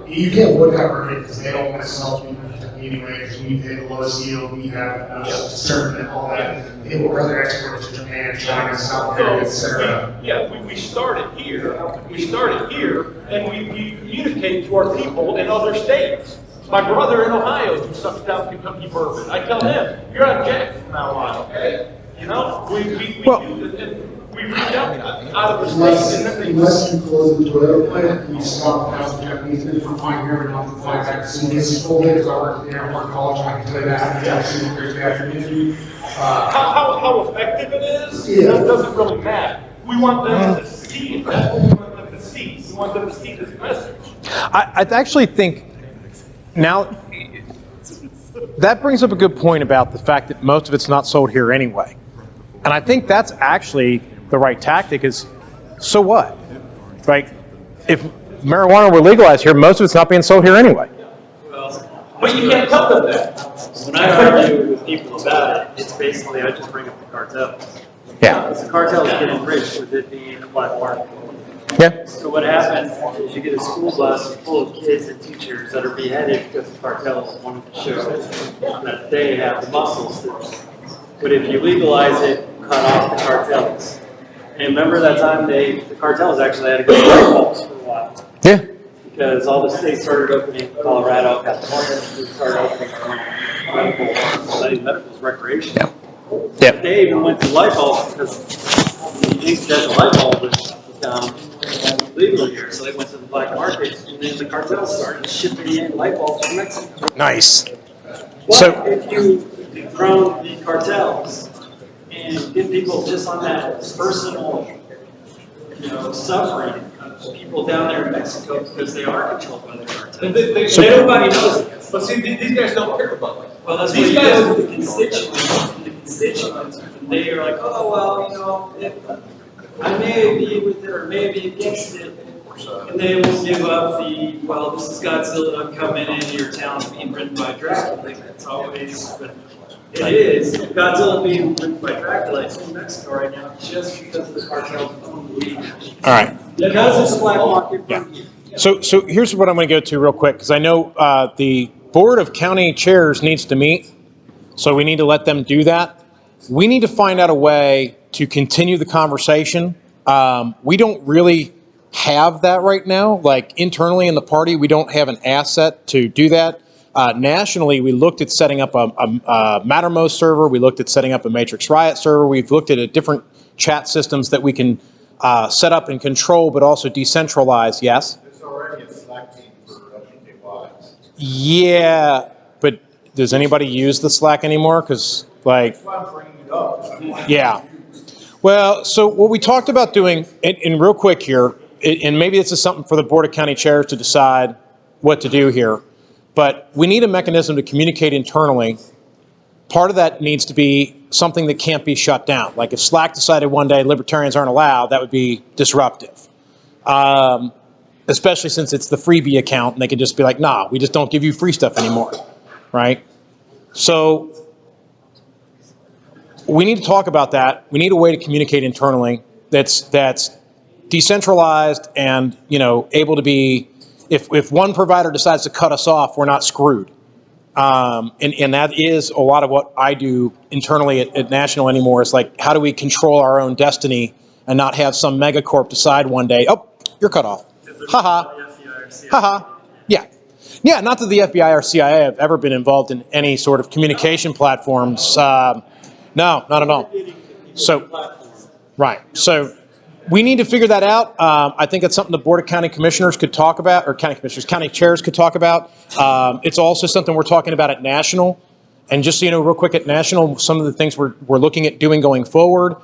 S12: you can't wake up early because they don't want to sell people Kentucky anyway, because we pay the lowest yield, we have certain and all that. They will rather export to Japan, China, South America, et cetera.
S2: Yeah, we started here, and we communicate to our people in other states. My brother in Ohio who sucks down Kentucky bourbon, I tell him, you're on Jack from now on, okay? You know, we reach out of the state.
S12: Unless you close the Toyota plant, you stop 1,000 Japanese men from flying here and not fly back to see this full day, because I worked there, I worked college, I can tell you that, it's absolutely crazy afternoon.
S2: How effective it is, that doesn't really matter. We want them to see it, that's what we want them to see. We want them to see this message.
S10: I actually think now that brings up a good point about the fact that most of it's not sold here anyway. And I think that's actually the right tactic is, so what? Like, if marijuana were legalized here, most of it's not being sold here anyway.
S2: But you can't tell them that.
S18: When I argue with people about it, it's basically I just bring up the cartels.
S10: Yeah.
S18: The cartels getting rich with it being a black market.
S10: Yeah.
S18: So what happens is you get a school bus full of kids and teachers that are beheaded because the cartels wanted to show that they have the muscles. But if you legalize it, cut off the cartels. And remember that time the cartels actually had to go to light bulbs for a while.
S10: Yeah.
S18: Because all the states started opening, Colorado, California, started opening medical's recreational.
S10: Yeah.
S18: They even went to light bulbs because you think that the light bulb was legal here, so they went to the black market, and then the cartels started shipping in light bulbs from Mexico.
S10: Nice.
S18: But
S10: So
S18: if you dethrone the cartels and get people just on that personal, suffering of people down there in Mexico because they are controlled by the cartels. And everybody knows it.
S2: But see, these guys don't care about it.
S18: Well, that's these guys are the constituents, and they are like, oh, well, I may be with it or may be against it, and they will give up this is Godzilla, I'm coming in, your town's being written by Dracula. It's always, but it is. Godzilla being written by Dracula, it's in Mexico right now, just because of the cartels own the weed.
S10: all right.
S18: Because it's a black market.
S10: Yeah. So here's what I'm going to go to real quick, because I know the Board of County Chairs needs to meet, so we need to let them do that. We need to find out a way to continue the conversation. We don't really have that right now. Like internally in the party, we don't have an asset to do that. Nationally, we looked at setting up a Mattermost server. We looked at setting up a Matrix Riot server. We've looked at different chat systems that we can set up and control, but also decentralize. Yes?
S11: There's already a Slack team for LPKY.
S10: Yeah, but does anybody use the Slack anymore? Because, like,
S11: That's why I'm bringing it up.
S10: yeah. Well, so what we talked about doing, and real quick here, and maybe this is something for the Board of County Chairs to decide what to do here, but we need a mechanism to communicate internally. Part of that needs to be something that can't be shut down. Like if Slack decided one day libertarians aren't allowed, that would be disruptive. Especially since it's the freebie account and they could just be like, nah, we just don't give you free stuff anymore, right? So we need to talk about that. We need a way to communicate internally that's decentralized and, able to be, if one provider decides to cut us off, we're not screwed. And that is a lot of what I do internally at National anymore. It's like, how do we control our own destiny and not have some megacorp decide one day, oh, you're cut off. Haha. Haha. Yeah. Yeah, not that the FBI or CIA have ever been involved in any sort of communication platforms. No, not at all. So, right. So we need to figure that out. I think it's something the Board of County Commissioners could talk about, or county chairs could talk about. It's also something we're talking about at National. And just so you know, real quick, at National, some of the things we're looking at doing going forward,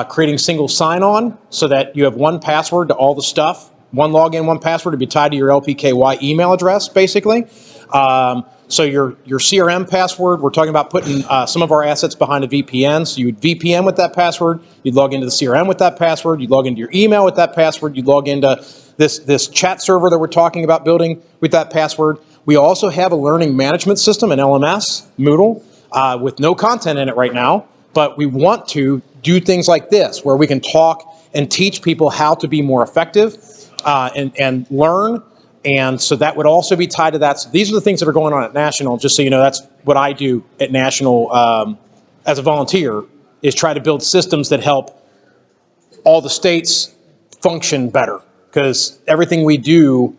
S10: creating single sign-on so that you have one password to all the stuff, one login, one password to be tied to your LPKY email address, basically. So your CRM password, we're talking about putting some of our assets behind a VPN. So you would VPN with that password. You'd log into the CRM with that password. You'd log into your email with that password. You'd log into this chat server that we're talking about building with that password. We also have a learning management system, an LMS, Moodle, with no content in it right now. But we want to do things like this, where we can talk and teach people how to be more effective and learn And so that would also be tied to that. So these are the things that are going on at national. Just so you know, that's what I do at national as a volunteer, is try to build systems that help all the states function better. Because everything we do,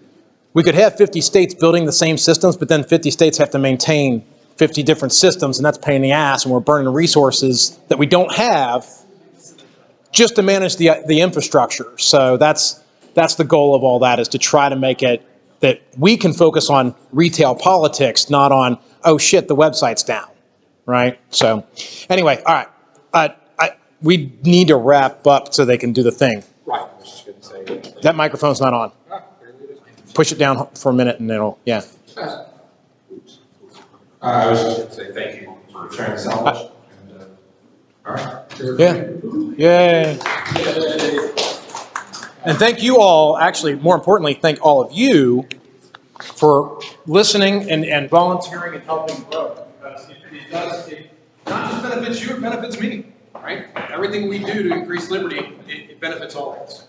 S10: we could have 50 states building the same systems, but then 50 states have to maintain 50 different systems, and that's a pain in the ass, and we're burning resources that we don't have just to manage the infrastructure. So that's the goal of all that, is to try to make it that we can focus on retail politics, not on, oh shit, the website's down, right? So anyway, all right. We need to wrap up so they can do the thing.
S1: Right, I was just going to say.
S10: That microphone's not on. Push it down for a minute and it'll, yeah.
S1: I was just going to say thank you for sharing this knowledge. All right.
S10: Yeah. Yay. And thank you all, actually, more importantly, thank all of you for listening and volunteering and helping grow. Because it not just benefits you, it benefits me, right? Everything we do to increase liberty, it benefits all of us.